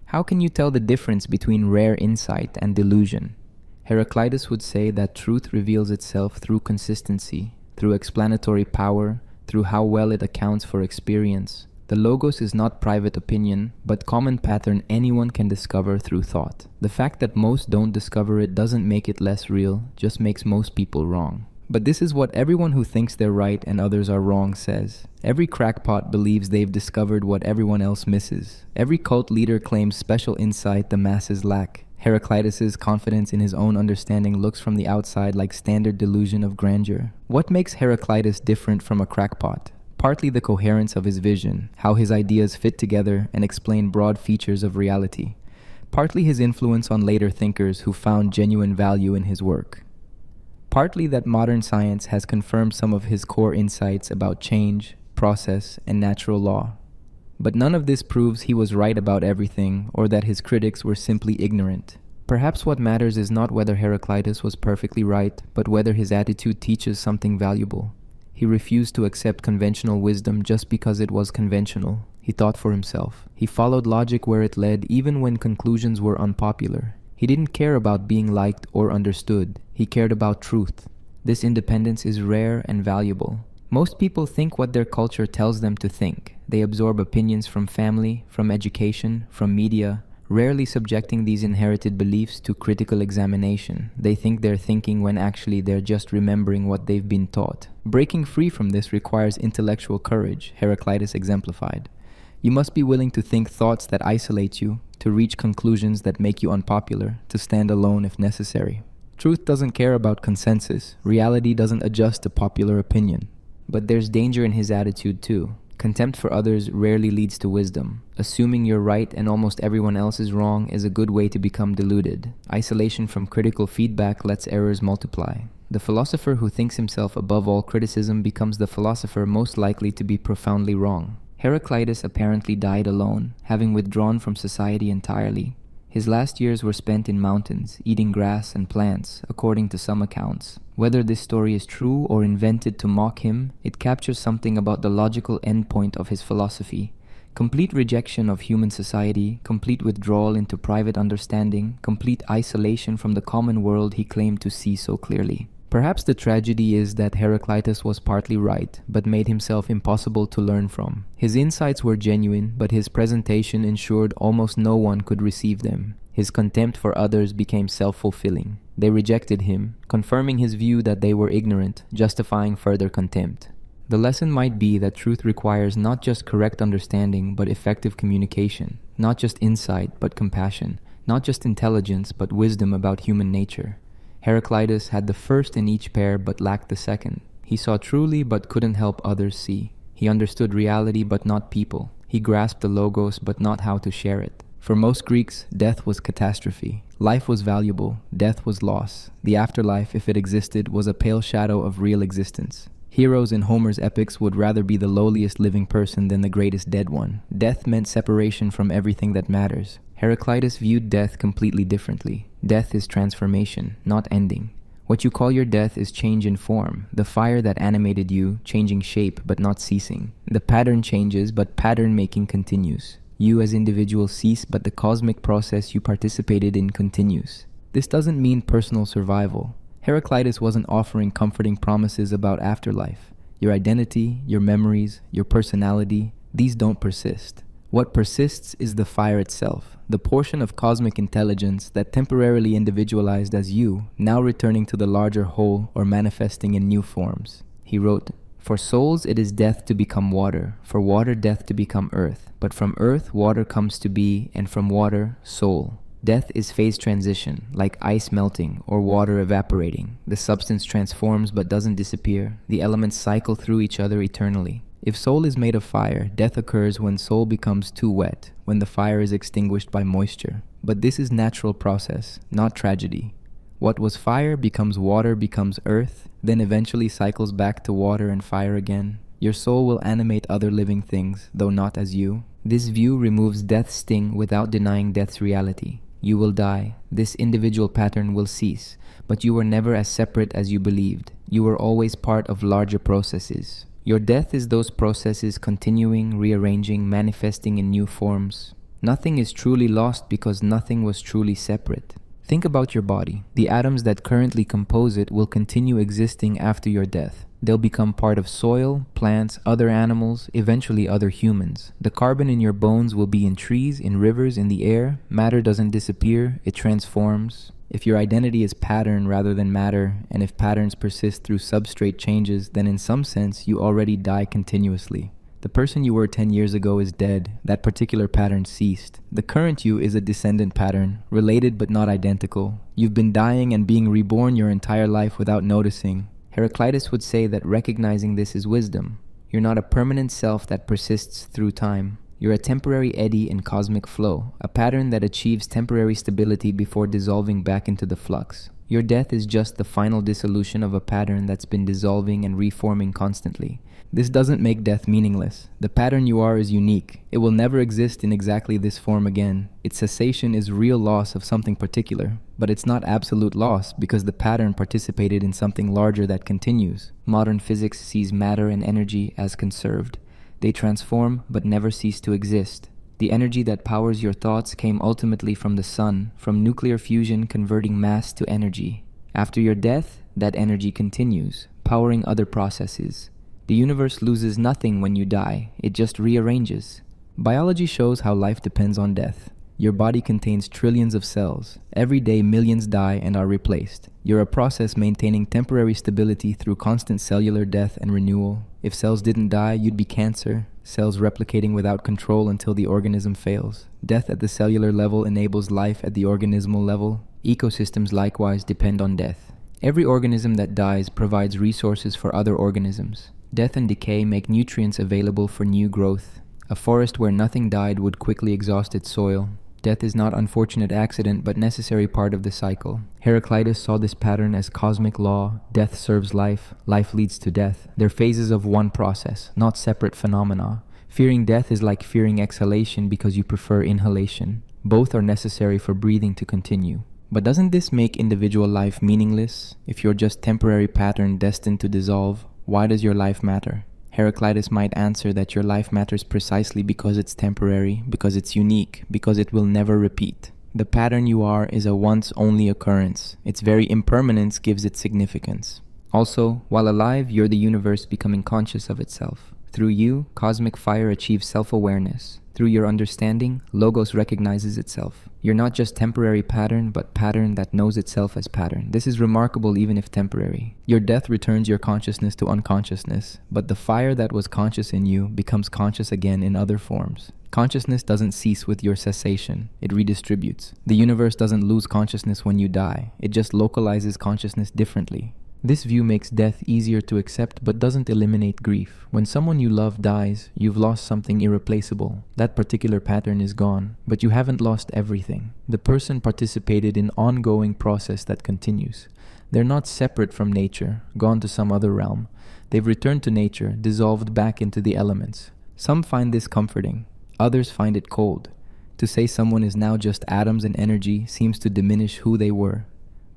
How can you tell the difference between rare insight and delusion? Heraclitus would say that truth reveals itself through consistency, through explanatory power, through how well it accounts for experience. The logos is not private opinion, but common pattern anyone can discover through thought. The fact that most don't discover it doesn't make it less real, just makes most people wrong. But this is what everyone who thinks they're right and others are wrong says. Every crackpot believes they've discovered what everyone else misses. Every cult leader claims special insight the masses lack. Heraclitus' confidence in his own understanding looks from the outside like standard delusion of grandeur. What makes Heraclitus different from a crackpot? Partly the coherence of his vision, how his ideas fit together and explain broad features of reality. Partly his influence on later thinkers who found genuine value in his work. Partly that modern science has confirmed some of his core insights about change, process, and natural law. But none of this proves he was right about everything or that his critics were simply ignorant. Perhaps what matters is not whether Heraclitus was perfectly right, but whether his attitude teaches something valuable. He refused to accept conventional wisdom just because it was conventional. He thought for himself. He followed logic where it led, even when conclusions were unpopular. He didn't care about being liked or understood. He cared about truth. This independence is rare and valuable. Most people think what their culture tells them to think. They absorb opinions from family, from education, from media, rarely subjecting these inherited beliefs to critical examination. They think they're thinking when actually they're just remembering what they've been taught. Breaking free from this requires intellectual courage, Heraclitus exemplified. You must be willing to think thoughts that isolate you, to reach conclusions that make you unpopular, to stand alone if necessary. Truth doesn't care about consensus. Reality doesn't adjust to popular opinion. But there's danger in his attitude too. Contempt for others rarely leads to wisdom. Assuming you're right and almost everyone else is wrong is a good way to become deluded. Isolation from critical feedback lets errors multiply. The philosopher who thinks himself above all criticism becomes the philosopher most likely to be profoundly wrong. Heraclitus apparently died alone, having withdrawn from society entirely. His last years were spent in mountains, eating grass and plants, according to some accounts. Whether this story is true or invented to mock him, it captures something about the logical endpoint of his philosophy. Complete rejection of human society, complete withdrawal into private understanding, complete isolation from the common world he claimed to see so clearly. Perhaps the tragedy is that Heraclitus was partly right, but made himself impossible to learn from. His insights were genuine, but his presentation ensured almost no one could receive them. His contempt for others became self-fulfilling. They rejected him, confirming his view that they were ignorant, justifying further contempt. The lesson might be that truth requires not just correct understanding, but effective communication, not just insight, but compassion, not just intelligence, but wisdom about human nature. Heraclitus had the first in each pair, but lacked the second. He saw truly, but couldn't help others see. He understood reality, but not people. He grasped the logos, but not how to share it. For most Greeks, death was catastrophe. Life was valuable, death was loss. The afterlife, if it existed, was a pale shadow of real existence. Heroes in Homer's epics would rather be the lowliest living person than the greatest dead one. Death meant separation from everything that matters. Heraclitus viewed death completely differently. Death is transformation, not ending. What you call your death is change in form, the fire that animated you, changing shape but not ceasing. The pattern changes, but pattern making continues. You as individuals cease, but the cosmic process you participated in continues. This doesn't mean personal survival. Heraclitus wasn't offering comforting promises about afterlife. Your identity, your memories, your personality, these don't persist. What persists is the fire itself, the portion of cosmic intelligence that temporarily individualized as you, now returning to the larger whole or manifesting in new forms. He wrote, "For souls it is death to become water, for water death to become earth, but from earth water comes to be, and from water, soul." Death is phase transition, like ice melting or water evaporating. The substance transforms but doesn't disappear. The elements cycle through each other eternally. If soul is made of fire, death occurs when soul becomes too wet, when the fire is extinguished by moisture. But this is natural process, not tragedy. What was fire becomes water, becomes earth, then eventually cycles back to water and fire again. Your soul will animate other living things, though not as you. This view removes death's sting without denying death's reality. You will die. This individual pattern will cease, but you were never as separate as you believed. You were always part of larger processes. Your death is those processes continuing, rearranging, manifesting in new forms. Nothing is truly lost because nothing was truly separate. Think about your body. The atoms that currently compose it will continue existing after your death. They'll become part of soil, plants, other animals, eventually other humans. The carbon in your bones will be in trees, in rivers, in the air. Matter doesn't disappear, it transforms. If your identity is pattern rather than matter, and if patterns persist through substrate changes, then in some sense you already die continuously. The person you were 10 years ago is dead. That particular pattern ceased. The current you is a descendant pattern, related but not identical. You've been dying and being reborn your entire life without noticing. Heraclitus would say that recognizing this is wisdom. You're not a permanent self that persists through time. You're a temporary eddy in cosmic flow, a pattern that achieves temporary stability before dissolving back into the flux. Your death is just the final dissolution of a pattern that's been dissolving and reforming constantly. This doesn't make death meaningless. The pattern you are is unique. It will never exist in exactly this form again. Its cessation is real loss of something particular, but it's not absolute loss because the pattern participated in something larger that continues. Modern physics sees matter and energy as conserved. They transform but never cease to exist. The energy that powers your thoughts came ultimately from the sun, from nuclear fusion converting mass to energy. After your death, that energy continues, powering other processes. The universe loses nothing when you die, it just rearranges. Biology shows how life depends on death. Your body contains trillions of cells. Every day millions die and are replaced. You're a process maintaining temporary stability through constant cellular death and renewal. If cells didn't die, you'd be cancer, cells replicating without control until the organism fails. Death at the cellular level enables life at the organismal level. Ecosystems likewise depend on death. Every organism that dies provides resources for other organisms. Death and decay make nutrients available for new growth. A forest where nothing died would quickly exhaust its soil. Death is not unfortunate accident but necessary part of the cycle. Heraclitus saw this pattern as cosmic law. Death serves life, life leads to death. They're phases of one process, not separate phenomena. Fearing death is like fearing exhalation because you prefer inhalation. Both are necessary for breathing to continue. But doesn't this make individual life meaningless? If you're just temporary pattern destined to dissolve, why does your life matter? Heraclitus might answer that your life matters precisely because it's temporary, because it's unique, because it will never repeat. The pattern you are is a once-only occurrence. Its very impermanence gives it significance. Also, while alive, you're the universe becoming conscious of itself. Through you, cosmic fire achieves self-awareness. Through your understanding, logos recognizes itself. You're not just temporary pattern, but pattern that knows itself as pattern. This is remarkable even if temporary. Your death returns your consciousness to unconsciousness, but the fire that was conscious in you becomes conscious again in other forms. Consciousness doesn't cease with your cessation, it redistributes. The universe doesn't lose consciousness when you die, it just localizes consciousness differently. This view makes death easier to accept but doesn't eliminate grief. When someone you love dies, you've lost something irreplaceable. That particular pattern is gone, but you haven't lost everything. The person participated in an ongoing process that continues. They're not separate from nature, gone to some other realm. They've returned to nature, dissolved back into the elements. Some find this comforting, others find it cold. To say someone is now just atoms and energy seems to diminish who they were.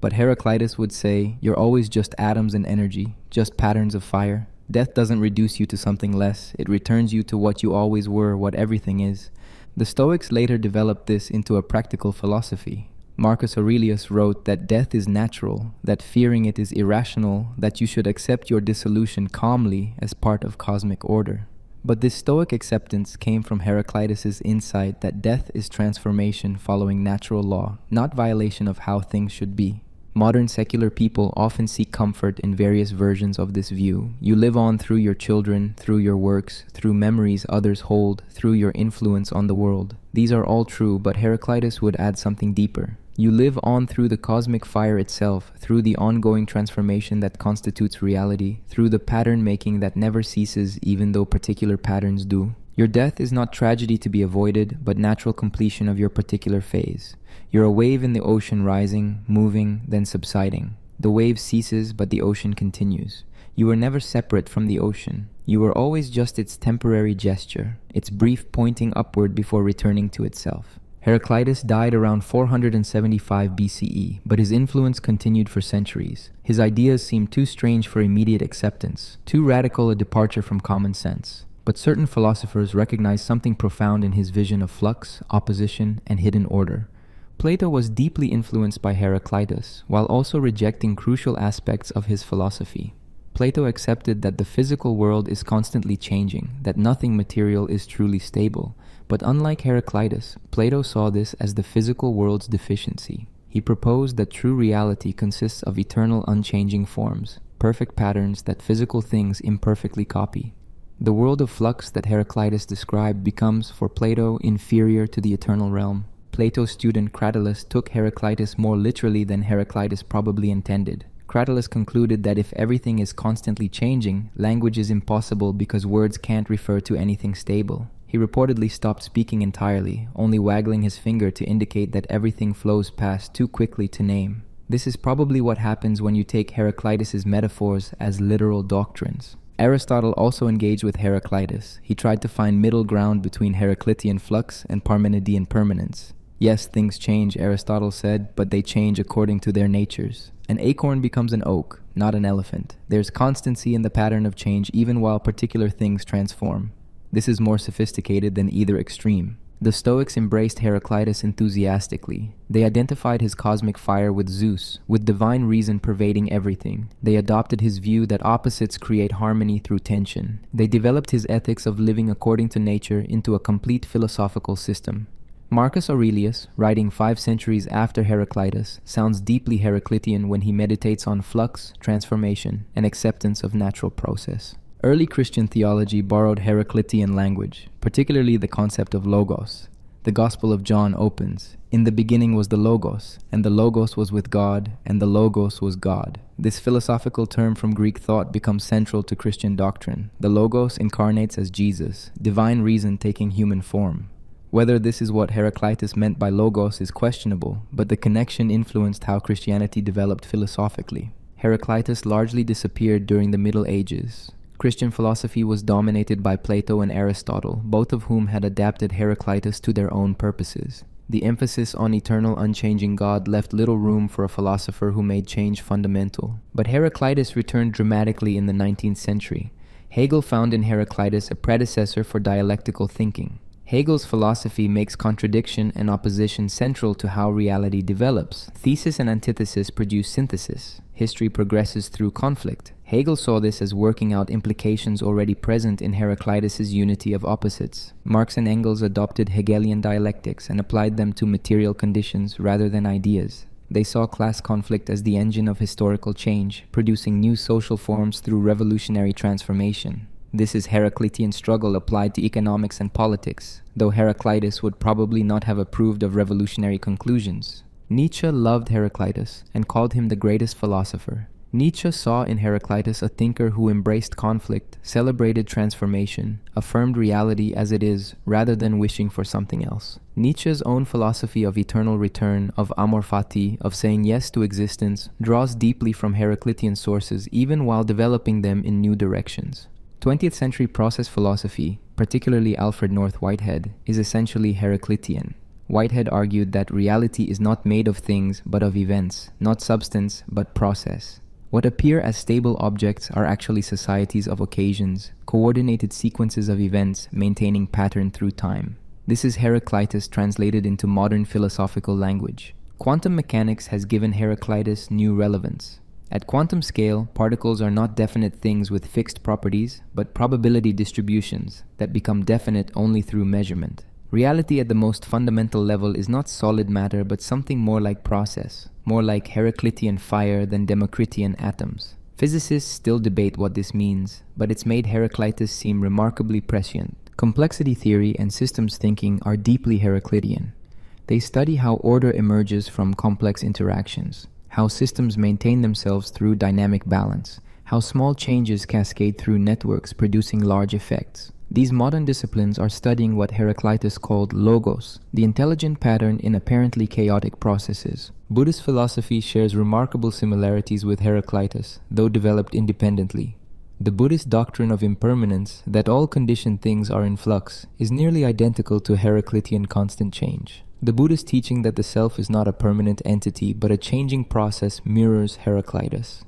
But Heraclitus would say, you're always just atoms and energy, just patterns of fire. Death doesn't reduce you to something less, it returns you to what you always were, what everything is. The Stoics later developed this into a practical philosophy. Marcus Aurelius wrote that death is natural, that fearing it is irrational, that you should accept your dissolution calmly as part of cosmic order. But this Stoic acceptance came from Heraclitus' insight that death is transformation following natural law, not violation of how things should be. Modern secular people often seek comfort in various versions of this view. You live on through your children, through your works, through memories others hold, through your influence on the world. These are all true, but Heraclitus would add something deeper. You live on through the cosmic fire itself, through the ongoing transformation that constitutes reality, through the pattern making that never ceases even though particular patterns do. Your death is not tragedy to be avoided, but natural completion of your particular phase. You're a wave in the ocean rising, moving, then subsiding. The wave ceases, but the ocean continues. You were never separate from the ocean. You were always just its temporary gesture, its brief pointing upward before returning to itself. Heraclitus died around 475 BCE, but his influence continued for centuries. His ideas seemed too strange for immediate acceptance, too radical a departure from common sense. But certain philosophers recognized something profound in his vision of flux, opposition, and hidden order. Plato was deeply influenced by Heraclitus, while also rejecting crucial aspects of his philosophy. Plato accepted that the physical world is constantly changing, that nothing material is truly stable. But unlike Heraclitus, Plato saw this as the physical world's deficiency. He proposed that true reality consists of eternal unchanging forms, perfect patterns that physical things imperfectly copy. The world of flux that Heraclitus described becomes, for Plato, inferior to the eternal realm. Plato's student Cratylus took Heraclitus more literally than Heraclitus probably intended. Cratylus concluded that if everything is constantly changing, language is impossible because words can't refer to anything stable. He reportedly stopped speaking entirely, only waggling his finger to indicate that everything flows past too quickly to name. This is probably what happens when you take Heraclitus' metaphors as literal doctrines. Aristotle also engaged with Heraclitus. He tried to find middle ground between Heraclitean flux and Parmenidean permanence. Yes, things change, Aristotle said, but they change according to their natures. An acorn becomes an oak, not an elephant. There's constancy in the pattern of change even while particular things transform. This is more sophisticated than either extreme. The Stoics embraced Heraclitus enthusiastically. They identified his cosmic fire with Zeus, with divine reason pervading everything. They adopted his view that opposites create harmony through tension. They developed his ethics of living according to nature into a complete philosophical system. Marcus Aurelius, writing 5 centuries after Heraclitus, sounds deeply Heraclitean when he meditates on flux, transformation, and acceptance of natural process. Early Christian theology borrowed Heraclitean language, particularly the concept of logos. The Gospel of John opens, "In the beginning was the Logos, and the Logos was with God, and the Logos was God." This philosophical term from Greek thought becomes central to Christian doctrine. The Logos incarnates as Jesus, divine reason taking human form. Whether this is what Heraclitus meant by logos is questionable, but the connection influenced how Christianity developed philosophically. Heraclitus largely disappeared during the Middle Ages. Christian philosophy was dominated by Plato and Aristotle, both of whom had adapted Heraclitus to their own purposes. The emphasis on eternal unchanging God left little room for a philosopher who made change fundamental. But Heraclitus returned dramatically in the 19th century. Hegel found in Heraclitus a predecessor for dialectical thinking. Hegel's philosophy makes contradiction and opposition central to how reality develops. Thesis and antithesis produce synthesis. History progresses through conflict. Hegel saw this as working out implications already present in Heraclitus' unity of opposites. Marx and Engels adopted Hegelian dialectics and applied them to material conditions rather than ideas. They saw class conflict as the engine of historical change, producing new social forms through revolutionary transformation. This is Heraclitean struggle applied to economics and politics, though Heraclitus would probably not have approved of revolutionary conclusions. Nietzsche loved Heraclitus and called him the greatest philosopher. Nietzsche saw in Heraclitus a thinker who embraced conflict, celebrated transformation, affirmed reality as it is rather than wishing for something else. Nietzsche's own philosophy of eternal return, of amor fati, of saying yes to existence, draws deeply from Heraclitean sources even while developing them in new directions. 20th century process philosophy, particularly Alfred North Whitehead, is essentially Heraclitean. Whitehead argued that reality is not made of things but of events, not substance but process. What appear as stable objects are actually societies of occasions, coordinated sequences of events maintaining pattern through time. This is Heraclitus translated into modern philosophical language. Quantum mechanics has given Heraclitus new relevance. At quantum scale, particles are not definite things with fixed properties, but probability distributions that become definite only through measurement. Reality at the most fundamental level is not solid matter but something more like process, more like Heraclitean fire than Democritean atoms. Physicists still debate what this means, but it's made Heraclitus seem remarkably prescient. Complexity theory and systems thinking are deeply Heraclitean. They study how order emerges from complex interactions, how systems maintain themselves through dynamic balance, how small changes cascade through networks producing large effects. These modern disciplines are studying what Heraclitus called logos, the intelligent pattern in apparently chaotic processes. Buddhist philosophy shares remarkable similarities with Heraclitus, though developed independently. The Buddhist doctrine of impermanence, that all conditioned things are in flux, is nearly identical to Heraclitean constant change. The Buddhist teaching that the self is not a permanent entity but a changing process mirrors Heraclitus.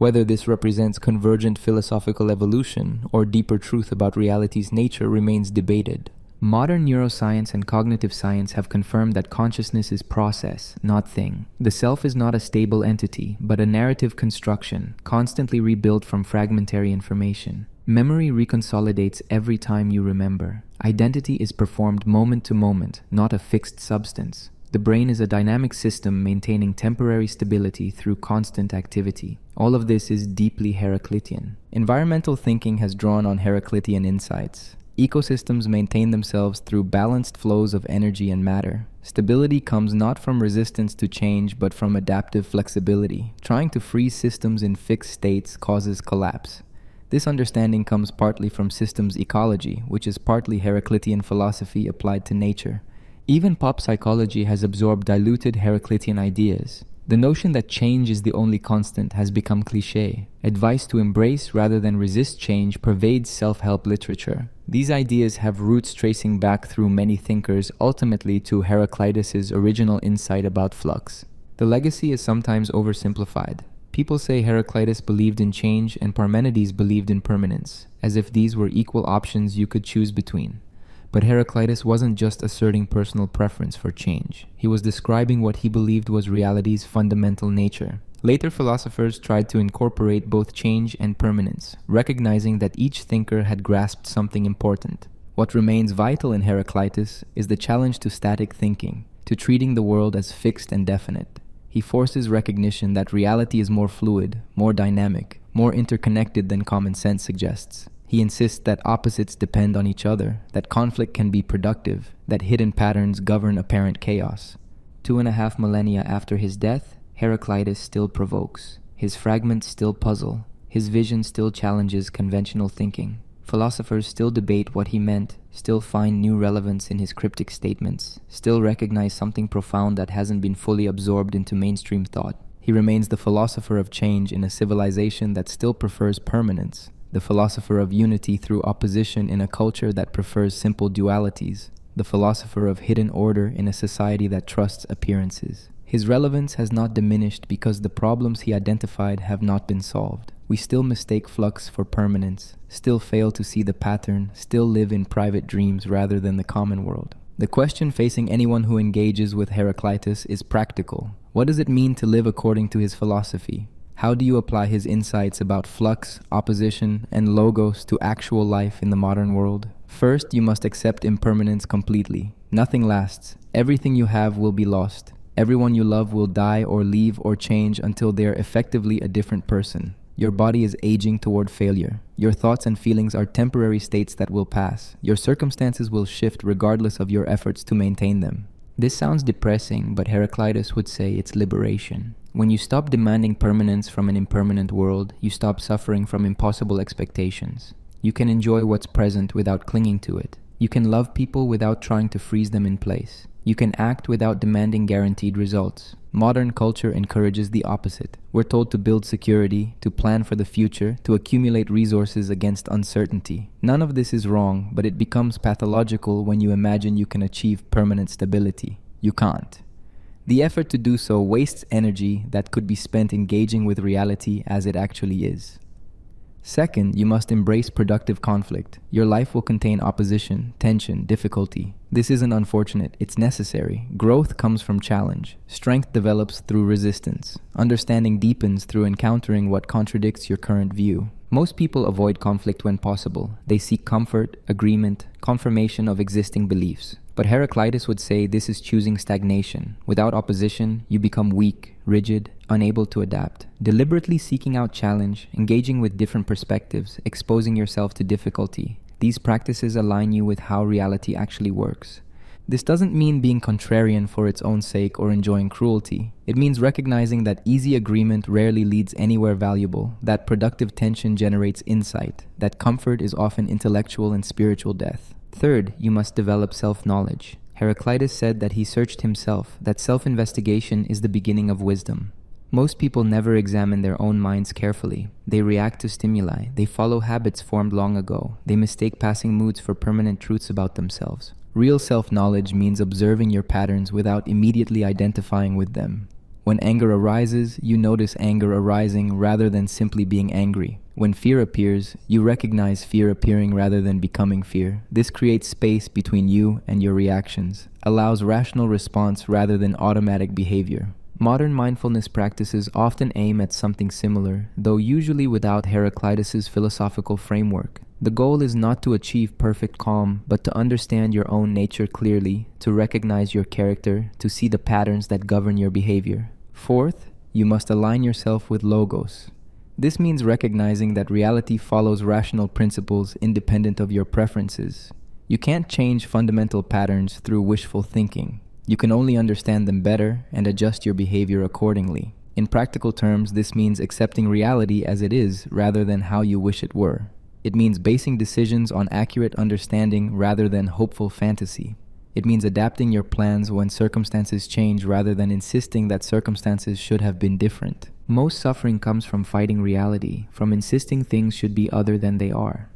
Whether this represents convergent philosophical evolution or deeper truth about reality's nature remains debated. Modern neuroscience and cognitive science have confirmed that consciousness is process, not thing. The self is not a stable entity, but a narrative construction, constantly rebuilt from fragmentary information. Memory reconsolidates every time you remember. Identity is performed moment to moment, not a fixed substance. The brain is a dynamic system maintaining temporary stability through constant activity. All of this is deeply Heraclitean. Environmental thinking has drawn on Heraclitean insights. Ecosystems maintain themselves through balanced flows of energy and matter. Stability comes not from resistance to change but from adaptive flexibility. Trying to freeze systems in fixed states causes collapse. This understanding comes partly from systems ecology, which is partly Heraclitean philosophy applied to nature. Even pop psychology has absorbed diluted Heraclitean ideas. The notion that change is the only constant has become cliché. Advice to embrace rather than resist change pervades self-help literature. These ideas have roots tracing back through many thinkers, ultimately to Heraclitus' original insight about flux. The legacy is sometimes oversimplified. People say Heraclitus believed in change and Parmenides believed in permanence, as if these were equal options you could choose between. But Heraclitus wasn't just asserting personal preference for change. He was describing what he believed was reality's fundamental nature. Later philosophers tried to incorporate both change and permanence, recognizing that each thinker had grasped something important. What remains vital in Heraclitus is the challenge to static thinking, to treating the world as fixed and definite. He forces recognition that reality is more fluid, more dynamic, more interconnected than common sense suggests. He insists that opposites depend on each other, that conflict can be productive, that hidden patterns govern apparent chaos. 2.5 millennia after his death, Heraclitus still provokes. His fragments still puzzle. His vision still challenges conventional thinking. Philosophers still debate what he meant, still find new relevance in his cryptic statements, still recognize something profound that hasn't been fully absorbed into mainstream thought. He remains the philosopher of change in a civilization that still prefers permanence. The philosopher of unity through opposition in a culture that prefers simple dualities, the philosopher of hidden order in a society that trusts appearances. His relevance has not diminished because the problems he identified have not been solved. We still mistake flux for permanence, still fail to see the pattern, still live in private dreams rather than the common world. The question facing anyone who engages with Heraclitus is practical. What does it mean to live according to his philosophy? How do you apply his insights about flux, opposition, and logos to actual life in the modern world? First, you must accept impermanence completely. Nothing lasts. Everything you have will be lost. Everyone you love will die or leave or change until they are effectively a different person. Your body is aging toward failure. Your thoughts and feelings are temporary states that will pass. Your circumstances will shift regardless of your efforts to maintain them. This sounds depressing, but Heraclitus would say it's liberation. When you stop demanding permanence from an impermanent world, you stop suffering from impossible expectations. You can enjoy what's present without clinging to it. You can love people without trying to freeze them in place. You can act without demanding guaranteed results. Modern culture encourages the opposite. We're told to build security, to plan for the future, to accumulate resources against uncertainty. None of this is wrong, but it becomes pathological when you imagine you can achieve permanent stability. You can't. The effort to do so wastes energy that could be spent engaging with reality as it actually is. Second, you must embrace productive conflict. Your life will contain opposition, tension, difficulty. This isn't unfortunate, it's necessary. Growth comes from challenge. Strength develops through resistance. Understanding deepens through encountering what contradicts your current view. Most people avoid conflict when possible. They seek comfort, agreement, confirmation of existing beliefs. But Heraclitus would say this is choosing stagnation. Without opposition, you become weak, rigid, unable to adapt. Deliberately seeking out challenge, engaging with different perspectives, exposing yourself to difficulty. These practices align you with how reality actually works. This doesn't mean being contrarian for its own sake or enjoying cruelty. It means recognizing that easy agreement rarely leads anywhere valuable, that productive tension generates insight, that comfort is often intellectual and spiritual death. Third, you must develop self-knowledge. Heraclitus said that he searched himself, that self-investigation is the beginning of wisdom. Most people never examine their own minds carefully. They react to stimuli. They follow habits formed long ago. They mistake passing moods for permanent truths about themselves. Real self-knowledge means observing your patterns without immediately identifying with them. When anger arises, you notice anger arising rather than simply being angry. When fear appears, you recognize fear appearing rather than becoming fear. This creates space between you and your reactions, allows rational response rather than automatic behavior. Modern mindfulness practices often aim at something similar, though usually without Heraclitus's philosophical framework. The goal is not to achieve perfect calm, but to understand your own nature clearly, to recognize your character, to see the patterns that govern your behavior. Fourth, you must align yourself with logos. This means recognizing that reality follows rational principles independent of your preferences. You can't change fundamental patterns through wishful thinking. You can only understand them better and adjust your behavior accordingly. In practical terms, this means accepting reality as it is rather than how you wish it were. It means basing decisions on accurate understanding rather than hopeful fantasy. It means adapting your plans when circumstances change rather than insisting that circumstances should have been different. Most suffering comes from fighting reality, from insisting things should be other than they are.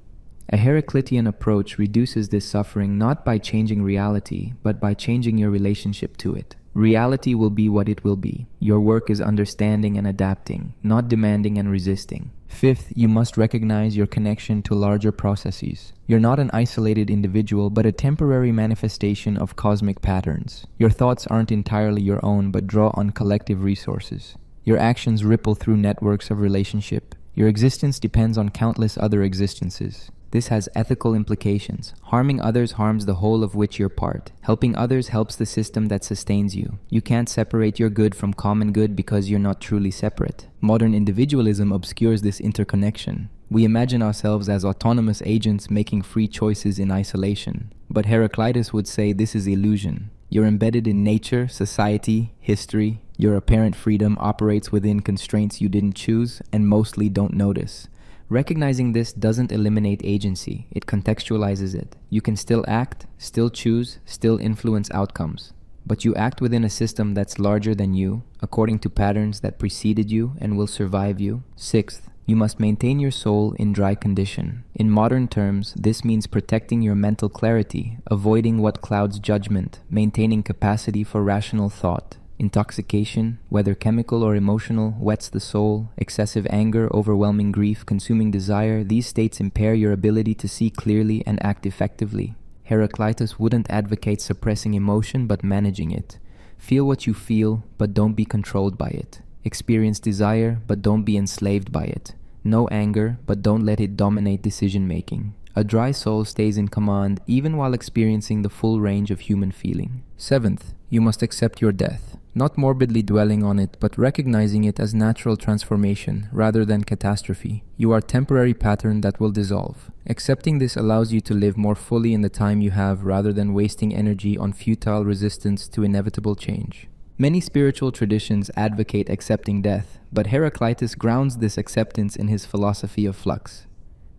A Heraclitean approach reduces this suffering not by changing reality, but by changing your relationship to it. Reality will be what it will be. Your work is understanding and adapting, not demanding and resisting. Fifth, you must recognize your connection to larger processes. You're not an isolated individual, but a temporary manifestation of cosmic patterns. Your thoughts aren't entirely your own, but draw on collective resources. Your actions ripple through networks of relationship. Your existence depends on countless other existences. This has ethical implications. Harming others harms the whole of which you're part. Helping others helps the system that sustains you. You can't separate your good from common good because you're not truly separate. Modern individualism obscures this interconnection. We imagine ourselves as autonomous agents making free choices in isolation. But Heraclitus would say this is illusion. You're embedded in nature, society, history. Your apparent freedom operates within constraints you didn't choose and mostly don't notice. Recognizing this doesn't eliminate agency, it contextualizes it. You can still act, still choose, still influence outcomes. But you act within a system that's larger than you, according to patterns that preceded you and will survive you. Sixth, you must maintain your soul in dry condition. In modern terms, this means protecting your mental clarity, avoiding what clouds judgment, maintaining capacity for rational thought. Intoxication, whether chemical or emotional, wets the soul. Excessive anger, overwhelming grief, consuming desire, these states impair your ability to see clearly and act effectively. Heraclitus wouldn't advocate suppressing emotion but managing it. Feel what you feel, but don't be controlled by it. Experience desire, but don't be enslaved by it. Know anger, but don't let it dominate decision-making. A dry soul stays in command even while experiencing the full range of human feeling. Seventh, you must accept your death. Not morbidly dwelling on it, but recognizing it as natural transformation rather than catastrophe. You are a temporary pattern that will dissolve. Accepting this allows you to live more fully in the time you have rather than wasting energy on futile resistance to inevitable change. Many spiritual traditions advocate accepting death, but Heraclitus grounds this acceptance in his philosophy of flux.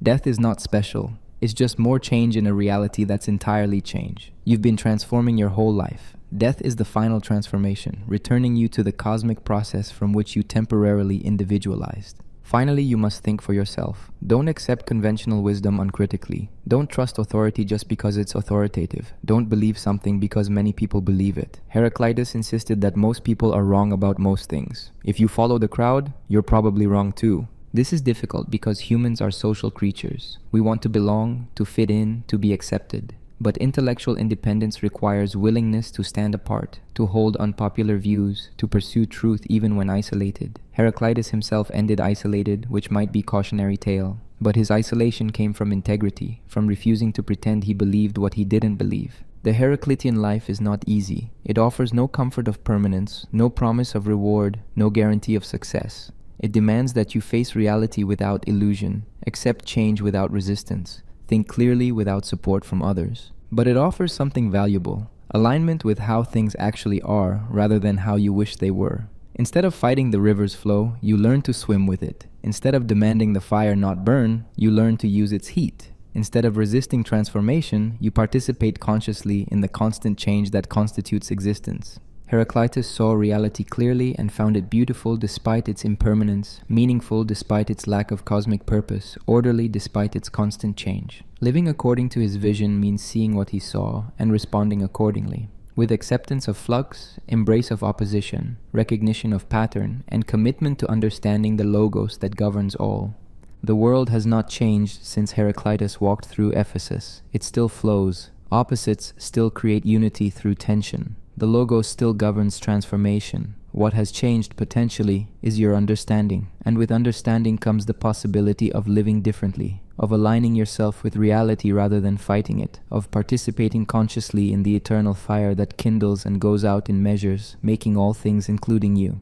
Death is not special. It's just more change in a reality that's entirely change. You've been transforming your whole life. Death is the final transformation, returning you to the cosmic process from which you temporarily individualized. Finally, you must think for yourself. Don't accept conventional wisdom uncritically. Don't trust authority just because it's authoritative. Don't believe something because many people believe it. Heraclitus insisted that most people are wrong about most things. If you follow the crowd, you're probably wrong too. This is difficult because humans are social creatures. We want to belong, to fit in, to be accepted. But intellectual independence requires willingness to stand apart, to hold unpopular views, to pursue truth even when isolated. Heraclitus himself ended isolated, which might be a cautionary tale. But his isolation came from integrity, from refusing to pretend he believed what he didn't believe. The Heraclitean life is not easy. It offers no comfort of permanence, no promise of reward, no guarantee of success. It demands that you face reality without illusion, accept change without resistance, think clearly without support from others. But it offers something valuable, alignment with how things actually are rather than how you wish they were. Instead of fighting the river's flow, you learn to swim with it. Instead of demanding the fire not burn, you learn to use its heat. Instead of resisting transformation, you participate consciously in the constant change that constitutes existence. Heraclitus saw reality clearly and found it beautiful despite its impermanence, meaningful despite its lack of cosmic purpose, orderly despite its constant change. Living according to his vision means seeing what he saw and responding accordingly. With acceptance of flux, embrace of opposition, recognition of pattern, and commitment to understanding the logos that governs all. The world has not changed since Heraclitus walked through Ephesus. It still flows. Opposites still create unity through tension. The logos still governs transformation. What has changed potentially is your understanding, and with understanding comes the possibility of living differently, of aligning yourself with reality rather than fighting it, of participating consciously in the eternal fire that kindles and goes out in measures, making all things including you.